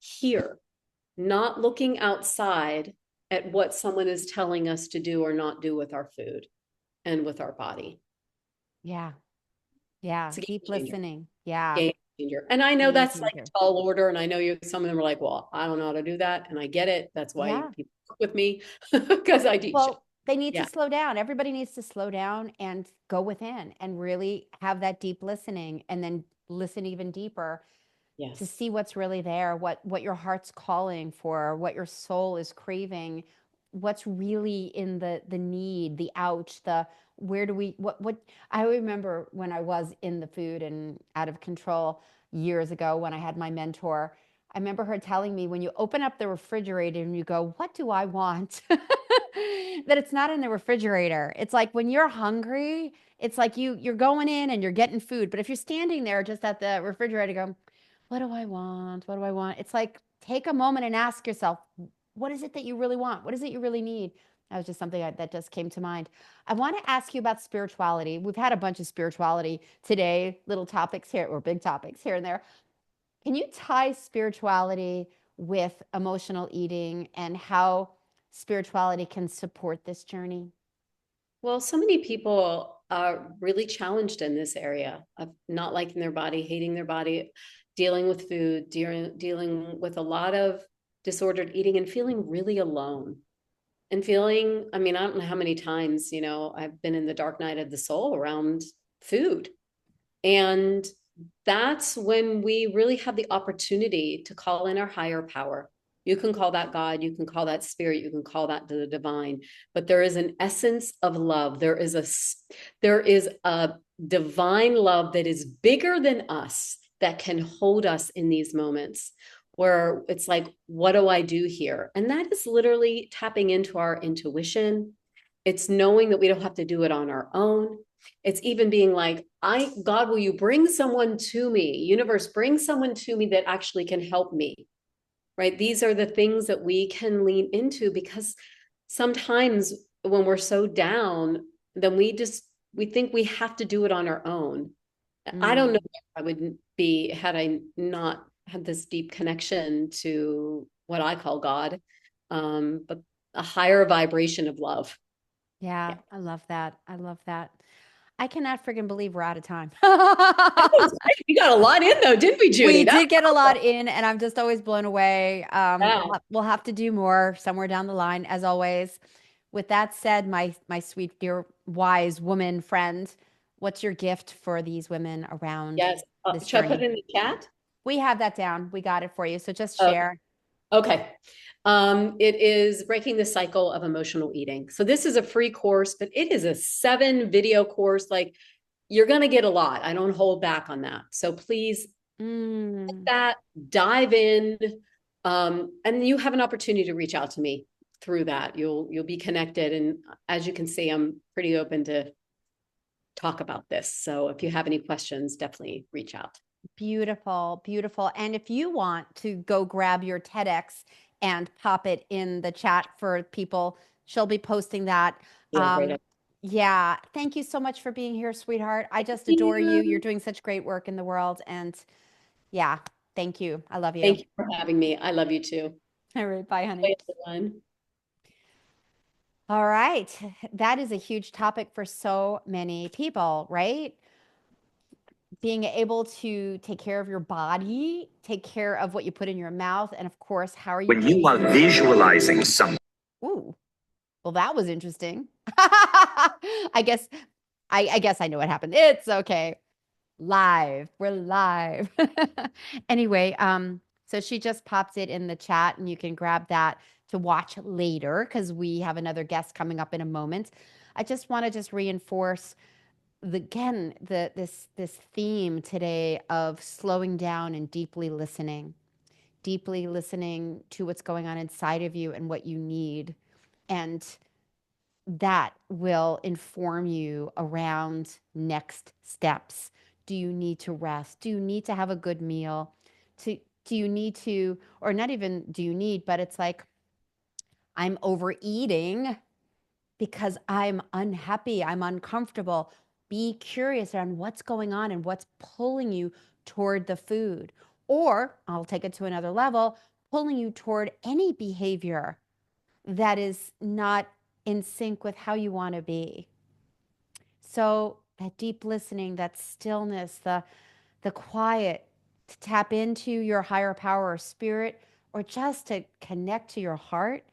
here, not looking outside at what someone is telling us to do or not do with our food and with our body. Yeah. Yeah. Deep listening. Yeah. Game changer. And I know Game that's like changer. a tall order. And I know some of them are like, well, I don't know how to do that. And I get it. That's why Yeah. people work with me, because I teach it. Well, they need Yeah. to slow down. Everybody needs to slow down and go within and really have that deep listening and then listen even deeper to Yes. see what's really there, what your heart's calling for, what your soul is craving, what's really in the need, the ouch, the where do we what I remember when I was in the food and out of control years ago when I had my mentor. I remember her telling me when you open up the refrigerator and you go, what do I want? That it's not in the refrigerator. It's like when you're hungry, it's like you're going in and you're getting food. But if you're standing there just at the refrigerator, go, what do I want? What do I want? It's like take a moment and ask yourself, what is it that you really want? What is it you really need? That was just something that just came to mind. I want to ask you about spirituality. We've had a bunch of spirituality today, little topics here or big topics here and there. Can you tie spirituality with emotional eating and how spirituality can support this journey? Well, so many people are really challenged in this area of not liking their body, hating their body, dealing with food, dealing with a lot of disordered eating and feeling really alone. And feeling, I mean, I don't know how many times, I've been in the dark night of the soul around food. And that's when we really have the opportunity to call in our higher power. You can call that God, you can call that spirit, you can call that the divine, but there is an essence of love. There is a divine love that is bigger than us that can hold us in these moments where it's like, what do I do here? And that is literally tapping into our intuition. It's knowing that we don't have to do it on our own. It's even being like, God, will you bring someone to me? Universe, bring someone to me that actually can help me, right? These are the things that we can lean into, because sometimes when we're so down, then we think we have to do it on our own. I don't know where I would be had I not had this deep connection to what I call God, but a higher vibration of love. Yeah, I love that. I love that. I cannot friggin' believe we're out of time. We got a lot in though, didn't we, Judy? We That's did get a lot awesome. in, and I'm just always blown away. Yeah. We'll have to do more somewhere down the line, as always. With that said, my sweet, dear, wise woman friend, what's your gift for these women around Yes. this Should I put journey? it in the chat? We have that down. We got it for you. So just Okay. share. Okay. It is breaking the cycle of emotional eating. So this is a free course, but it is a 7 video course. Like, you're going to get a lot. I don't hold back on that. So please hit that, dive in, and you have an opportunity to reach out to me through that. You'll be connected, and as you can see, I'm pretty open to talk about this. So if you have any questions, definitely reach out. Beautiful, beautiful. And if you want to go grab your TEDx and pop it in the chat for people, she'll be posting that. Yeah, great. Yeah, thank you so much for being here, sweetheart. I just adore you. You're Yeah. doing such great work in the world. And yeah, thank you. I love you. Thank you for having me. I love you too. All right, bye, honey. Bye, everyone. All right. That is a huge topic for so many people, right? Being able to take care of your body, take care of what you put in your mouth, and of course, how are you When you are visualizing something. Ooh, well, that was interesting. I guess I guess I know what happened. It's okay. Live. We're live. Anyway, so she just popped it in the chat and you can grab that to watch later because we have another guest coming up in a moment. I just want to just reinforce this theme today of slowing down and deeply listening to what's going on inside of you and what you need. And that will inform you around next steps. Do you need to rest? Do you need to have a good meal? To, do you need to, or not even do you need, but it's like, I'm overeating because I'm unhappy, I'm uncomfortable. Be curious around what's going on and what's pulling you toward the food. Or I'll take it to another level, pulling you toward any behavior that is not in sync with how you want to be. So that deep listening, that stillness, the quiet, to tap into your higher power or spirit, or just to connect to your heart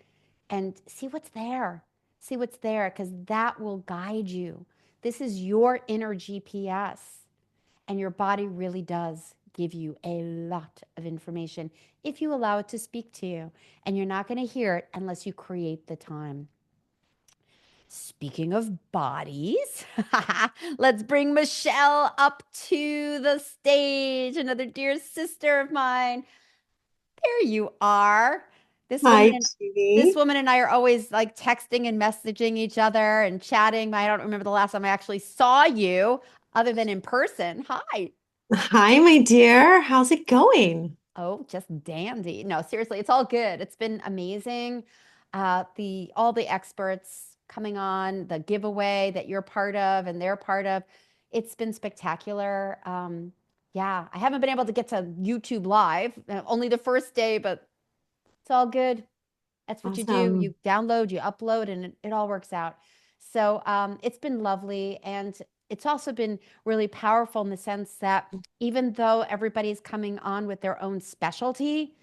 and see what's there. See what's there, because that will guide you. This is your inner GPS, and your body really does give you a lot of information if you allow it to speak to you. And you're not going to hear it unless you create the time. Speaking of bodies, let's bring Michelle up to the stage, another dear sister of mine. There you are. This woman Hi, and this Judy. woman and I are always like texting and messaging each other and chatting. I don't remember the last time I actually saw you other than in person. Hi. Hi, my dear. How's it going? Oh, just dandy. No, seriously, it's all good. It's been amazing. The all the experts coming on, the giveaway that you're part of and they're part of. It's been spectacular. Yeah, I haven't been able to get to YouTube Live, only the first day, but it's all good. That's what you do. You Awesome. download, you upload, and it all works out. So it's been lovely. And it's also been really powerful in the sense that even though everybody's coming on with their own specialty,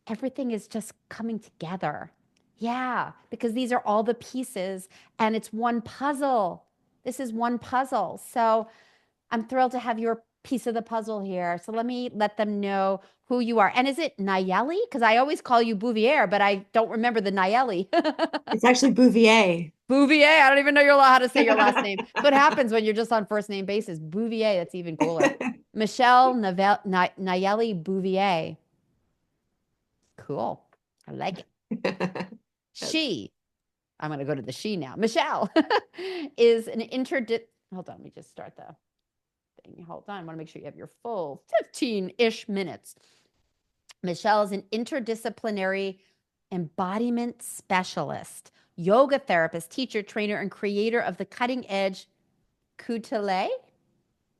everything is just coming together. Yeah, because these are all the pieces and it's one puzzle. This is one puzzle. So I'm thrilled to have your piece of the puzzle here. So let them know who you are. And is it Nayeli? Because I always call you Bouvier, but I don't remember the Nayeli. It's actually Bouvier. Bouvier. I don't even know how to say your last name. That's what happens when you're just on first name basis. Bouvier. That's even cooler. Michelle Nayeli Bouvier. Cool. I like it. She, I'm going to go to the she now. Michelle is an hold on, let me just start the thing. Hold on, I want to make sure you have your full 15-ish minutes. Michelle is an interdisciplinary embodiment specialist, yoga therapist, teacher, trainer, and creator of the cutting edge Kutile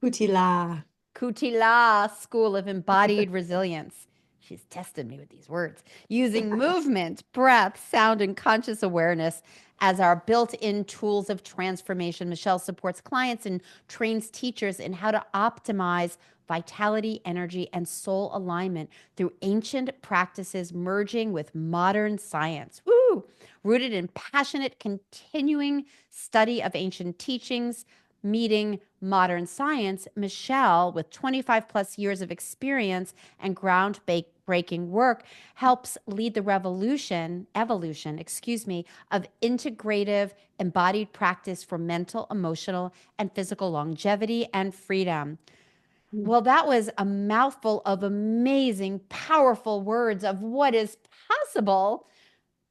Kutila. Kutila School of Embodied Resilience. She's tested me with these words. Using movement, breath, sound, and conscious awareness as our built-in tools of transformation, Michelle supports clients and trains teachers in how to optimize vitality, energy, and soul alignment through ancient practices merging with modern science. Woo! Rooted in passionate, continuing study of ancient teachings, meeting modern science, Michelle, with 25 plus years of experience and groundbreaking work, helps lead the evolution, of integrative embodied practice for mental, emotional, and physical longevity and freedom. Well, that was a mouthful of amazing, powerful words of what is possible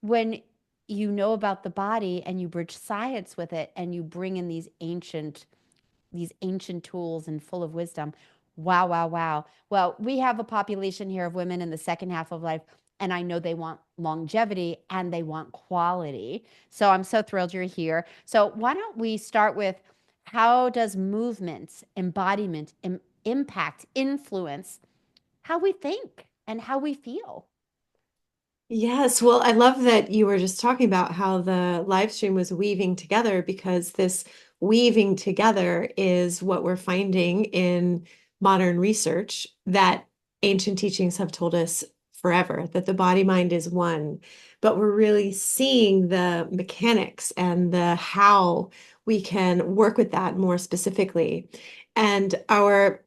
when you know about the body and you bridge science with it and you bring in these ancient tools and full of wisdom. Wow, wow, wow. Well, we have a population here of women in the second half of life, and I know they want longevity and they want quality. So I'm so thrilled you're here. So why don't we start with, how does movement, embodiment, impact, influence how we think and how we feel? Yes, well, I love that you were just talking about how the live stream was weaving together, because this weaving together is what we're finding in modern research that ancient teachings have told us forever, that the body mind is one. But we're really seeing the mechanics and the how we can work with that more specifically. And our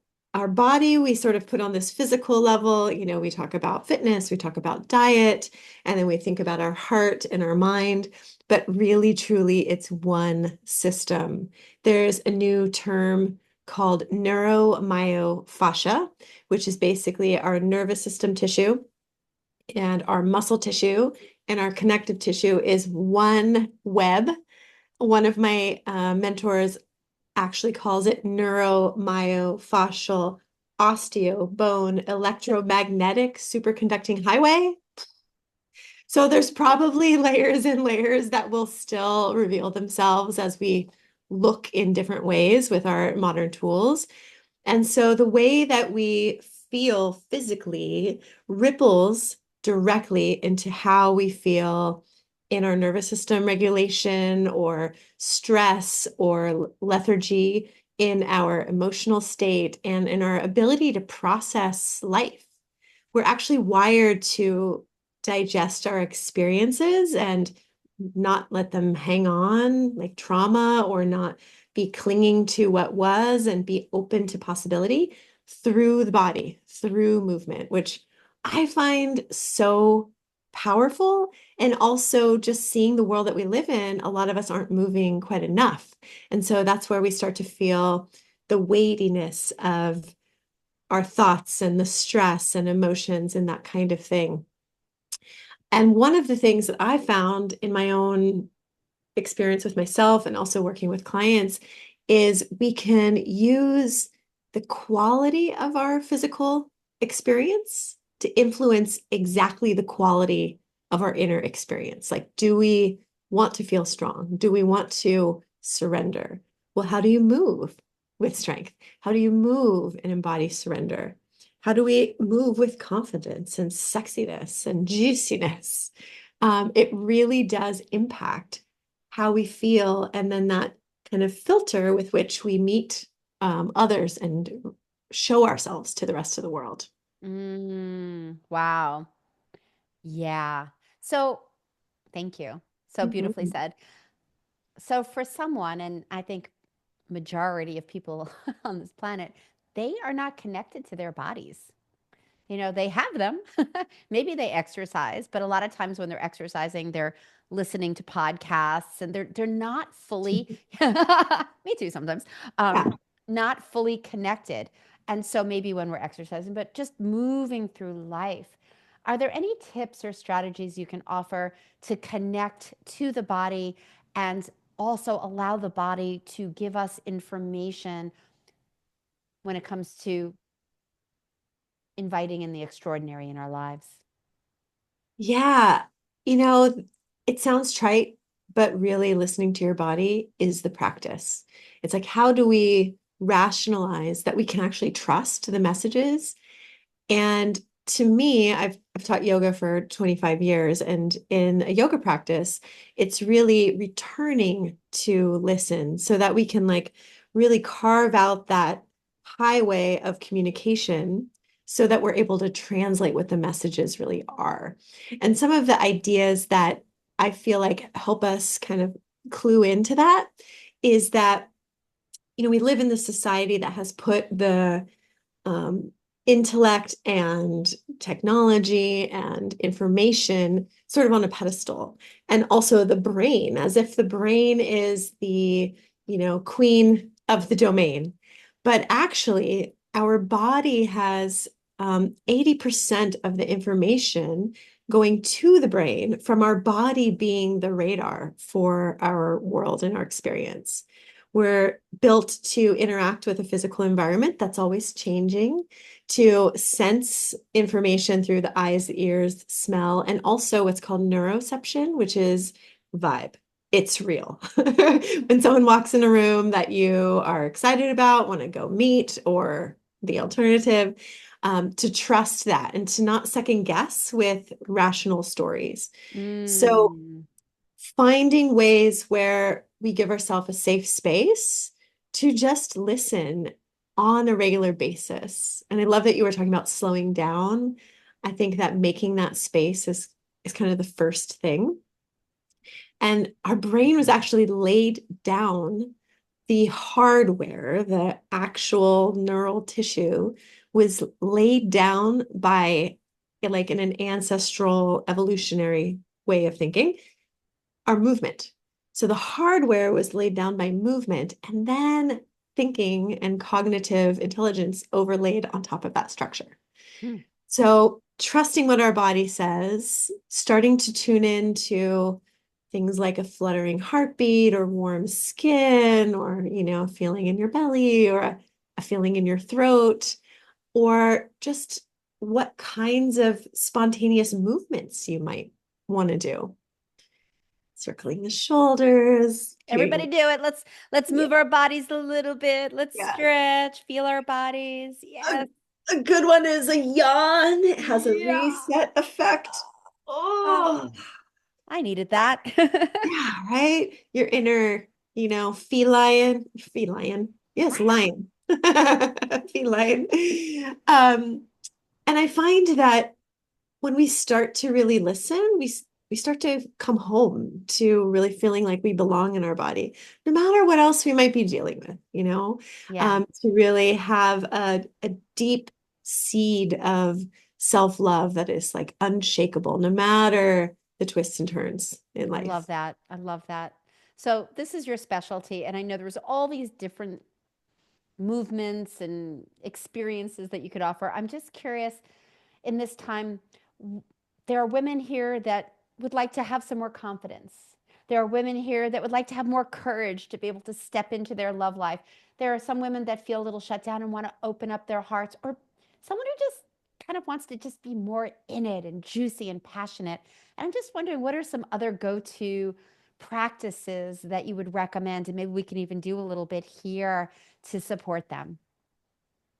body, we sort of put on this physical level. We talk about fitness, we talk about diet, and then we think about our heart and our mind. But really, truly, it's one system. There's a new term called neuromyofascia, which is basically our nervous system tissue and our muscle tissue and our connective tissue is one web. One of my mentors actually calls it neuromyofascial osteobone electromagnetic superconducting highway. So there's probably layers and layers that will still reveal themselves as we look in different ways with our modern tools. And so the way that we feel physically ripples directly into how we feel in our nervous system regulation or stress or lethargy, in our emotional state, and in our ability to process life. We're actually wired to digest our experiences and not let them hang on like trauma, or not be clinging to what was, and be open to possibility through the body, through movement, which I find so powerful. And also just seeing the world that we live in, a lot of us aren't moving quite enough. And so that's where we start to feel the weightiness of our thoughts and the stress and emotions and that kind of thing. And one of the things that I found in my own experience with myself and also working with clients is we can use the quality of our physical experience to influence exactly the quality of our inner experience. Like, do we want to feel strong? Do we want to surrender? Well, how do you move with strength? How do you move and embody surrender? How do we move with confidence and sexiness and juiciness? It really does impact how we feel, and then that kind of filter with which we meet others and show ourselves to the rest of the world. Wow. Yeah. So thank you. So beautifully Mhm. said. So for someone, and I think majority of people on this planet, they are not connected to their bodies. They have them. Maybe they exercise, but a lot of times when they're exercising, they're listening to podcasts and they're not fully, me too sometimes, Yeah. not fully connected. And so maybe when we're exercising, but just moving through life, are there any tips or strategies you can offer to connect to the body and also allow the body to give us information when it comes to inviting in the extraordinary in our lives. Yeah, you know, it sounds trite, but really listening to your body is the practice. It's like, how do we rationalize that we can actually trust the messages? And to me, I've taught yoga for 25 years, and in a yoga practice, it's really returning to listen so that we can like really carve out that highway of communication so that we're able to translate what the messages really are. And some of the ideas that I feel like help us kind of clue into that is that, we live in this society that has put the um, intellect and technology and information sort of on a pedestal, and also the brain, as if the brain is the, queen of the domain. But actually, our body has 80% of the information going to the brain from our body being the radar for our world and our experience. We're built to interact with a physical environment that's always changing, to sense information through the eyes, the ears, smell, and also what's called neuroception, which is vibe. It's real. When someone walks in a room that you are excited about, want to go meet, or the alternative, to trust that and to not second guess with rational stories. So finding ways where we give ourselves a safe space to just listen on a regular basis. And I love that you were talking about slowing down. I think that making that space is kind of the first thing. And our brain was actually laid down. The hardware, the actual neural tissue, was laid down by, like, in an ancestral evolutionary way of thinking, our movement. So the hardware was laid down by movement, and then thinking and cognitive intelligence overlaid on top of that structure. So trusting what our body says, starting to tune into things like a fluttering heartbeat or warm skin, or, a feeling in your belly, or a feeling in your throat, or just what kinds of spontaneous movements you might want to do. Circling the shoulders. Everybody do it. Let's move our bodies a little bit. Let's stretch, feel our bodies. Yes. A good one is a yawn. It has a reset effect. Oh, I needed that. yeah, right? Your inner, feline. Yes, lion. Feline. And I find that when we start to really listen, we start to come home to really feeling like we belong in our body, no matter what else we might be dealing with, to really have a deep seed of self-love that is like unshakable, no matter the twists and turns in life. I love that. I love that. So this is your specialty, and I know there's all these different movements and experiences that you could offer. I'm just curious, in this time, there are women here that would like to have some more confidence. There are women here that would like to have more courage to be able to step into their love life. There are some women that feel a little shut down and want to open up their hearts, or someone who just kind of wants to just be more in it and juicy and passionate. And I'm just wondering, what are some other go-to practices that you would recommend? And maybe we can even do a little bit here to support them.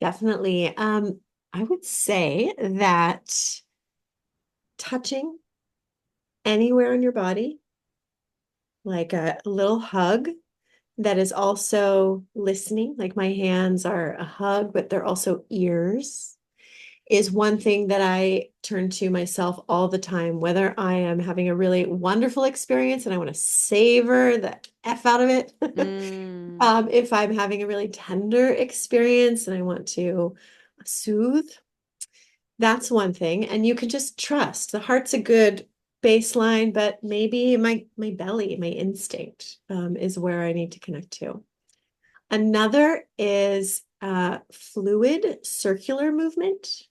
Definitely. I would say that touching anywhere on your body, like a little hug that is also listening, like my hands are a hug, but they're also ears, is one thing that I turn to myself all the time, whether I am having a really wonderful experience and I want to savor the F out of it. If I'm having a really tender experience and I want to soothe, that's one thing. And you can just trust. The heart's a good baseline, but maybe my belly, my instinct, is where I need to connect to. Another is fluid circular movement,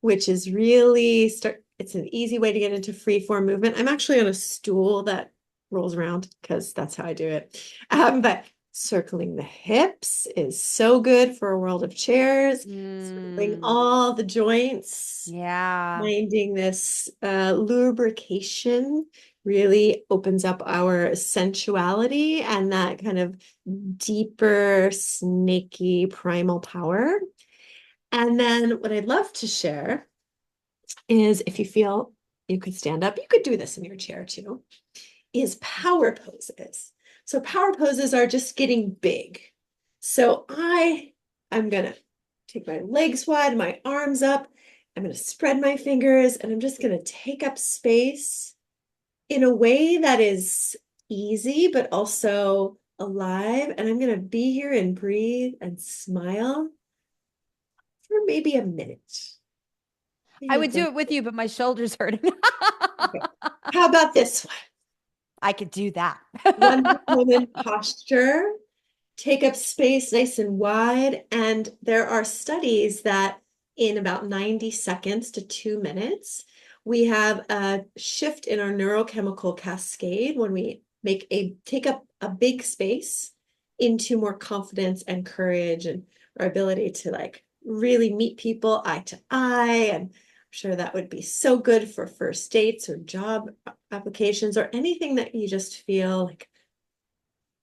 which is really it's an easy way to get into free form movement. I'm actually on a stool that rolls around because that's how I do it. But circling the hips is so good for a world of chairs. Circling all the joints. Yeah. Finding this lubrication really opens up our sensuality and that kind of deeper, snaky, primal power. And then what I'd love to share is if you feel you could stand up, you could do this in your chair too, is power poses. So power poses are just getting big. So I'm gonna take my legs wide, my arms up. I'm gonna spread my fingers and I'm just gonna take up space in a way that is easy, but also alive. And I'm gonna be here and breathe and smile for maybe a minute. I would do it with you, but my shoulder's hurting. Okay. How about this one? I could do that. One woman posture. Take up space nice and wide. And there are studies that in about 90 seconds to 2 minutes, we have a shift in our neurochemical cascade when we take up a big space into more confidence and courage and our ability to like really meet people eye to eye. And I'm sure that would be so good for first dates or job applications or anything that you just feel like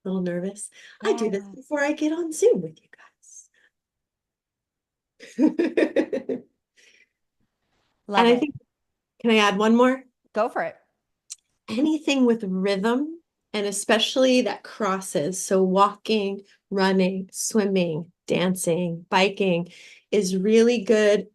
a little nervous. I do this before I get on Zoom with you guys. Love And I it. think, can I add one more? Go for it. Anything with rhythm, and especially that crosses. So walking, running, swimming, dancing, biking is really good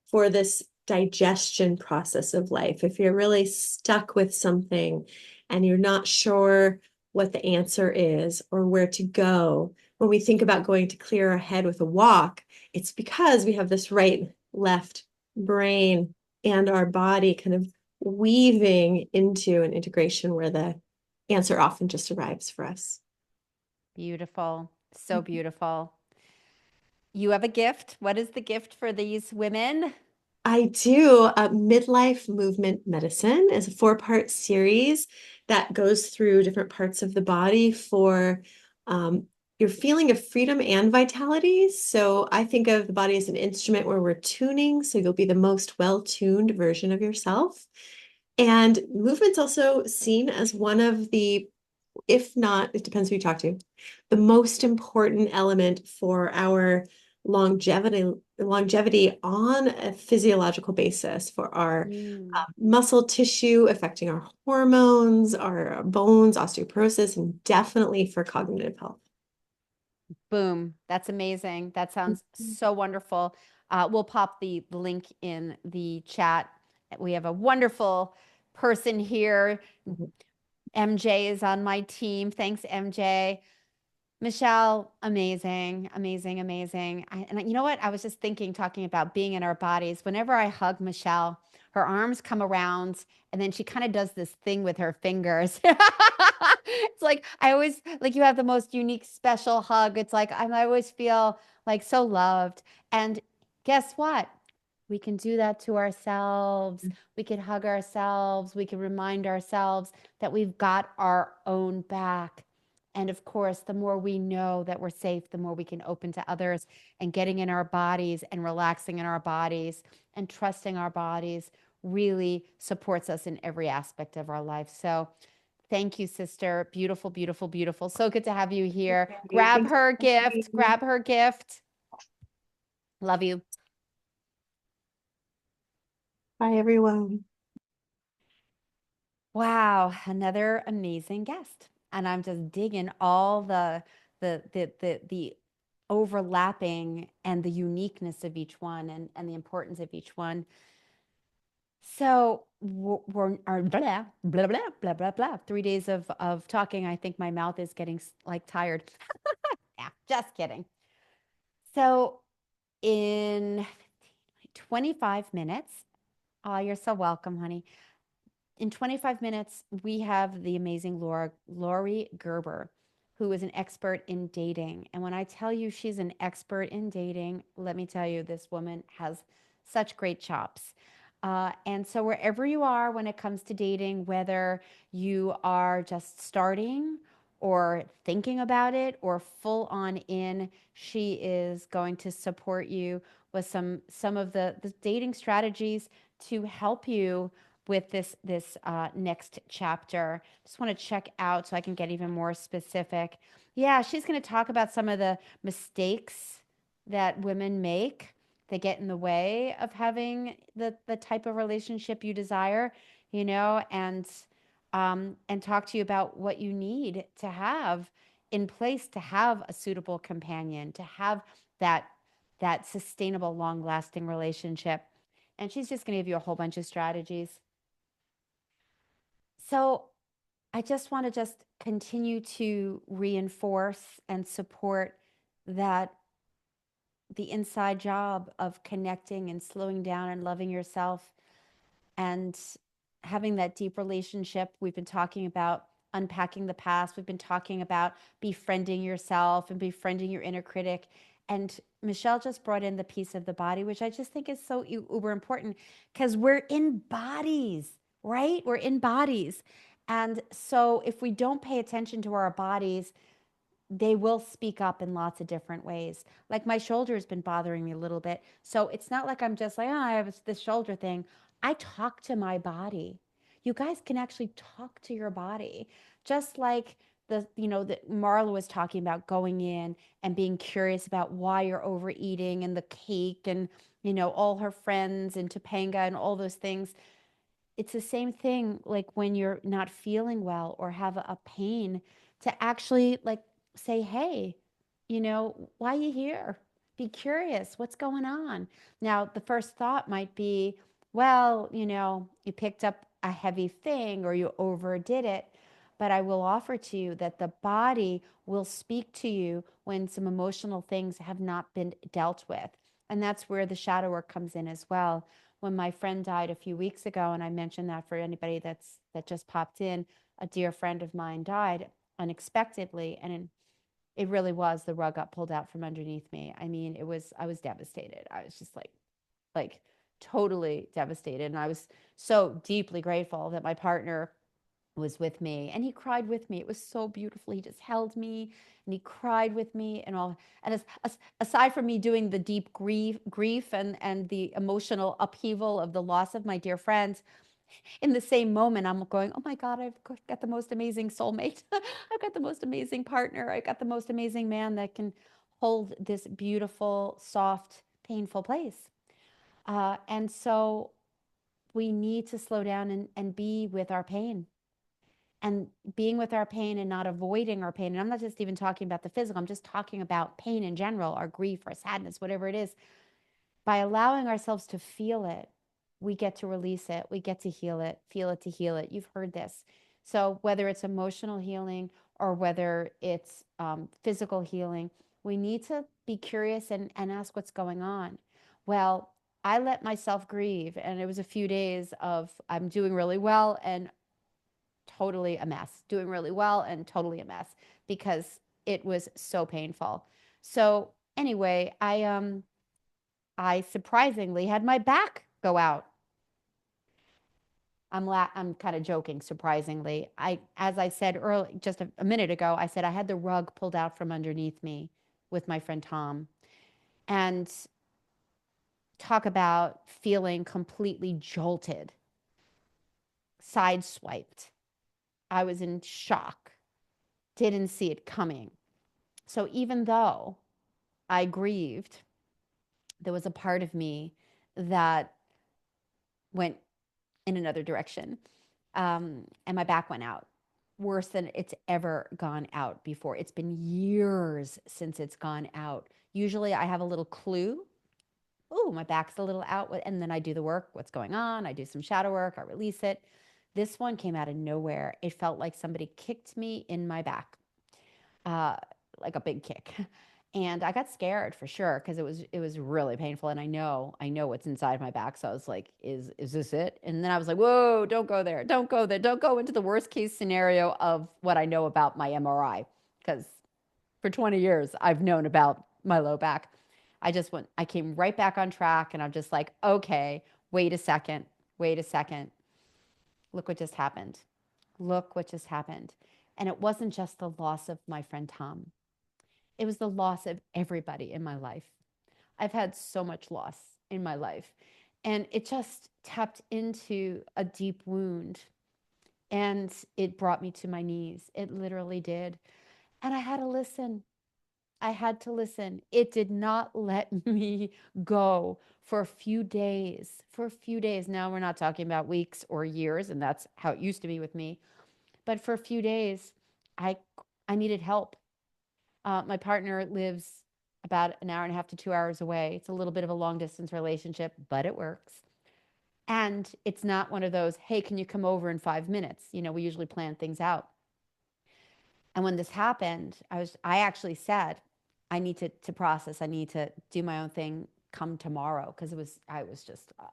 for this digestion process of life. If you're really stuck with something and you're not sure what the answer is or where to go, when we think about going to clear our head with a walk, it's because we have this right, left brain and our body kind of weaving into an integration where the answer often just arrives for us. Beautiful. So beautiful. You have a gift. What is the gift for these women? I do. Midlife Movement Medicine is a 4-part series that goes through different parts of the body for your feeling of freedom and vitality. So I think of the body as an instrument where we're tuning, so you'll be the most well-tuned version of yourself. And movement's also seen as one of the, if not, it depends who you talk to, the most important element for our longevity on a physiological basis for our muscle tissue, affecting our hormones, our bones, osteoporosis, and definitely for cognitive health. Boom. That's amazing. That sounds so wonderful. We'll pop the link in the chat. We have a wonderful person here. MJ is on my team. Thanks, MJ. Michelle, amazing, amazing, amazing. And you know what? I was just thinking, talking about being in our bodies. Whenever I hug Michelle, her arms come around and then she kind of does this thing with her fingers. It's like, I always, like, you have the most unique, special hug. It's like, I always feel like so loved. And guess what? We can do that to ourselves. We can hug ourselves. We can remind ourselves that we've got our own back. And of course, the more we know that we're safe, the more we can open to others, and getting in our bodies and relaxing in our bodies and trusting our bodies really supports us in every aspect of our life. So thank you, sister. Beautiful, beautiful, beautiful. So good to have you here. Grab her gift. Grab her gift. Love you. Bye, everyone. Wow, another amazing guest. And I'm just digging all the overlapping and the uniqueness of each one, and the importance of each one. So we're blah, blah, blah, blah, blah, blah. 3 days of talking. I think my mouth is getting like tired. Yeah, just kidding. So in 25 minutes, oh, you're so welcome, honey. In 25 minutes, we have the amazing Lori Gerber, who is an expert in dating. And when I tell you she's an expert in dating, let me tell you, this woman has such great chops. And so, wherever you are when it comes to dating, whether you are just starting or thinking about it or full on in, she is going to support you with some of the dating strategies to help you with this next chapter. Just want to check out so I can get even more specific. Yeah, she's going to talk about some of the mistakes that women make. They get in the way of having the type of relationship you desire, you know, and talk to you about what you need to have in place to have a suitable companion, to have that that sustainable, long-lasting relationship. And she's just going to give you a whole bunch of strategies. So I just want to just continue to reinforce and support that the inside job of connecting and slowing down and loving yourself and having that deep relationship. We've been talking about unpacking the past. We've been talking about befriending yourself and befriending your inner critic. And Michelle just brought in the piece of the body, which I just think is so uber important because we're in bodies, right? We're in bodies. And so if we don't pay attention to our bodies, they will speak up in lots of different ways. Like my shoulder has been bothering me a little bit. So it's not like I'm just like, oh, I have this shoulder thing. I talk to my body. You guys can actually talk to your body. Just like that Marla was talking about going in and being curious about why you're overeating and the cake and, all her friends and Topanga and all those things. It's the same thing like when you're not feeling well or have a pain to actually like say, hey, why are you here? Be curious. What's going on? Now, the first thought might be, well, you picked up a heavy thing or you overdid it. But I will offer to you that the body will speak to you when some emotional things have not been dealt with. And that's where the shadow work comes in as well. When my friend died a few weeks ago, and I mentioned that for anybody that just popped in, a dear friend of mine died unexpectedly, and it really was the rug got pulled out from underneath me. I mean, I was devastated. I was just like totally devastated, and I was so deeply grateful that my partner was with me and he cried with me. It was so beautiful. He just held me and he cried with me and all. And aside from me doing the deep grief and the emotional upheaval of the loss of my dear friends, in the same moment, I'm going, oh my God, I've got the most amazing soulmate. I've got the most amazing partner. I got the most amazing man that can hold this beautiful, soft, painful place. And so we need to slow down and be with our pain and being with our pain and not avoiding our pain. And I'm not just even talking about the physical, I'm just talking about pain in general, our grief, our sadness, whatever it is. By allowing ourselves to feel it, we get to release it, we get to heal it, feel it to heal it. You've heard this. So whether it's emotional healing or whether it's physical healing, we need to be curious and ask what's going on. Well, I let myself grieve, and it was a few days of I'm doing really well and totally a mess, doing really well and totally a mess because it was so painful. So anyway, I surprisingly had my back go out. I'm kind of joking, surprisingly. As I said earlier, just a minute ago, I said I had the rug pulled out from underneath me with my friend Tom. And talk about feeling completely jolted, sideswiped. I was in shock, didn't see it coming. So even though I grieved, there was a part of me that went in another direction. And my back went out worse than it's ever gone out before. It's been years since it's gone out. Usually I have a little clue. Oh, my back's a little out. And then I do the work. What's going on? I do some shadow work. I release it. This one came out of nowhere. It felt like somebody kicked me in my back, uh, like a big kick. And I got scared for sure because it was really painful. And I know what's inside my back. So I was like, is this it? And then I was like, whoa, don't go there. Don't go there. Don't go into the worst case scenario of what I know about my MRI. Because for 20 years, I've known about my low back. I came right back on track and I'm just like, okay, wait a second. wait a second. Look what just happened. Look what just happened. And it wasn't just the loss of my friend Tom. It was the loss of everybody in my life. I've had so much loss in my life. And it just tapped into a deep wound. And it brought me to my knees. It literally did. And I had to listen. I had to listen. It did not let me go for a few days. For a few days. Now, we're not talking about weeks or years, and that's how it used to be with me. But for a few days, I needed help. My partner lives about an hour and a half to 2 hours away. It's a little bit of a long distance relationship, but it works. And it's not one of those, hey, can you come over in 5 minutes? You know, we usually plan things out. And when this happened, I actually said, I need to process. I need to do my own thing come tomorrow, because I was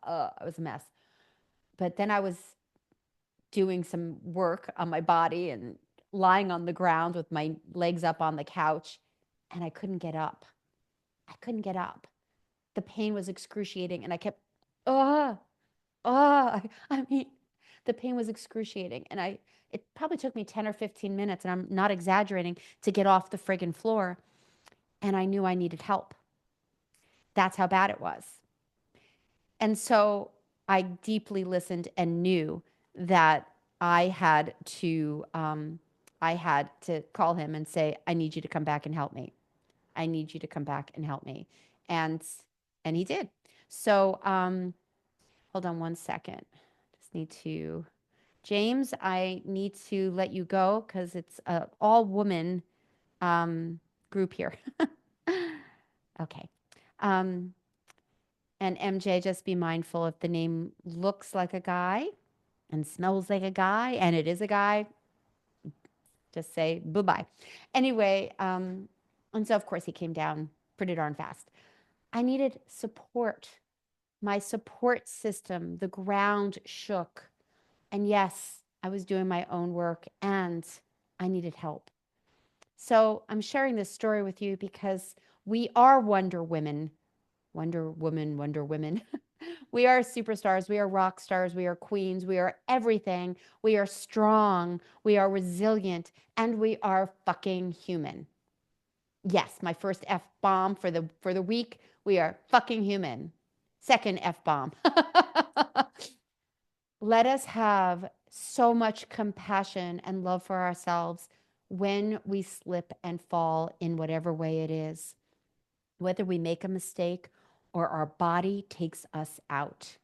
a mess. But then I was doing some work on my body and lying on the ground with my legs up on the couch, and I couldn't get up. I couldn't get up. The pain was excruciating, and I kept, I mean, the pain was excruciating. And it probably took me 10 or 15 minutes, and I'm not exaggerating, to get off the friggin' floor. And I knew I needed help. That's how bad it was. And so I deeply listened and knew that I had to call him and say, I need you to come back and help me. I need you to come back and help me. And he did. So hold on one second. Just need to, James, I need to let you go because it's an all woman group here. Okay. And MJ, just be mindful, if the name looks like a guy and smells like a guy and it is a guy, just say bye-bye. Anyway, and so of course he came down pretty darn fast. I needed support. My support system, the ground shook. And yes, I was doing my own work and I needed help. So I'm sharing this story with you because we are Wonder Women. Wonder Woman, Wonder Women. We are superstars. We are rock stars. We are queens. We are everything. We are strong. We are resilient. And we are fucking human. Yes, my first F-bomb for the week. We are fucking human. Second F-bomb. Let us have so much compassion and love for ourselves when we slip and fall in whatever way it is, whether we make a mistake or our body takes us out.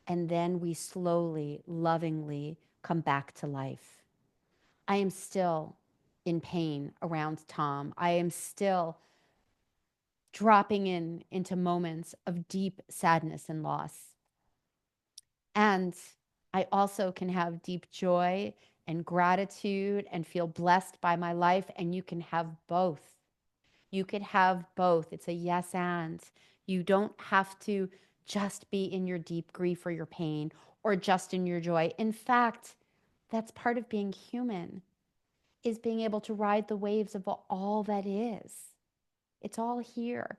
And then we slowly, lovingly come back to life. I am still in pain around Tom. I am still dropping into moments of deep sadness and loss. And I also can have deep joy and gratitude and feel blessed by my life. And you can have both. You could have both. It's a yes and. You don't have to just be in your deep grief or your pain or just in your joy. In fact, that's part of being human, is being able to ride the waves of all that is. It's all here.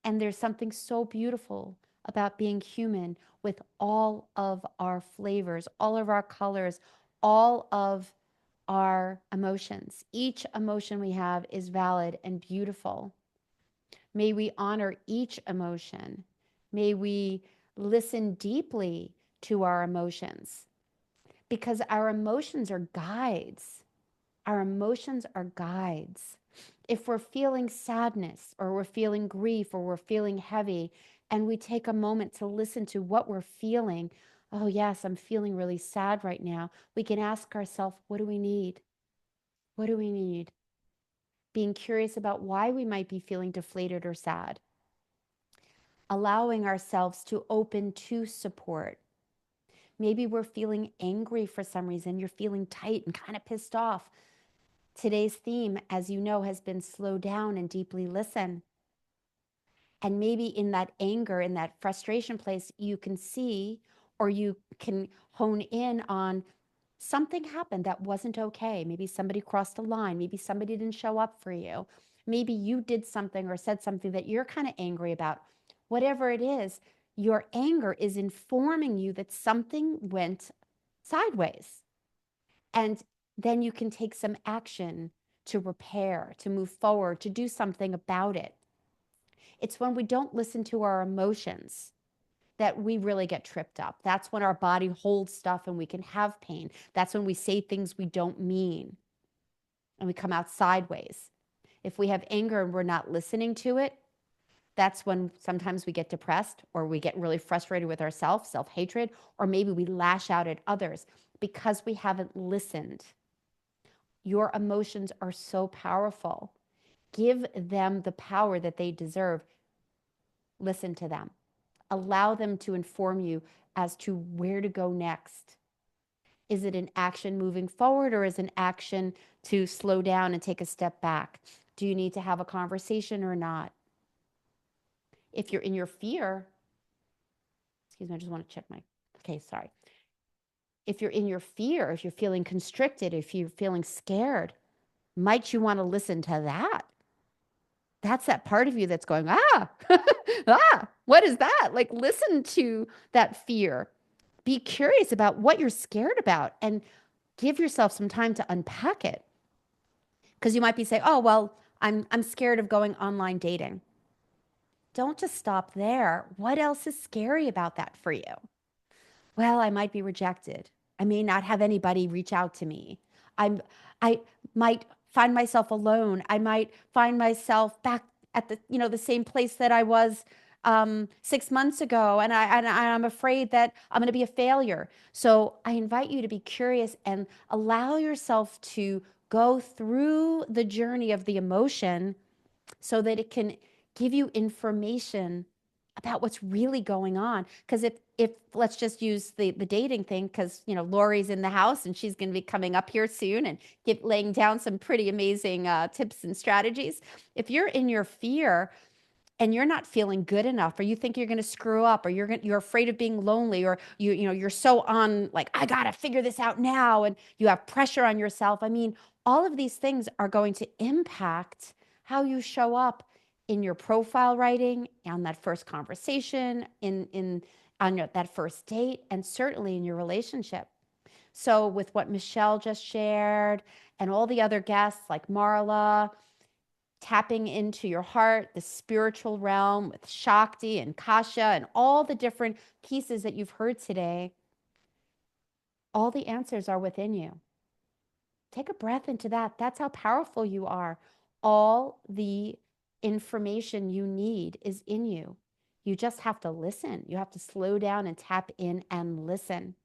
And there's something so beautiful about being human with all of our flavors, all of our colors, all of our emotions. Each emotion we have is valid and beautiful. May we honor each emotion. May we listen deeply to our emotions, because our emotions are guides. Our emotions are guides. If we're feeling sadness or we're feeling grief or we're feeling heavy, and we take a moment to listen to what we're feeling, oh yes, I'm feeling really sad right now, we can ask ourselves, what do we need? What do we need? Being curious about why we might be feeling deflated or sad. Allowing ourselves to open to support. Maybe we're feeling angry for some reason. You're feeling tight and kind of pissed off. Today's theme, as you know, has been slow down and deeply listen. And maybe in that anger, in that frustration place, you can see, or you can hone in on, something happened that wasn't okay. Maybe somebody crossed a line. Maybe somebody didn't show up for you. Maybe you did something or said something that you're kind of angry about. Whatever it is, Your anger is informing you that something went sideways. And then you can take some action to repair, to move forward, to do something about it. It's when we don't listen to our emotions that we really get tripped up. That's when our body holds stuff and we can have pain. That's when we say things we don't mean and we come out sideways. If we have anger and we're not listening to it, that's when sometimes we get depressed or we get really frustrated with ourselves, self-hatred, or maybe we lash out at others because we haven't listened. Your emotions are so powerful. Give them the power that they deserve. Listen to them. Allow them to inform you as to where to go next. Is it an action moving forward, or is it an action to slow down and take a step back? Do you need to have a conversation or not? If you're in your fear, excuse me, I just want to check my, okay, sorry. If you're in your fear, if you're feeling constricted, if you're feeling scared, might you want to listen to that? That's that part of you that's going, what is that? Like, listen to that fear. Be curious about what you're scared about and give yourself some time to unpack it. Because you might be saying, oh, well, I'm scared of going online dating. Don't just stop there. What else is scary about that for you? Well, I might be rejected. I may not have anybody reach out to me. I might find myself alone. I might find myself back at the same place that I was 6 months ago, and I'm afraid that I'm going to be a failure. So I invite you to be curious and allow yourself to go through the journey of the emotion so that it can give you information about what's really going on. Because if let's just use the dating thing, because Lori's in the house and she's going to be coming up here soon and laying down some pretty amazing tips and strategies. If you're in your fear and you're not feeling good enough, or you think you're going to screw up, or you're afraid of being lonely, or you're so on, like, I got to figure this out now, and you have pressure on yourself. I mean, all of these things are going to impact how you show up in your profile writing, on that first conversation, on that first date, and certainly in your relationship. So with what Michelle just shared and all the other guests like Marla, tapping into your heart, the spiritual realm with Shakti and Kasha and all the different pieces that you've heard today, all the answers are within you. Take a breath into that. That's how powerful you are. All the information you need is in you. You just have to listen. You have to slow down and tap in and listen.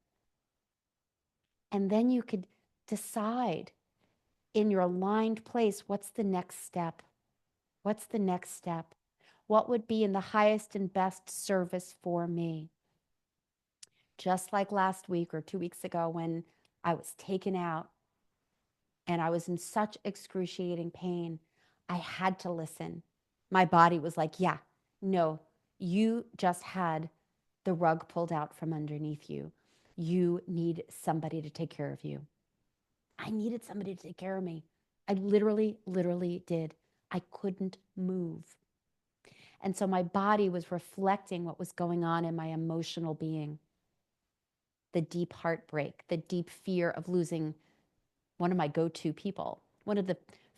And then you could decide in your aligned place, what's the next step? What's the next step? What would be in the highest and best service for me? Just like last week or 2 weeks ago when I was taken out and I was in such excruciating pain, I had to listen. My body was like, yeah, no, you just had the rug pulled out from underneath you. You need somebody to take care of you. I needed somebody to take care of me. I literally did. I couldn't move. And so my body was reflecting what was going on in my emotional being. The deep heartbreak, the deep fear of losing one of my go-to people, one of the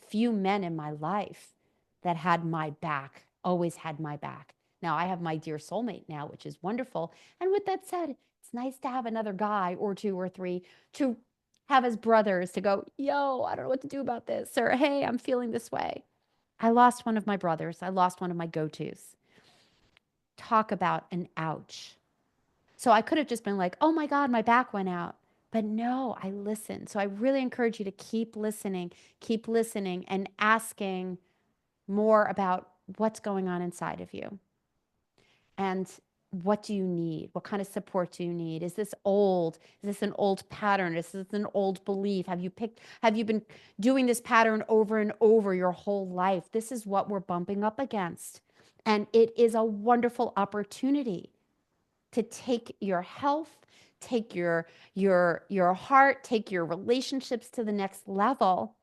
few men in my life that had my back, always had my back. Now I have my dear soulmate now, which is wonderful. And with that said, it's nice to have another guy or two or three to have as brothers to go, yo, I don't know what to do about this, or hey, I'm feeling this way. I lost one of my brothers. I lost one of my go-tos. Talk about an ouch. So I could have just been like, oh my God, my back went out. But no, I listened. So I really encourage you to keep listening and asking more about what's going on inside of you. And what do you need? What kind of support do you need? Is this old? Is this an old pattern? Is this an old belief? Have you been doing this pattern over and over your whole life? This is what we're bumping up against. And it is a wonderful opportunity to take your health, take your heart, take your relationships to the next level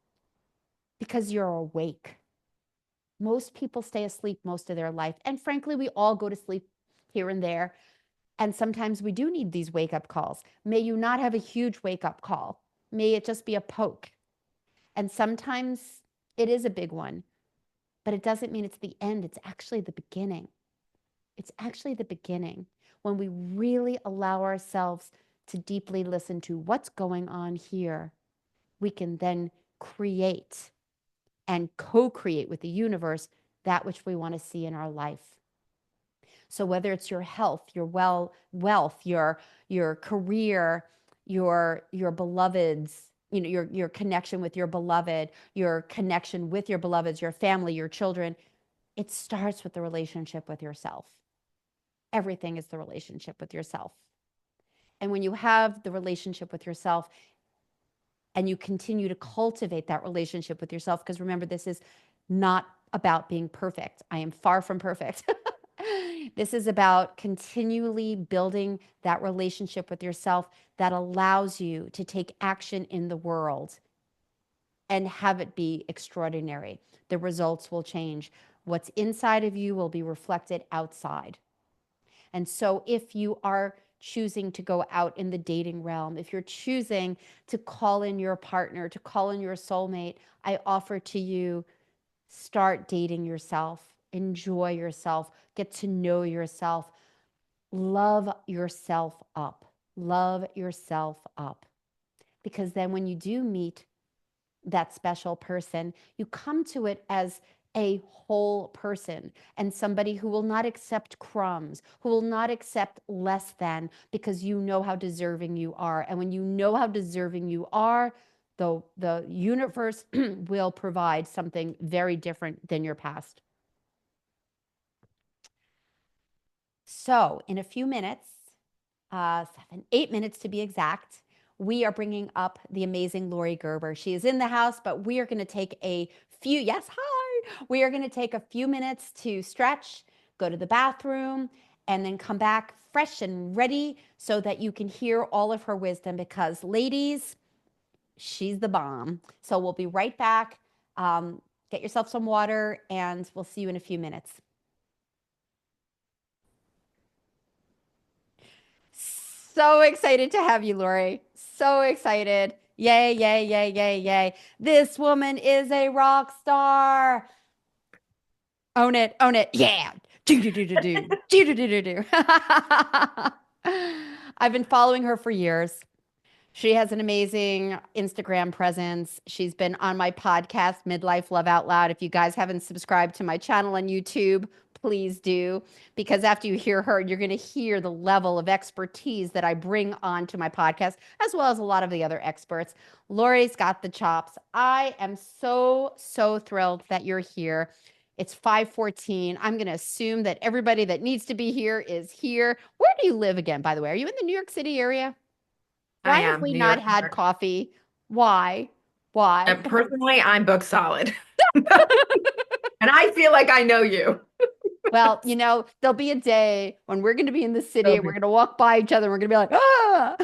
because you're awake. Most people stay asleep most of their life. And frankly, we all go to sleep here and there. And sometimes we do need these wake-up calls. May you not have a huge wake-up call. May it just be a poke. And sometimes it is a big one, but it doesn't mean it's the end. It's actually the beginning. It's actually the beginning when we really allow ourselves to deeply listen to what's going on here. We can then create and co-create with the universe that which we want to see in our life. So whether it's your health, your wealth, your career, your beloveds, your connection with your beloved, your connection with your beloveds, your family, your children, it starts with the relationship with yourself. Everything is the relationship with yourself. And when you have the relationship with yourself and you continue to cultivate that relationship with yourself, because remember, this is not about being perfect. I am far from perfect. This is about continually building that relationship with yourself that allows you to take action in the world and have it be extraordinary. The results will change. What's inside of you will be reflected outside. And so if you are choosing to go out in the dating realm, if you're choosing to call in your partner, to call in your soulmate, I offer to you, start dating yourself, enjoy yourself, get to know yourself, love yourself up, love yourself up. Because then when you do meet that special person, you come to it as a whole person and somebody who will not accept crumbs, who will not accept less than, because you know how deserving you are. And when you know how deserving you are, the universe will provide something very different than your past. So in a few minutes, 8 minutes to be exact, we are bringing up the amazing Lori Gerber. She is in the house, but we are going to take a few, yes, hi. We are going to take a few minutes to stretch, go to the bathroom, and then come back fresh and ready so that you can hear all of her wisdom, because ladies, she's the bomb. So we'll be right back. Get yourself some water and we'll see you in a few minutes. So excited to have you, Lori. So excited. Yay, yay, yay, yay, yay. This woman is a rock star. Own it, own it. Yeah. Do, do, do, do, do. Do, do, do, do, do. I've been following her for years. She has an amazing Instagram presence. She's been on my podcast, Midlife Love Out Loud. If you guys haven't subscribed to my channel on YouTube, please do, because after you hear her, you're going to hear the level of expertise that I bring onto my podcast, as well as a lot of the other experts. Lori's got the chops. I am so, so thrilled that you're here. It's 5:14. I'm going to assume that everybody that needs to be here is here. Where do you live again, by the way? Are you in the New York City area? Why have we New not York. had coffee? Why? Why? Personally, I'm book solid. And I feel like I know you. Well, there'll be a day when we're going to be in the city and we're going to walk by each other and we're going to be like, ah.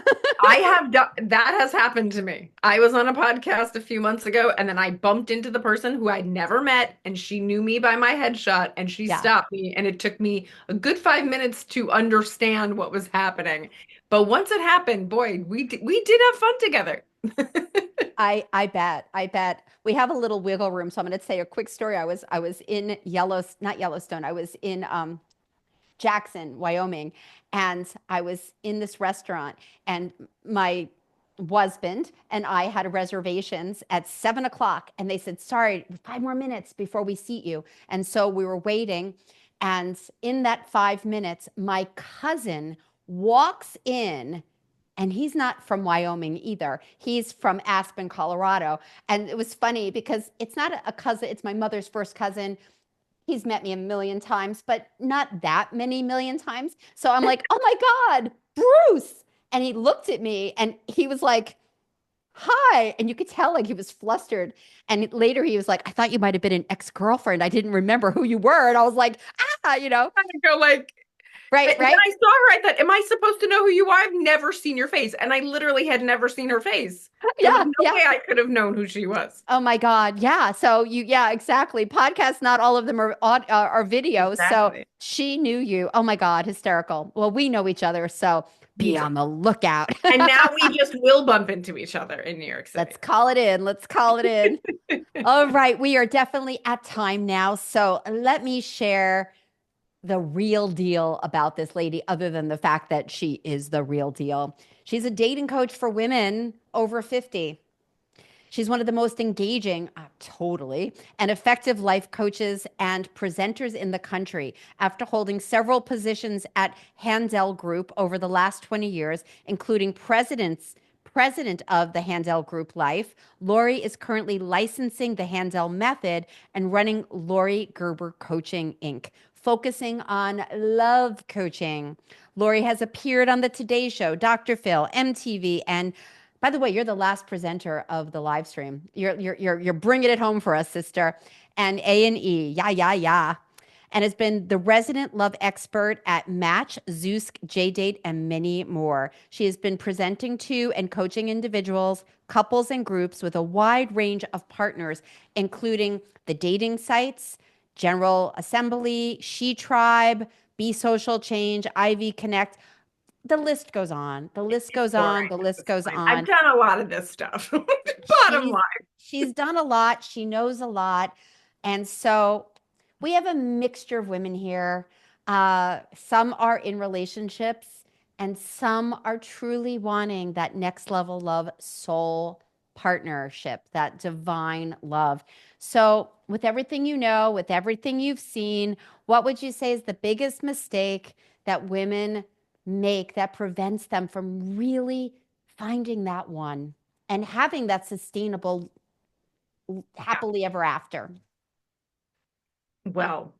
That has happened to me. I was on a podcast a few months ago and then I bumped into the person who I'd never met and she knew me by my headshot and she stopped me and it took me a good 5 minutes to understand what was happening. But once it happened, boy, we did have fun together. I bet. We have a little wiggle room. So I'm going to say a quick story. I was in not Yellowstone. I was in Jackson, Wyoming, and I was in this restaurant, and my husband and I had reservations at 7:00, and they said, "Sorry, 5 more minutes before we seat you." And so we were waiting, and in that 5 minutes, my cousin walks in. And he's not from Wyoming either. He's from Aspen, Colorado. And it was funny because it's not a cousin, it's my mother's first cousin. He's met me a million times, but not that many million times. So I'm like, oh my God, Bruce. And he looked at me and he was like, hi. And you could tell like he was flustered. And later he was like, I thought you might have been an ex-girlfriend. I didn't remember who you were. And I was like, I go like, Right, Then right. I saw her. I thought, am I supposed to know who you are? I've never seen your face. And I literally had never seen her face. There was Yeah, no yeah. way I could have known who she was. Oh my God. Yeah. So yeah, exactly. Podcasts, not all of them are videos. So Exactly. she knew you. Oh my God, hysterical. Well, we know each other, so Me be too. on the lookout. And now we just will bump into each other in New York Let's City. call it in. Let's call it in. All right, we are definitely at time now. So let me share the real deal about this lady, other than the fact that she is the real deal. She's a dating coach for women over 50. She's one of the most engaging, totally, and effective life coaches and presenters in the country. After holding several positions at Handel Group over the last 20 years, including president of the Handel Group Life, Lori is currently licensing the Handel method and running Lori Gerber Coaching Inc., focusing on love coaching. Lori has appeared on the Today Show, Dr. Phil, MTV, and by the way, you're the last presenter of the live stream. You're bringing it home for us, sister. And A&E, yeah, yeah, yeah. And has been the resident love expert at Match, Zeus, JDate, and many more. She has been presenting to and coaching individuals, couples, and groups with a wide range of partners, including the dating sites, General Assembly, She Tribe, Be Social Change, Ivy Connect. The list goes on. The list It's goes on. boring The at list this goes point. I've on. done a lot of this stuff. Bottom She's line. she's done a lot. She knows a lot. And so we have a mixture of women here. Some are in relationships and some are truly wanting that next level love soul partnership, that divine love. So, with everything you know, with everything you've seen, what would you say is the biggest mistake that women make that prevents them from really finding that one and having that sustainable Yeah. happily ever after? Well,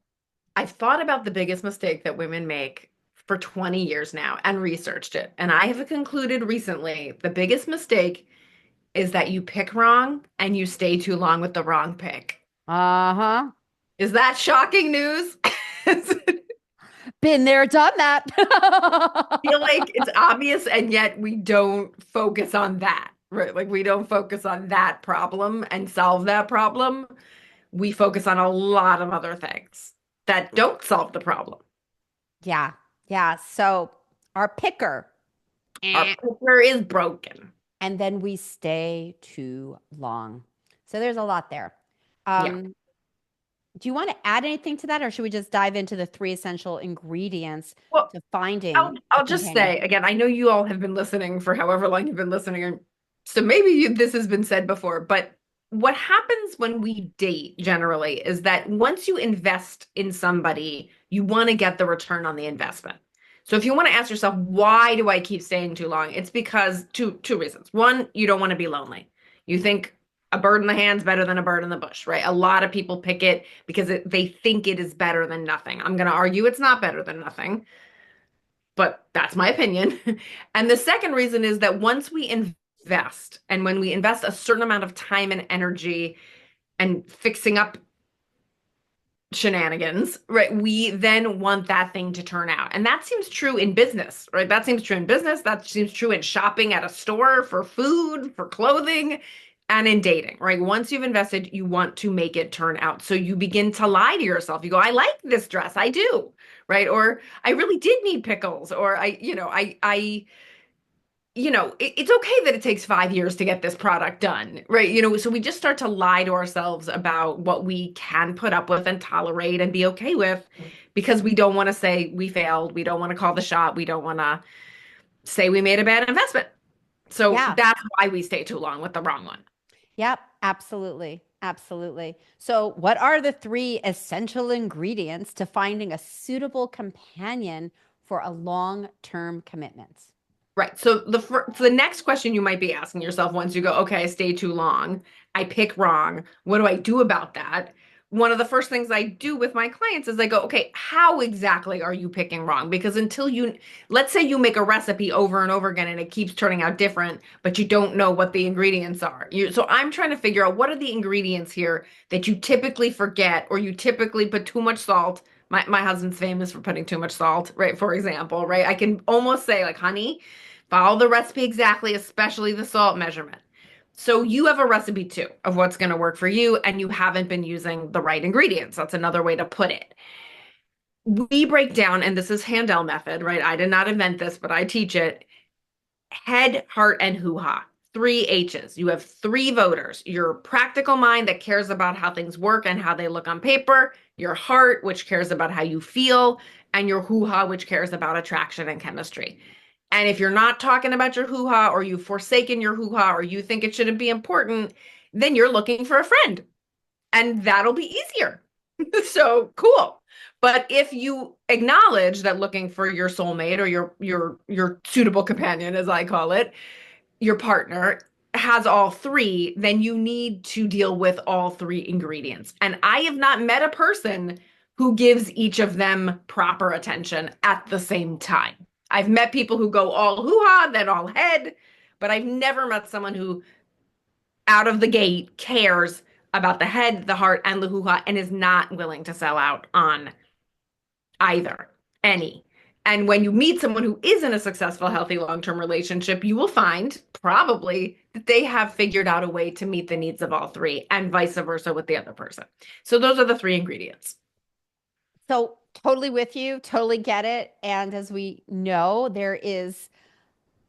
I've thought about the biggest mistake that women make for 20 years now and researched it. And I have concluded recently the biggest mistake is that you pick wrong and you stay too long with the wrong pick. Uh-huh. Is that shocking news? Been there, done that. Feel like it's obvious and yet we don't focus on that, right? Like we don't focus on that problem and solve that problem. We focus on a lot of other things that don't solve the problem. Yeah. Yeah. So our picker, Our picker is broken. and then we stay too long. So there's a lot there. Yeah. Do you want to add anything to that, or should we just dive into the three essential ingredients Well, to finding I'll a just companion? say again, I know you all have been listening for however long you've been listening, so maybe this has been said before, but what happens when we date generally is that once you invest in somebody, you want to get the return on the investment. So if you want to ask yourself, why do I keep staying too long? It's because two reasons. One, you don't want to be lonely. You think a bird in the hand's better than a bird in the bush, right? A lot of people pick it because they think it is better than nothing. I'm going to argue it's not better than nothing, but that's my opinion. And the second reason is that once we invest, and when we invest a certain amount of time and energy and fixing up shenanigans, right, we then want that thing to turn out. And that seems true in business, right? That seems true in business. That seems true in shopping at a store for food, for clothing, and in dating, right? Once you've invested, you want to make it turn out. So you begin to lie to yourself. You go, I like this dress. I do, right? Or I really did need pickles. Or it's okay that it takes 5 years to get this product done, right? So we just start to lie to ourselves about what we can put up with and tolerate and be okay with because we don't want to say we failed. We don't want to call the shot. We don't want to say we made a bad investment. So Yeah. that's why we stay too long with the wrong one. Yep. Absolutely. Absolutely. So, what are the three essential ingredients to finding a suitable companion for a long-term commitment? Right. So the next question you might be asking yourself once you go, okay, I stay too long, I pick wrong. What do I do about that? One of the first things I do with my clients is I go, okay, how exactly are you picking wrong? Because let's say you make a recipe over and over again and it keeps turning out different, but you don't know what the ingredients are. So I'm trying to figure out what are the ingredients here that you typically forget or you typically put too much salt, My husband's famous for putting too much salt, right? For example, right? I can almost say like, honey, follow the recipe exactly, especially the salt measurement. So you have a recipe too of what's going to work for you, and you haven't been using the right ingredients. That's another way to put it. We break down, and this is Handel method, right? I did not invent this, but I teach it. Head, heart, and hoo-ha. 3 H's. You have 3 voters. Your practical mind that cares about how things work and how they look on paper, your heart, which cares about how you feel, and your hoo-ha, which cares about attraction and chemistry. And if you're not talking about your hoo-ha, or you've forsaken your hoo-ha, or you think it shouldn't be important, then you're looking for a friend. And that'll be easier. So cool. But if you acknowledge that looking for your soulmate or your suitable companion, as I call it, your partner has all 3, then you need to deal with all 3 ingredients. And I have not met a person who gives each of them proper attention at the same time. I've met people who go all hoo-ha, then all head, but I've never met someone who out of the gate cares about the head, the heart, and the hoo-ha, and is not willing to sell out on either, any. And when you meet someone who is in a successful, healthy, long-term relationship, you will find probably that they have figured out a way to meet the needs of all 3, and vice versa with the other person. So those are the 3 ingredients. So totally with you, totally get it. And as we know, there is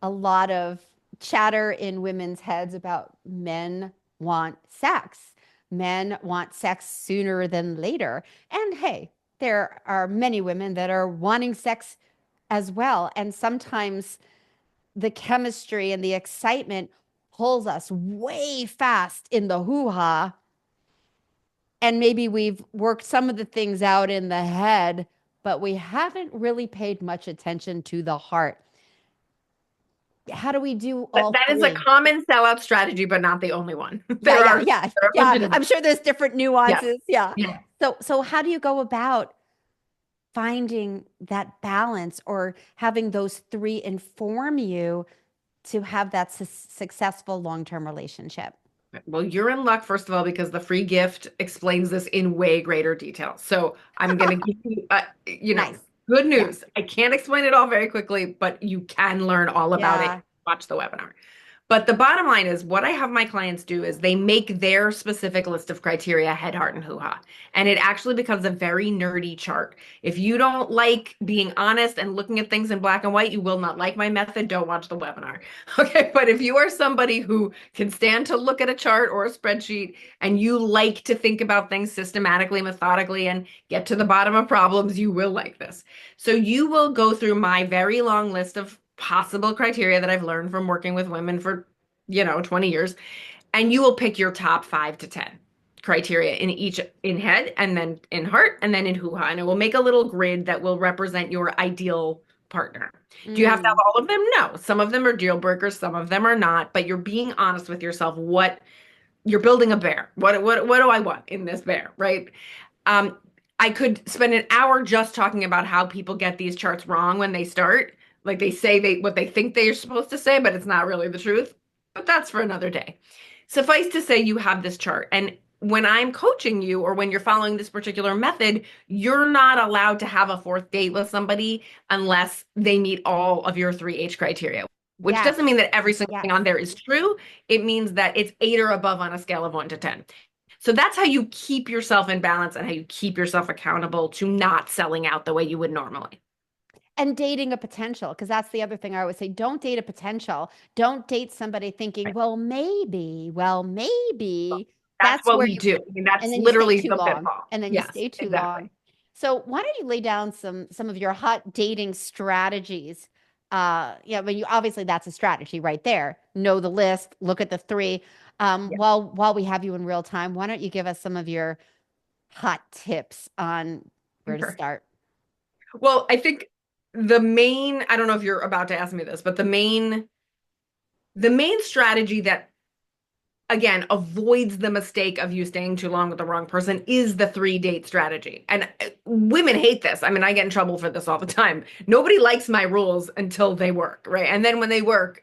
a lot of chatter in women's heads about men want sex. Men want sex sooner than later. And hey, there are many women that are wanting sex as well. And sometimes the chemistry and the excitement pulls us way fast in the hoo-ha. And maybe we've worked some of the things out in the head, but we haven't really paid much attention to the heart. How do we do all That is a 3? common sellout strategy, but not the only one. Yeah. I'm sure there's different nuances. Yeah. Yeah. So how do you go about finding that balance or having those 3 inform you to have that successful long-term relationship? Well, you're in luck, first of all, because the free gift explains this in way greater detail. So I'm going to give you, Nice. good news. I can't explain it all very quickly, but you can learn all about it. Watch the webinar. But the bottom line is what I have my clients do is they make their specific list of criteria, head, heart, and hoo-ha. And it actually becomes a very nerdy chart. If you don't like being honest and looking at things in black and white, you will not like my method. Don't watch the webinar. Okay. But if you are somebody who can stand to look at a chart or a spreadsheet and you like to think about things systematically, methodically, and get to the bottom of problems, you will like this. So you will go through my very long list of possible criteria that I've learned from working with women for, 20 years. And you will pick your top 5 to 10 criteria in head, and then in heart, and then in hoo-ha. And it will make a little grid that will represent your ideal partner. Do you have to have all of them? No. Some of them are deal breakers, some of them are not, but you're being honest with yourself. You're building a bear. What do I want in this bear, right? I could spend an hour just talking about how people get these charts wrong when they start. Like they say what they think they're supposed to say, but it's not really the truth. But that's for another day. Suffice to say, you have this chart. And when I'm coaching you or when you're following this particular method, you're not allowed to have a 4th date with somebody unless they meet all of your 3H criteria, which doesn't mean that every single thing on there is true. It means that it's 8 or above on a scale of 1 to 10. So that's how you keep yourself in balance and how you keep yourself accountable to not selling out the way you would normally. And dating a potential, because that's the other thing I always say, don't date a potential. Don't date somebody thinking, Right. well, maybe. That's what we do. I mean, that's literally the pitfall. And then you stay too long. So why don't you lay down some of your hot dating strategies? Obviously that's a strategy right there. Know the list, look at the 3. While we have you in real time, why don't you give us some of your hot tips on where to start? Well, I think I don't know if you're about to ask me this, but the main strategy that, again, avoids the mistake of you staying too long with the wrong person is the 3-date strategy. And women hate this. I mean, I get in trouble for this all the time. Nobody likes my rules until they work, right? And then when they work,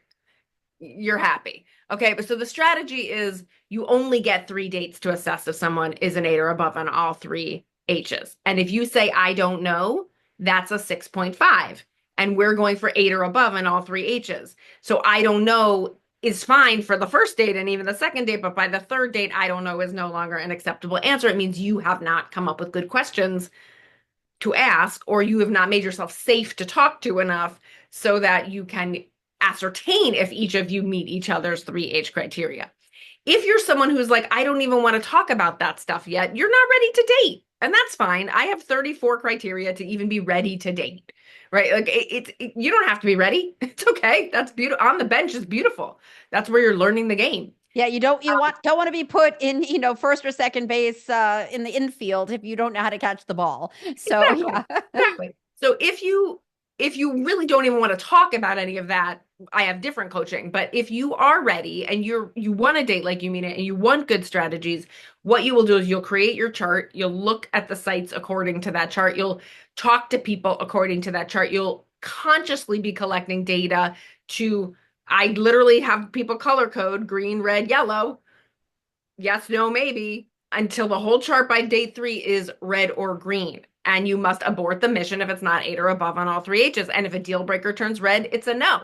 you're happy. Okay, but so the strategy is you only get 3 dates to assess if someone is an 8 or above on all 3 H's. And if you say, I don't know, that's a 6.5. And we're going for 8 or above in all three H's. So I don't know is fine for the first date and even the second date, but by the third date, I don't know is no longer an acceptable answer. It means you have not come up with good questions to ask, or you have not made yourself safe to talk to enough so that you can ascertain if each of you meet each other's 3H criteria. If you're someone who's like, I don't even want to talk about that stuff yet, you're not ready to date. And that's fine. I have 34 criteria to even be ready to date, right? Like you don't have to be ready. It's okay. That's beautiful. On the bench is beautiful. That's where you're learning the game. Yeah, don't want to be put in, first or second base in the infield if you don't know how to catch the ball. So Exactly. yeah. Exactly. So if you really don't even want to talk about any of that, I have different coaching. But if you are ready and you want to date like you mean it and you want good strategies, what you will do is you'll create your chart, you'll look at the sites according to that chart, you'll talk to people according to that chart, you'll consciously be collecting data to I literally have people color code green, red, yellow. Yes, no, maybe, until the whole chart by day 3 is red or green. And you must abort the mission if it's not 8 or above on all three H's. And if a deal breaker turns red, it's a no.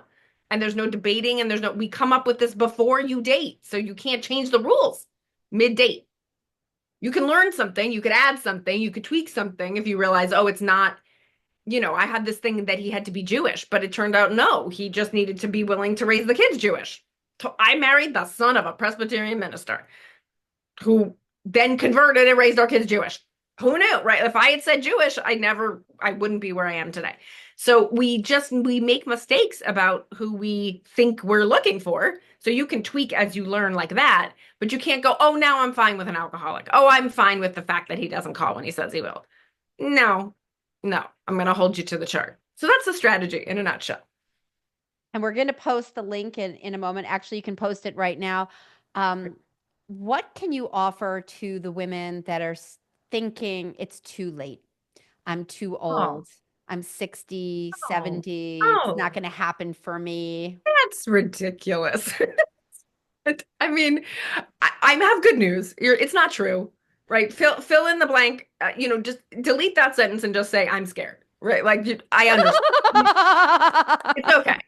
And there's no debating and we come up with this before you date. So you can't change the rules mid-date. You can learn something, you could add something, you could tweak something if you realize, oh, it's not, I had this thing that he had to be Jewish, but it turned out no, he just needed to be willing to raise the kids Jewish. So I married the son of a Presbyterian minister who then converted and raised our kids Jewish. Who knew, right? If I had said Jewish, I wouldn't be where I am today. So we make mistakes about who we think we're looking for. So you can tweak as you learn like that, but you can't go, oh, now I'm fine with an alcoholic. Oh, I'm fine with the fact that he doesn't call when he says he will. No, I'm going to hold you to the chart. So that's the strategy in a nutshell. And we're going to post the link in a moment. Actually, you can post it right now. What can you offer to the women that are thinking it's too late? I'm too old. I'm 60, 70. It's not going to happen for me. That's ridiculous. I mean, I have good news. It's not true, right? Fill in the blank. Just delete that sentence and just say I'm scared, right? Like I understand. It's okay.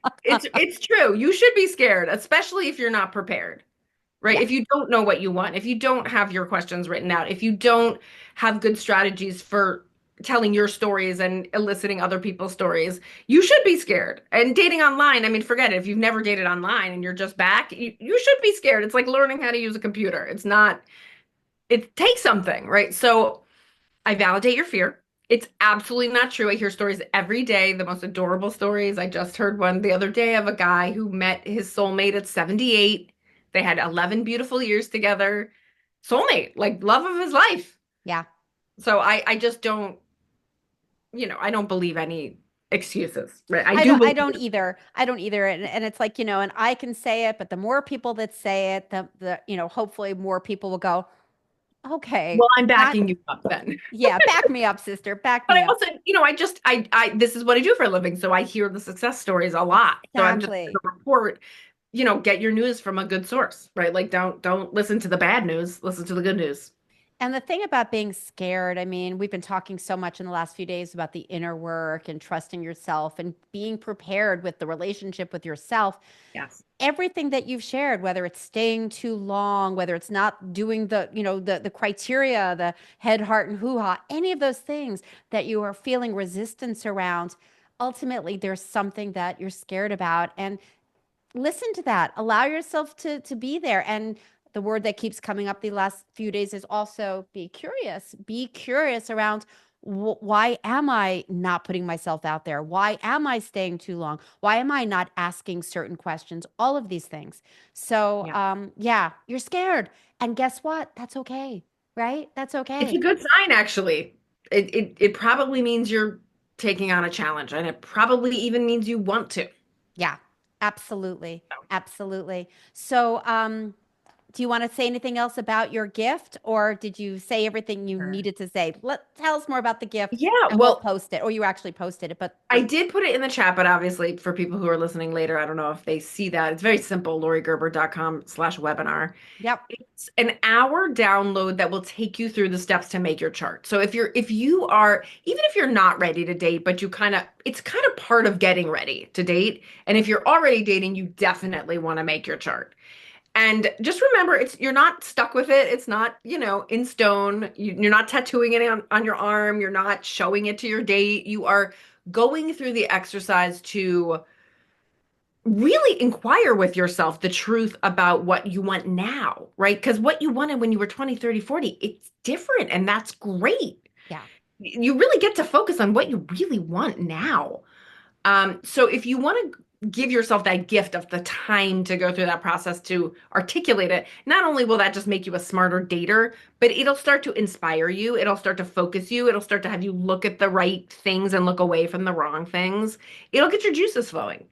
It's true. You should be scared, especially if you're not prepared, right? Yeah. If you don't know what you want, if you don't have your questions written out, if you don't have good strategies for telling your stories and eliciting other people's stories, you should be scared. And dating online, I mean, forget it. If you've never dated online and you're just back, you should be scared. It's like learning how to use a computer. It takes something, right? So I validate your fear. It's absolutely not true. I hear stories every day, the most adorable stories. I just heard one the other day of a guy who met his soulmate at 78. They had 11 beautiful years together. Soulmate, like love of his life. Yeah. So I just don't, I don't believe any excuses, right? I don't either. And it's like, and I can say it, but the more people that say it, the hopefully more people will go, okay. Well, I'm backing you up then. Yeah, back me up, sister. Back me up. But I also, this is what I do for a living, so I hear the success stories a lot. Exactly. So I'm just going to report, get your news from a good source, right? Like don't listen to the bad news, listen to the good news. And the thing about being scared, I mean, we've been talking so much in the last few days about the inner work and trusting yourself and being prepared with the relationship with yourself. Yes. Everything that you've shared, whether it's staying too long, whether it's not doing the criteria, the head, heart, and hoo-ha, any of those things that you are feeling resistance around, ultimately there's something that you're scared about. And listen to that. Allow yourself to be there. And the word that keeps coming up the last few days is also be curious. Be curious around why am I not putting myself out there? Why am I staying too long? Why am I not asking certain questions? All of these things. So, you're scared. And guess what? That's okay, right? That's okay. It's a good sign, actually. It probably means you're taking on a challenge, and it probably even means you want to. Yeah, absolutely. Absolutely. So, do you want to say anything else about your gift, or did you say everything you needed to say? Tell us more about the gift, Yeah, and we'll post it, or you actually posted it, but I did put it in the chat, but obviously for people who are listening later, I don't know if they see that. It's very simple, lorigerber.com/webinar. yep. It's an hour download that will take you through the steps to make your chart. So if you are, even if you're not ready to date, but it's kind of part of getting ready to date. And if you're already dating, you definitely want to make your chart. And just remember, you're not stuck with it. It's not, in stone. You're not tattooing it on your arm. You're not showing it to your date. You are going through the exercise to really inquire with yourself the truth about what you want now, right? Because what you wanted when you were 20, 30, 40, it's different, and that's great. Yeah. You really get to focus on what you really want now. So if you want to give yourself that gift of the time to go through that process to articulate it, not only will that just make you a smarter dater, but it'll start to inspire you. It'll start to focus you. It'll start to have you look at the right things and look away from the wrong things. It'll get your juices flowing.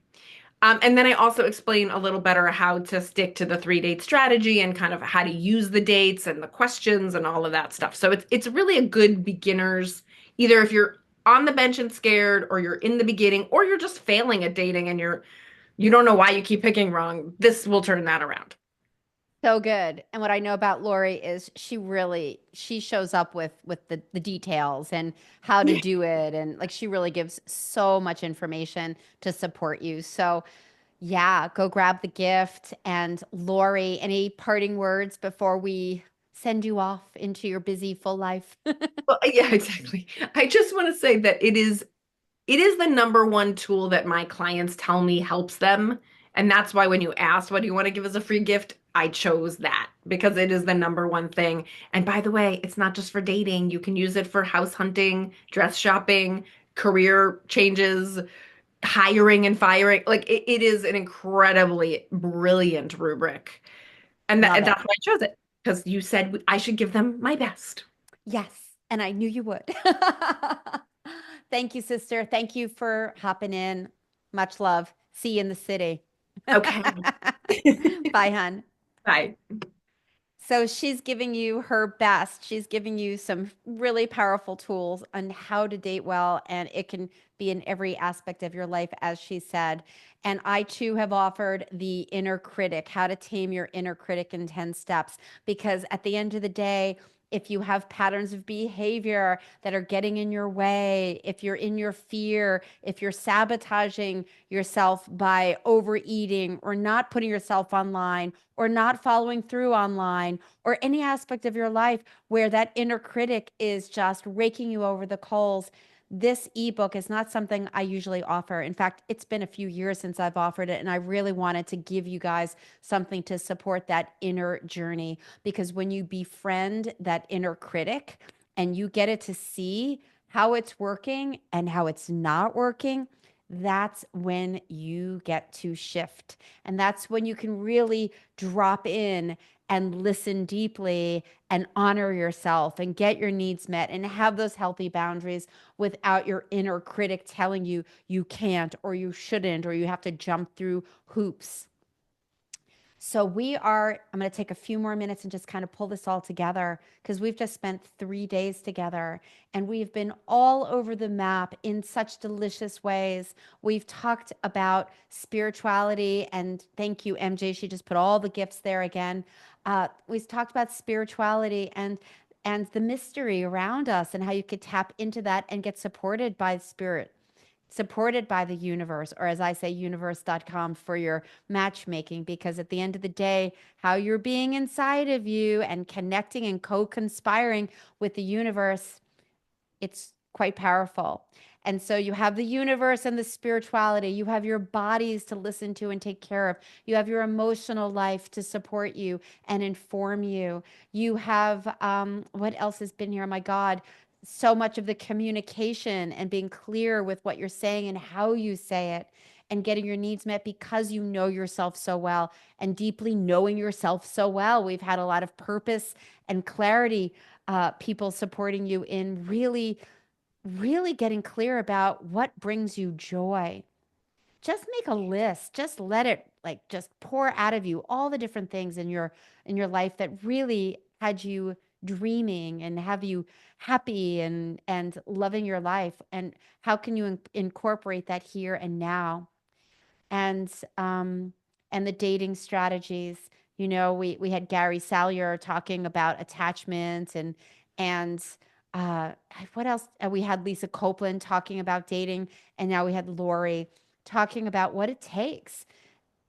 And then I also explain a little better how to stick to the 3-date strategy and kind of how to use the dates and the questions and all of that stuff. So it's really a good beginner's, either if you're on the bench and scared, or you're in the beginning, or you're just failing at dating and you don't know why you keep picking wrong. This will turn that around. So good. And what I know about Lori is she shows up with the details and how to do it, and like she really gives so much information to support you. So yeah, go grab the gift. And Lori, any parting words before we send you off into your busy full life? Well, yeah, exactly. I just want to say that it is the number one tool that my clients tell me helps them. And that's why when you asked, what do you want to give as a free gift? I chose that because it is the number one thing. And by the way, it's not just for dating. You can use it for house hunting, dress shopping, career changes, hiring and firing. Like it is an incredibly brilliant rubric. And Love it. that's why I chose it, because you said I should give them my best. Yes, and I knew you would. Thank you, sister. Thank you for hopping in. Much love. See you in the city. Okay. Bye, hon. Bye. So she's giving you her best. She's giving you some really powerful tools on how to date well, and it can be in every aspect of your life, as she said. And I too have offered the inner critic, how to tame your inner critic in 10 steps, because at the end of the day, if you have patterns of behavior that are getting in your way, if you're in your fear, if you're sabotaging yourself by overeating or not putting yourself online or not following through online, or any aspect of your life where that inner critic is just raking you over the coals, this ebook is not something I usually offer. In fact, it's been a few years since I've offered it, and I really wanted to give you guys something to support that inner journey, because when you befriend that inner critic and you get it to see how it's working and how it's not working, that's when you get to shift. And that's when you can really drop in and listen deeply and honor yourself and get your needs met and have those healthy boundaries without your inner critic telling you you can't or you shouldn't or you have to jump through hoops. So I'm going to take a few more minutes and just kind of pull this all together, because we've just spent 3 days together and we've been all over the map in such delicious ways. We've talked about spirituality, and thank you, MJ. She just put all the gifts there again. We've talked about spirituality and the mystery around us and how you could tap into that and get supported by spirit, supported by the universe, or as I say, universe.com for your matchmaking, because at the end of the day, how you're being inside of you and connecting and co-conspiring with the universe, it's quite powerful. And so you have the universe and the spirituality. You have your bodies to listen to and take care of. You have your emotional life to support you and inform you. You have, what else has been here? Oh my God, so much of the communication and being clear with what you're saying and how you say it and getting your needs met, because you know yourself so well, and deeply knowing yourself so well. We've had a lot of purpose and clarity, people supporting you in really, really getting clear about what brings you joy. just make a list. Just let it like just pour out of you all the different things in your life that really had you dreaming and have you happy and loving your life, and how can you incorporate that here and now. And and the dating strategies. You know, we had Gary Salyer talking about attachment, and what else? We had Lisa Copeland talking about dating, and now we had Lori talking about what it takes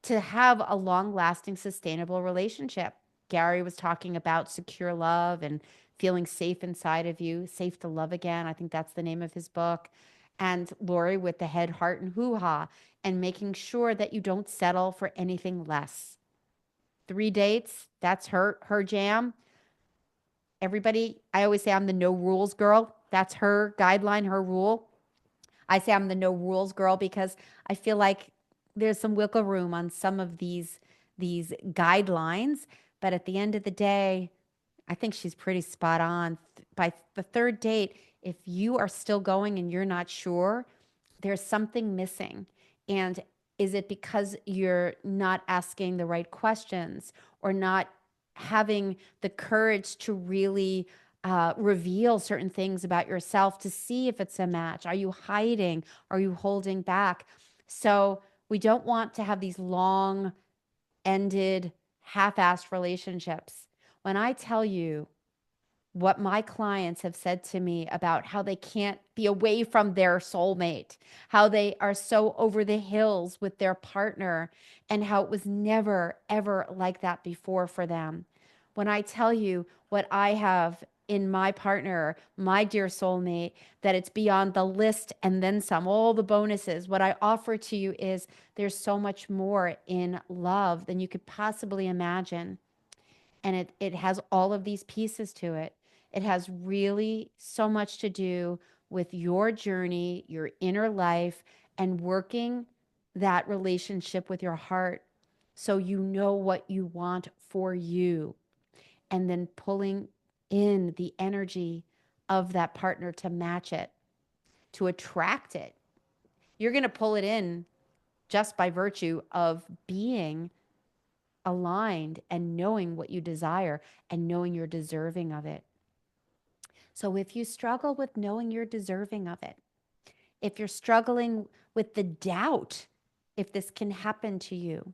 to have a long-lasting, sustainable relationship. Gary was talking about secure love and feeling safe inside of you, safe to love again. I think that's the name of his book. And Lori with the head, heart, and hoo-ha, and making sure that you don't settle for anything less. 3 dates, that's her jam. Everybody, I always say I'm the no rules girl. That's her guideline, her rule. I say I'm the no rules girl because I feel like there's some wiggle room on some of these guidelines, but at the end of the day, I think she's pretty spot on. By the 3rd date, if you are still going and you're not sure, there's something missing. And is it because you're not asking the right questions or not having the courage to really reveal certain things about yourself to see if it's a match? Are you hiding? Are you holding back? So we don't want to have these long ended, half assed relationships. When I tell you what my clients have said to me about how they can't be away from their soulmate, how they are so over the hills with their partner, and how it was never, ever like that before for them. When I tell you what I have in my partner, my dear soulmate, that it's beyond the list and then some, all the bonuses, what I offer to you is there's so much more in love than you could possibly imagine. And it has all of these pieces to it. It has really so much to do with your journey, your inner life, and working that relationship with your heart so you know what you want for you, and then pulling in the energy of that partner to match it, to attract it. You're going to pull it in just by virtue of being aligned and knowing what you desire and knowing you're deserving of it. So if you struggle with knowing you're deserving of it, if you're struggling with the doubt if this can happen to you,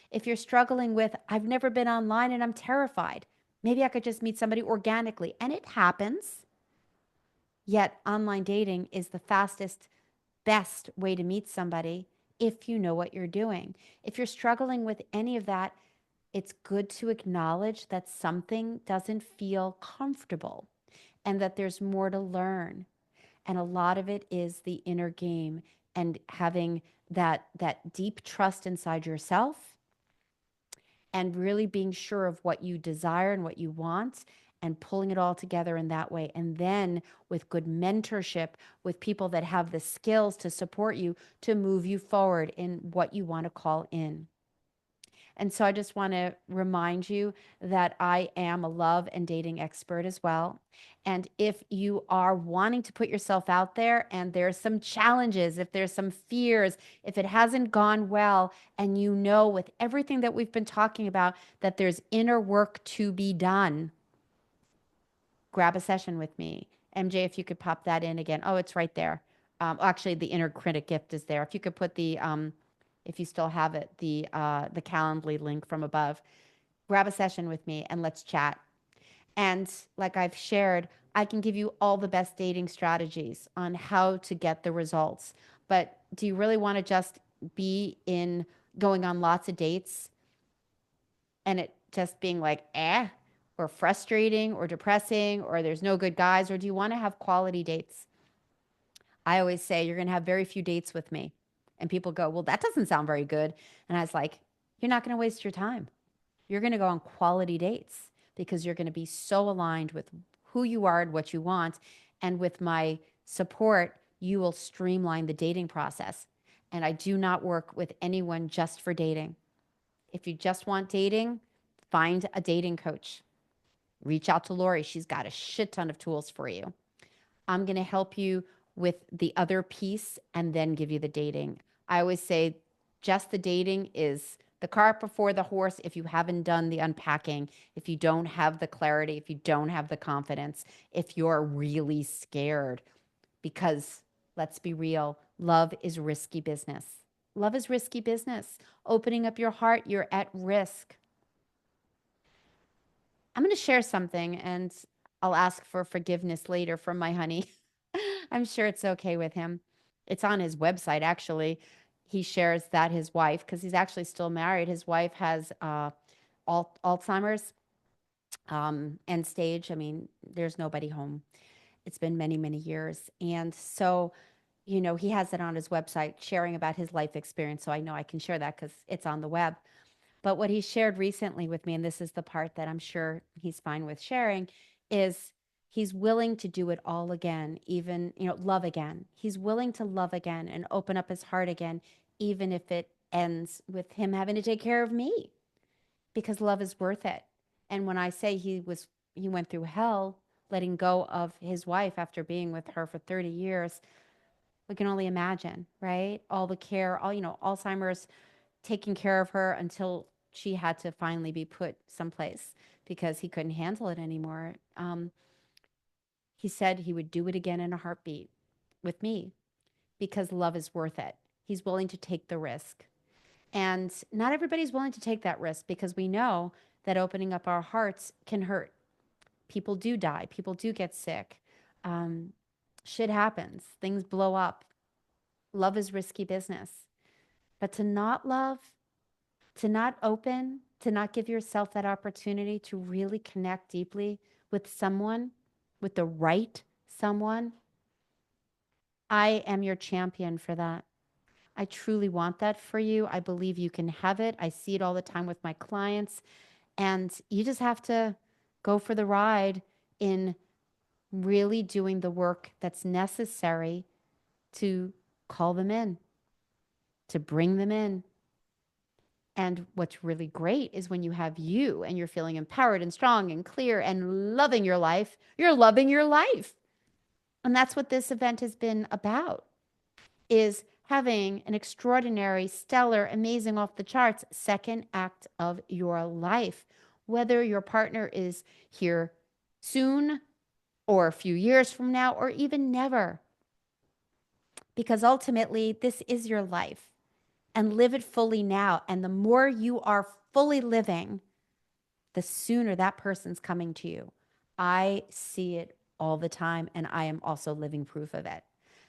if you're struggling with, I've never been online and I'm terrified, maybe I could just meet somebody organically, and it happens. Yet online dating is the fastest, best way to meet somebody if you know what you're doing. If you're struggling with any of that, it's good to acknowledge that something doesn't feel comfortable and that there's more to learn. And a lot of it is the inner game and having that deep trust inside yourself and really being sure of what you desire and what you want and pulling it all together in that way. And then with good mentorship, with people that have the skills to support you to move you forward in what you want to call in. And so I just want to remind you that I am a love and dating expert as well. And if you are wanting to put yourself out there and there's some challenges, if there's some fears, if it hasn't gone well, and you know with everything that we've been talking about that there's inner work to be done, grab a session with me. MJ, if you could pop that in again. Oh, it's right there. Actually, the inner critic gift is there. If you could put the if you still have it, the Calendly link from above. Grab a session with me and let's chat. And like I've shared, I can give you all the best dating strategies on how to get the results. But do you really want to just be in going on lots of dates and it just being like, or frustrating or depressing, or there's no good guys, or do you want to have quality dates? I always say you're going to have very few dates with me. And people go, well, that doesn't sound very good. And I was like, you're not going to waste your time. You're going to go on quality dates because you're going to be so aligned with who you are and what you want. And with my support, you will streamline the dating process. And I do not work with anyone just for dating. If you just want dating, find a dating coach. Reach out to Lori. She's got a shit ton of tools for you. I'm going to help you with the other piece and then give you the dating. I always say Just the dating is the cart before the horse if you haven't done the unpacking, if you don't have the clarity, if you don't have the confidence, if you're really scared. Because let's be real, love is risky business. Love is risky business. Opening up your heart, you're at risk. I'm going to share something and I'll ask for forgiveness later from my honey. I'm sure it's okay with him. It's on his website, actually. He shares that his wife, because he's actually still married, his wife has Alzheimer's, end stage. I mean, there's nobody home. It's been many, many years. And so, he has it on his website sharing about his life experience. So I know I can share that because it's on the web. But what he shared recently with me, and this is the part that I'm sure he's fine with sharing, is he's willing to do it all again, even, love again. He's willing to love again and open up his heart again, even if it ends with him having to take care of me, because love is worth it. And when I say he went through hell letting go of his wife after being with her for 30 years, we can only imagine, right? All the care, Alzheimer's, taking care of her until she had to finally be put someplace because he couldn't handle it anymore. He said he would do it again in a heartbeat with me because love is worth it. He's willing to take the risk. And not everybody's willing to take that risk because we know that opening up our hearts can hurt. People do die. People do get sick. Shit happens. Things blow up. Love is risky business. But to not love, to not open, to not give yourself that opportunity to really connect deeply with someone, with the right someone, I am your champion for that. I truly want that for you. I believe you can have it. I see it all the time with my clients. And you just have to go for the ride in really doing the work that's necessary to call them in, to bring them in. And what's really great is when you have you and you're feeling empowered and strong and clear and loving your life, you're loving your life. And that's what this event has been about, is having an extraordinary, stellar, amazing, off the charts second act of your life. Whether your partner is here soon or a few years from now or even never. Because ultimately, this is your life. And live it fully now. And the more you are fully living, the sooner that person's coming to you. I see it all the time, and I am also living proof of it.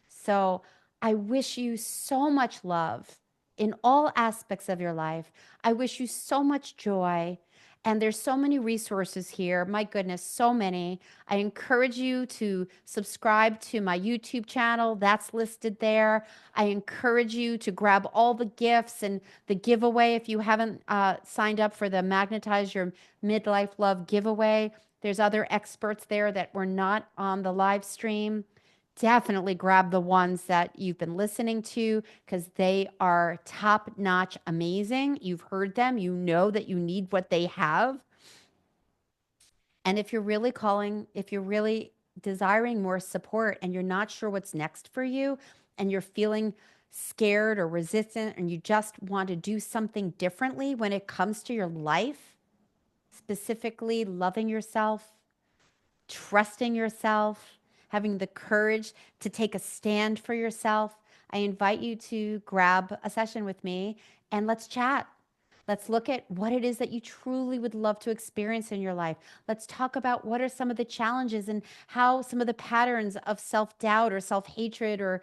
So I wish you so much love in all aspects of your life. I wish you so much joy. And there's so many resources here. My goodness, so many. I encourage you to subscribe to my YouTube channel. That's listed there. I encourage you to grab all the gifts and the giveaway if you haven't signed up for the Magnetize Your Midlife Love giveaway. There's other experts there that were not on the live stream. Definitely grab the ones that you've been listening to because they are top-notch amazing. You've heard them. You know that you need what they have. And if you're really desiring more support and you're not sure what's next for you and you're feeling scared or resistant and you just want to do something differently when it comes to your life, specifically loving yourself, trusting yourself, having the courage to take a stand for yourself, I invite you to grab a session with me and let's chat. Let's look at what it is that you truly would love to experience in your life. Let's talk about what are some of the challenges and how some of the patterns of self-doubt or self-hatred or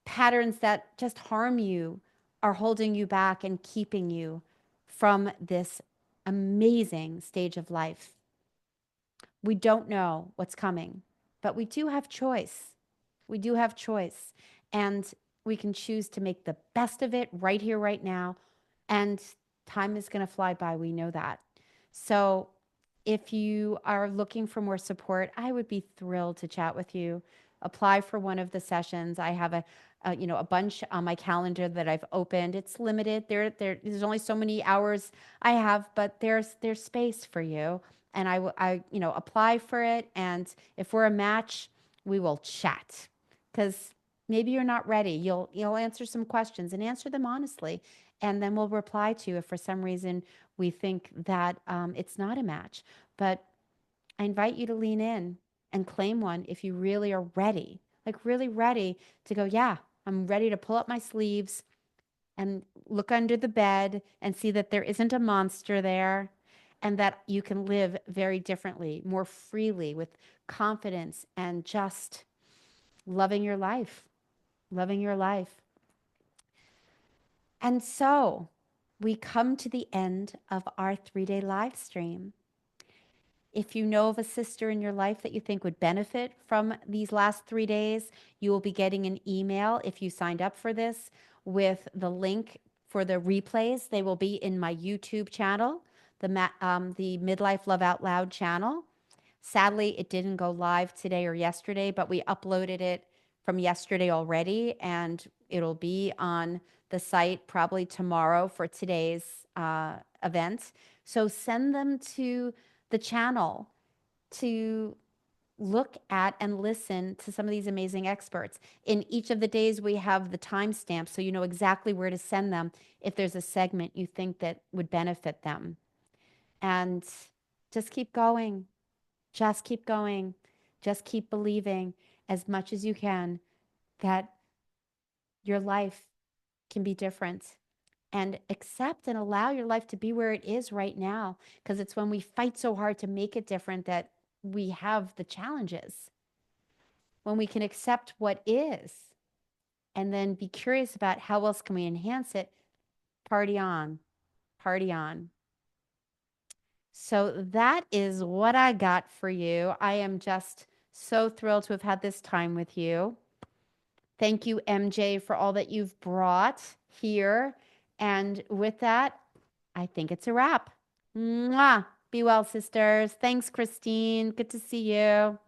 patterns that just harm you are holding you back and keeping you from this amazing stage of life. We don't know what's coming, but we do have choice. We do have choice. And we can choose to make the best of it right here, right now. And time is going to fly by. We know that. So if you are looking for more support, I would be thrilled to chat with you. Apply for one of the sessions. I have a bunch on my calendar that I've opened. It's limited. There's only so many hours I have, but there's space for you. And I apply for it. And if we're a match, we will chat because Maybe you're not ready. You'll answer some questions and answer them honestly, and then we'll reply to you if for some reason we think that it's not a match. But I invite you to lean in and claim one if you really are ready, like really ready to go, yeah, I'm ready to pull up my sleeves and look under the bed and see that there isn't a monster there and that you can live very differently, more freely, with confidence and just loving your life, loving your life. And so we come to the end of our 3-day live stream. If you know of a sister in your life that you think would benefit from these last 3 days, you will be getting an email if you signed up for this with the link for the replays. They will be in my YouTube channel, the Midlife Love Out Loud channel. Sadly, it didn't go live today or yesterday, but we uploaded it from yesterday already, and it'll be on the site probably tomorrow for today's event. So send them to the channel to look at and listen to some of these amazing experts. In each of the days, we have the timestamp, so you know exactly where to send them if there's a segment you think that would benefit them. And just keep going. Just keep going. Just keep believing as much as you can that your life can be different, and accept and allow your life to be where it is right now, because it's when we fight so hard to make it different that we have the challenges. When we can accept what is and then be curious about how else can we enhance it, party on, party on. So that is what I got for you. I am just so thrilled to have had this time with you. Thank you, MJ, for all that you've brought here. And with that, I think it's a wrap. Mwah. Be well, sisters. Thanks, Christine. Good to see you.